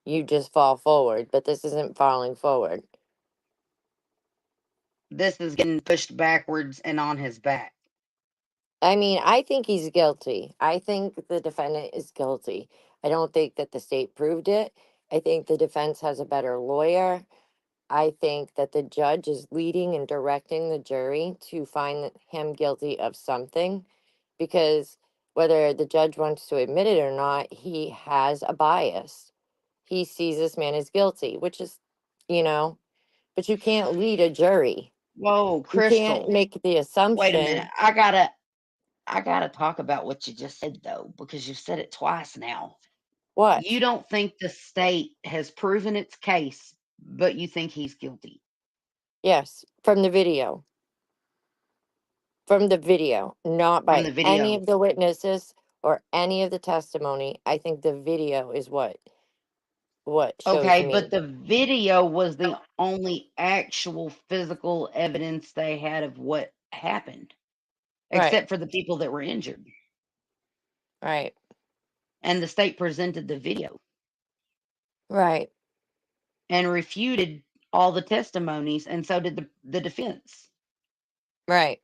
you just fall forward. But this isn't falling forward. This is getting pushed backwards and on his back. I mean, I think he's guilty. I think the defendant is guilty. I don't think that the state proved it. I think the defense has a better lawyer. I think that the judge is leading and directing the jury to find him guilty of something because whether the judge wants to admit it or not, he has a bias. He sees this man as guilty, which is, you know, but you can't lead a jury. Whoa, You can't Crystal. make the Wait a minute. assumption. I gotta talk about what you just said though, because you've said it twice now. You What? don't think the state has proven its case, but you think he's guilty. Yes, from the video. From the video, not From by the any video. of the witnesses or any of the testimony. I think the video is what shows Okay, but me. the video was the only actual physical evidence they had of what happened, Right, except for the people that were injured. right, And the state presented the video right, and refuted all the testimonies, and so did the defense. right.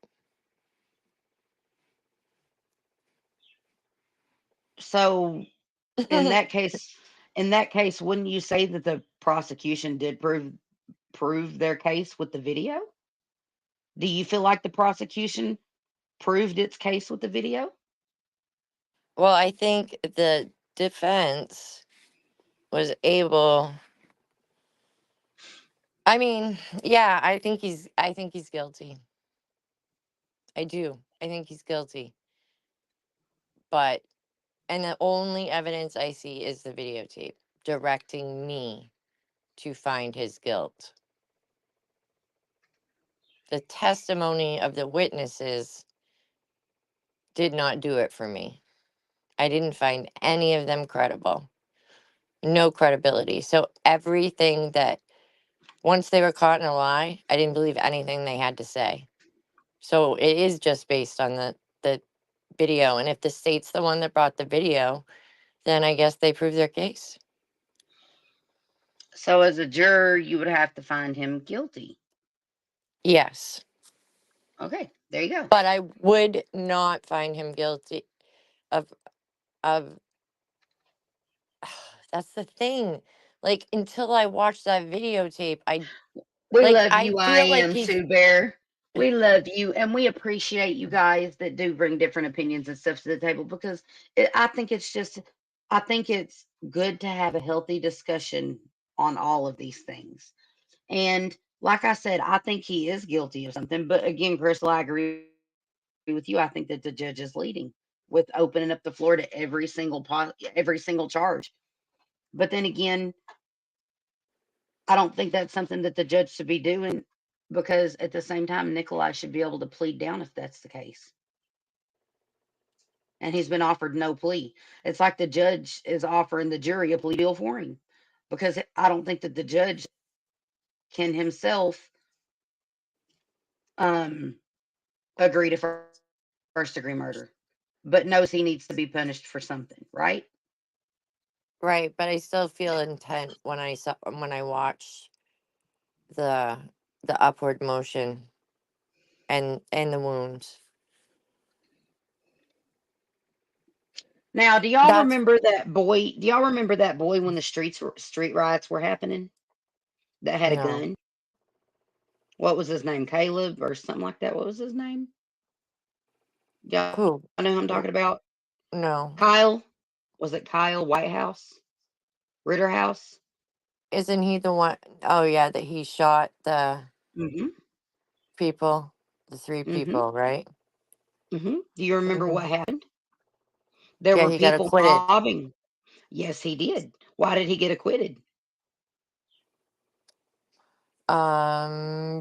So in that case, wouldn't you say that the prosecution did prove their case with the video? Do you feel like the prosecution proved its case with the video? Well, I think the defense was able. I mean, yeah, I think he's guilty. I do. I think he's guilty. But and the only evidence I see is the videotape directing me to find his guilt. The testimony of the witnesses did not do it for me. I didn't find any of them credible. No credibility. So everything that once they were caught in a lie, I didn't believe anything they had to say. So it is just based on the video. And if the state's the one that brought the video, then I guess they proved their case. So as a juror, you would have to find him guilty. Yes. Okay, there you go. But I would not find him guilty of that's the thing. Like until I watched that videotape, We like love I you, I feel like am he's Sue Bear. We love you, and we appreciate you guys that do bring different opinions and stuff to the table because I think it's good to have a healthy discussion on all of these things. And like I said, I think he is guilty of something. But again, Crystal, I agree with you. I think that the judge is leading with opening up the floor to every single charge. But then again, I don't think that's something that the judge should be doing because at the same time, Nicolae should be able to plead down if that's the case. And he's been offered no plea. It's like the judge is offering the jury a plea deal for him because I don't think that the judge can himself um, agree to first degree murder, but knows he needs to be punished for something, right? right, but I still feel intent when I watch the the upward motion and the wounds. Now, do y'all That's remember that boy? Do y'all remember that boy when the street riots were happening that had a no. gun? What was his name? Caleb or something like that? What was his name? Y'all Who? know who I'm talking about? No. Kyle? Was it Kyle Whitehouse? Ritterhouse? Isn't he the one oh yeah, that he shot the Mm-hmm. people, the three Mm-hmm. people, right? Mm-hmm. Do you remember hmm what happened? There Yeah, were he got people acquitted. mobbing. Yes, he did. Why did he get acquitted?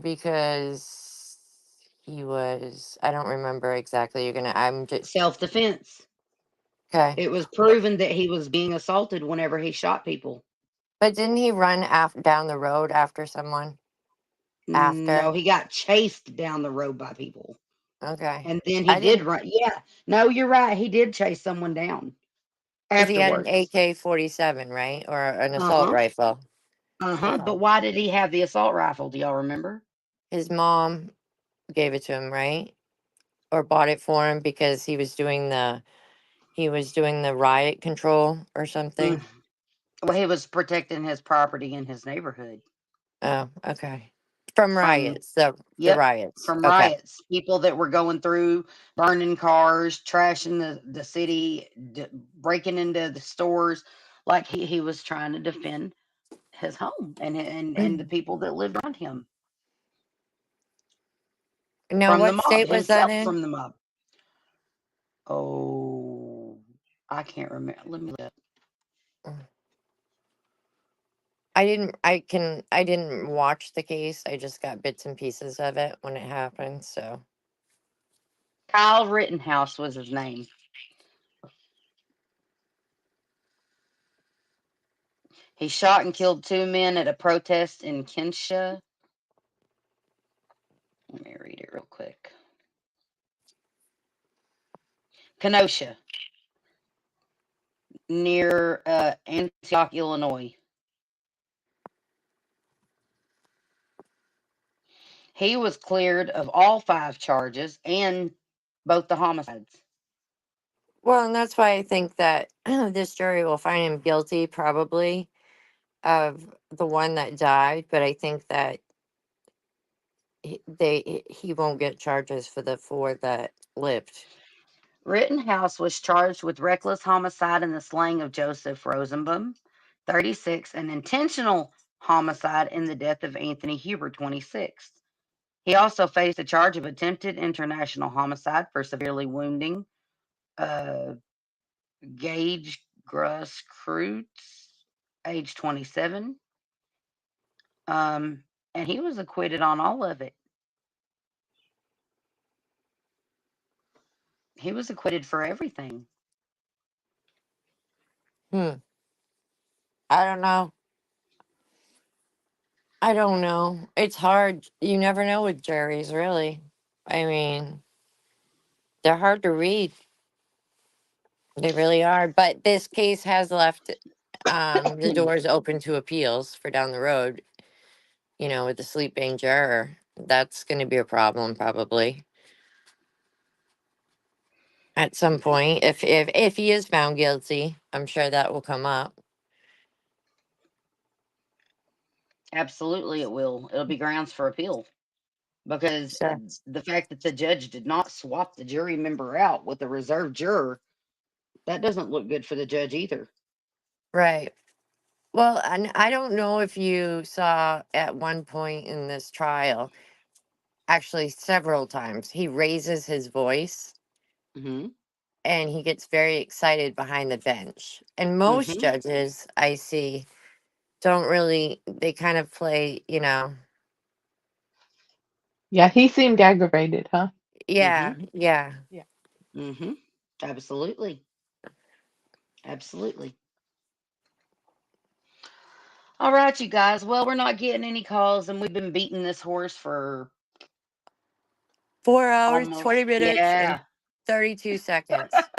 Because he was I don't remember exactly. I'm just Self-defense. okay. It was proven that he was being assaulted whenever he shot people. But didn't he run down the road after someone? No, after? he got chased down the road by people. Okay. And then he I did didn't. run. Yeah. No, you're right. He did chase someone down Because he had an afterwards. AK-47, right? Or an assault Uh-huh. rifle. Uh-huh. But why did he have the assault rifle? Do y'all remember? His mom gave it to him, right? Or bought it for him because he was doing the riot control or something. Well, he was protecting his property in his neighborhood. Oh, okay. From From riots, the Yep, riots. from Okay. riots. People that were going through, burning cars, trashing the city, breaking into the stores. Like he was trying to defend his home and the people that lived around him Now, from the what mob, state was that himself in? from the mob. Oh, I can't remember. Let me look. I didn't watch the case. I just got bits and pieces of it when it happened. So, Kyle Rittenhouse was his name. He shot and killed 2 men at a protest in Kenosha. Let me read it real quick. Kenosha, near Antioch, Illinois. He was cleared of all 5 charges and both the homicides. well, and that's why I think that this jury will find him guilty, probably, of the one that died. But I think that he won't get charges for the 4 that lived. Rittenhouse was charged with reckless homicide in the slaying of Joseph Rosenbaum, 36, and intentional homicide in the death of Anthony Huber, 26. He also faced a charge of attempted international homicide for severely wounding uh, Gage Gruss Kreutz, age 27. And he was acquitted on all of it. He was acquitted for everything. I don't know. I don't know. It's hard. You never know with juries, really. I mean, they're hard to read. They really are. But this case has left the doors open to appeals for down the road, with the sleeping juror. That's going to be a problem, probably, at some point. If he is found guilty, I'm sure that will come up. Absolutely, it will. It'll be grounds for appeal because Sure. the fact that the judge did not swap the jury member out with a reserved juror, that doesn't look good for the judge either. Right. Well, and I don't know if you saw at one point in this trial, actually several times, he raises his voice Mm-hmm. and he gets very excited behind the bench. And most Mm-hmm. judges I see don't really, they kind of play, Yeah, he seemed aggravated, huh? yeah, yeah. Yeah. Mm-hmm. Absolutely. Absolutely. All right, you guys. Well, we're not getting any calls, and we've been beating this horse for 4 hours, almost, 20 minutes, and yeah. 32 seconds.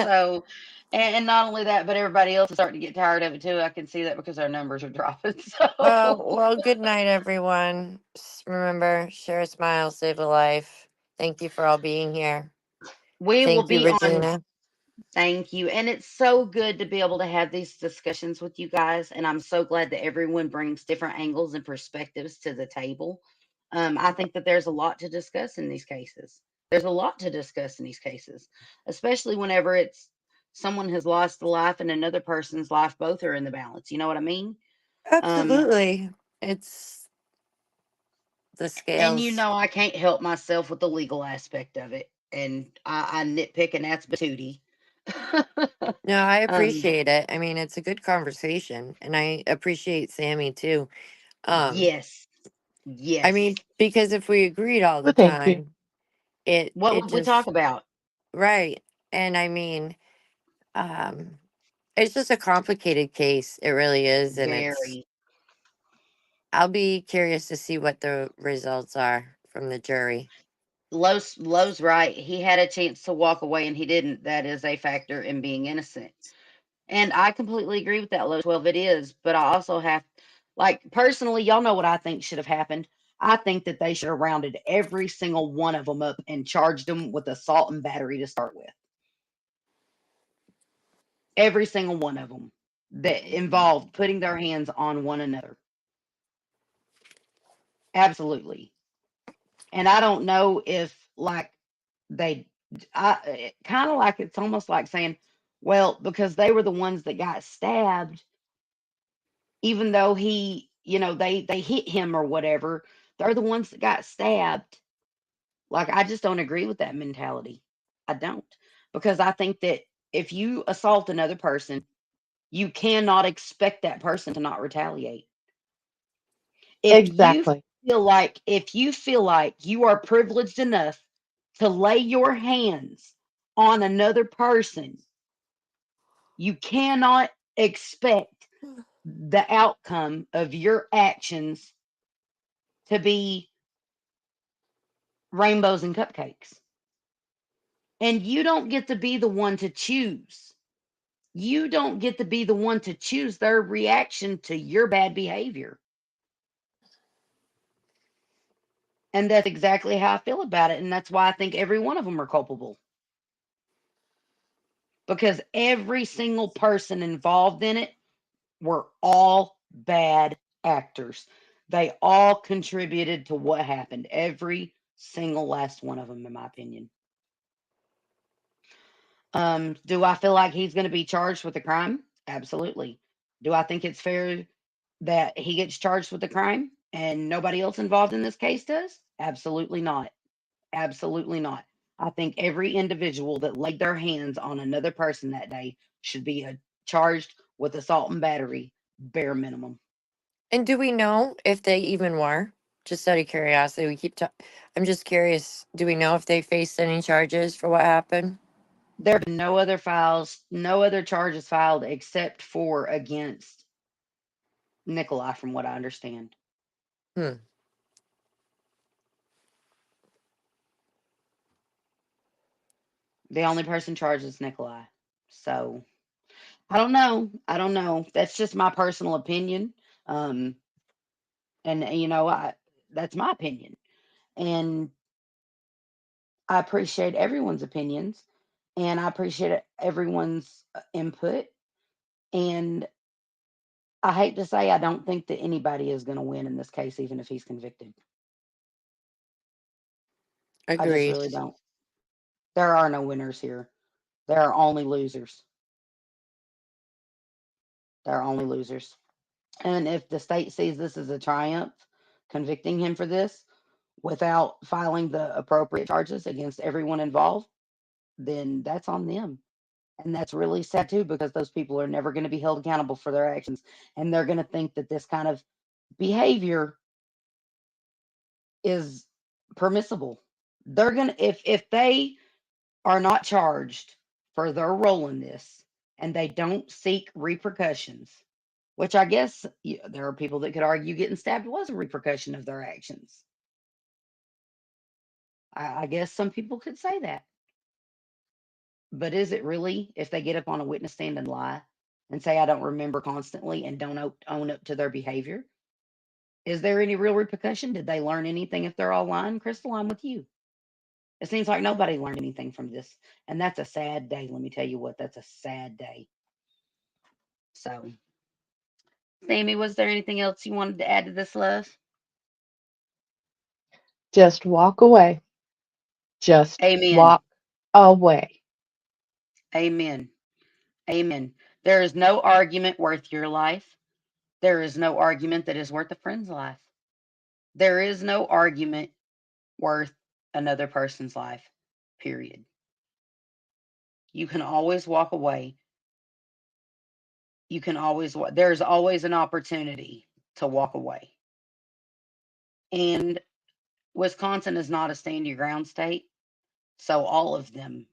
So, and not only that, but everybody else is starting to get tired of it too. I can see that because our numbers are dropping. So, Well, good night, everyone. Remember, share a smile, save a life. Thank you for all being here. we will Thank you, be on. Regina. Thank you. And it's so good to be able to have these discussions with you guys. And I'm so glad that everyone brings different angles and perspectives to the table. I think that there's a lot to discuss in these cases. There's a lot to discuss in these cases, especially whenever it's someone has lost a life and another person's life. Both are in the balance. You know what I mean? Absolutely. It's the And scales. I can't help myself with the legal aspect of it. And I nitpick, and that's Batootie. No, I um, appreciate it. I mean, it's a good conversation, and I appreciate Sammy too. yes. I mean, Yes. because if we agreed all the Well, thank you. time, it What it would we talk just about? right. And I mean, um, it's just a complicated case. It really is, and it's Very. I'll be curious to see what the results are from the jury. Lowe's right. He had a chance to walk away and he didn't. That is a factor in being innocent. And I completely agree with that, Lowe's. 12 it is. But I also have, like, personally, y'all know what I think should have happened. I think that they should have rounded every single one of them up and charged them with assault and battery to start with. Every single one of them that involved putting their hands on one another. Absolutely. And I don't know if, like, they, kind of like it's almost like saying, well, because they were the ones that got stabbed, even though he, they hit him or whatever, they're the ones that got stabbed. Like, I just don't agree with that mentality. I don't. Because I think that if you assault another person, you cannot expect that person to not retaliate. Exactly. If you feel like you are privileged enough to lay your hands on another person, you cannot expect the outcome of your actions to be rainbows and cupcakes. And you don't get to be the one to choose. You don't get to be the one to choose their reaction to your bad behavior. And that's exactly how I feel about it. And that's why I think every one of them are culpable. Because every single person involved in it were all bad actors. They all contributed to what happened. Every single last one of them, in my opinion. Do I feel like he's going to be charged with a crime? Absolutely. Do I think it's fair that he gets charged with a crime and nobody else involved in this case does? Absolutely not. Absolutely not. I think every individual that laid their hands on another person that day should be charged with assault and battery, bare minimum. And do we know if they even were? Just out of curiosity, I'm just curious. Do we know if they faced any charges for what happened? There have been no other files, no other charges filed except for against Nicolae, from what I understand. Hmm. The only person charged is Nicolae. So I don't know. I don't know. That's just my personal opinion. Um, and that's my opinion. And I appreciate everyone's opinions and I appreciate everyone's input. And I hate to say, I don't think that anybody is going to win in this case, even if he's convicted. I just Agreed. really don't. There are no winners here. There are only losers. There are only losers. And if the state sees this as a triumph, convicting him for this without filing the appropriate charges against everyone involved, then that's on them. And that's really sad too, because those people are never going to be held accountable for their actions. And they're going to think that this kind of behavior is permissible. They're going to, if they are not charged for their role in this and they don't seek repercussions, which I guess there are people that could argue getting stabbed was a repercussion of their actions. I guess some people could say that. But is it really if they get up on a witness stand and lie and say, I don't remember constantly and don't own up to their behavior? Is there any real repercussion? Did they learn anything if they're all lying? Crystal, I'm with you. It seems like nobody learned anything from this. And that's a sad day. Let me tell you what, that's a sad day. So, Sammy, was there anything else you wanted to add to this, love? Just walk away. Just Amen. walk away. Amen. Amen. There is no argument worth your life. There is no argument that is worth a friend's life. There is no argument worth another person's life, period. You can always walk away. There's always an opportunity to walk away. And Wisconsin is not a stand your ground state. So all of them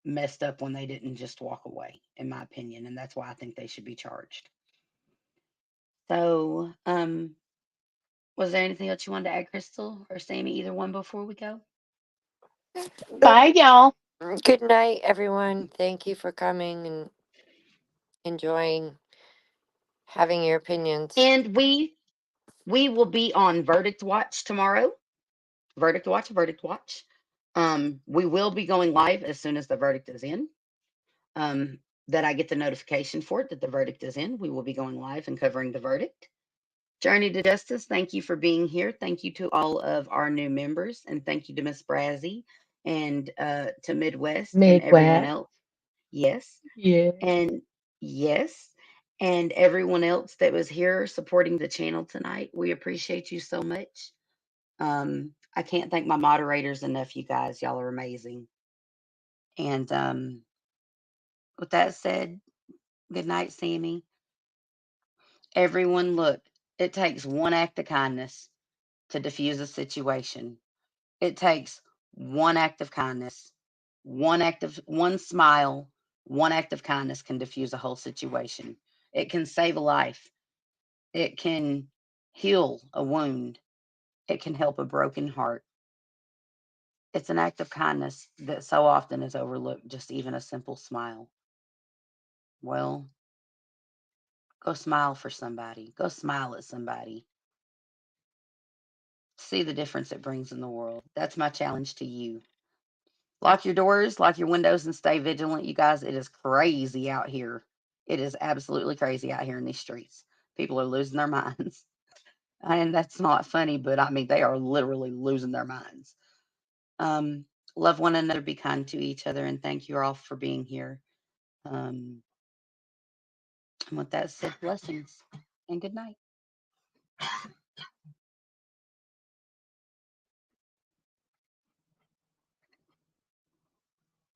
messed up when they didn't just walk away, in my opinion. And that's why I think they should be charged. So, Was there anything else you wanted to add, Crystal or Sammy? Either one before we go? Bye, y'all. Good night, everyone. Thank you for coming and enjoying having your opinions. And we will be on Verdict Watch tomorrow. Verdict Watch, Verdict Watch. We will be going live as soon as the verdict is in. That I get the notification for it that the verdict is in. We will be going live and covering the verdict. Journey to Justice, thank you for being here. Thank you to all of our new members, and thank you to Miss Brazzy and to Midwest and everyone Midwest. else. Yes. Yeah. And yes. And everyone else that was here supporting the channel tonight. We appreciate you so much. I can't thank my moderators enough, you guys. Y'all are amazing. And with that said, good night, Sammy. Everyone, look, it takes one act of kindness to diffuse a situation. It takes one act of kindness, one smile, one act of kindness can diffuse a whole situation. It can save a life. It can heal a wound. It can help a broken heart. It's an act of kindness that so often is overlooked, just even a simple smile. Well, go smile for somebody. Go smile at somebody. See the difference it brings in the world. That's my challenge to you. Lock your doors, lock your windows, and stay vigilant, you guys. It is crazy out here. It is absolutely crazy out here in these streets. People are losing their minds. And that's not funny, but I mean, they are literally losing their minds. Love one another, be kind to each other, and thank you all for being here. And with that said, blessings and good night.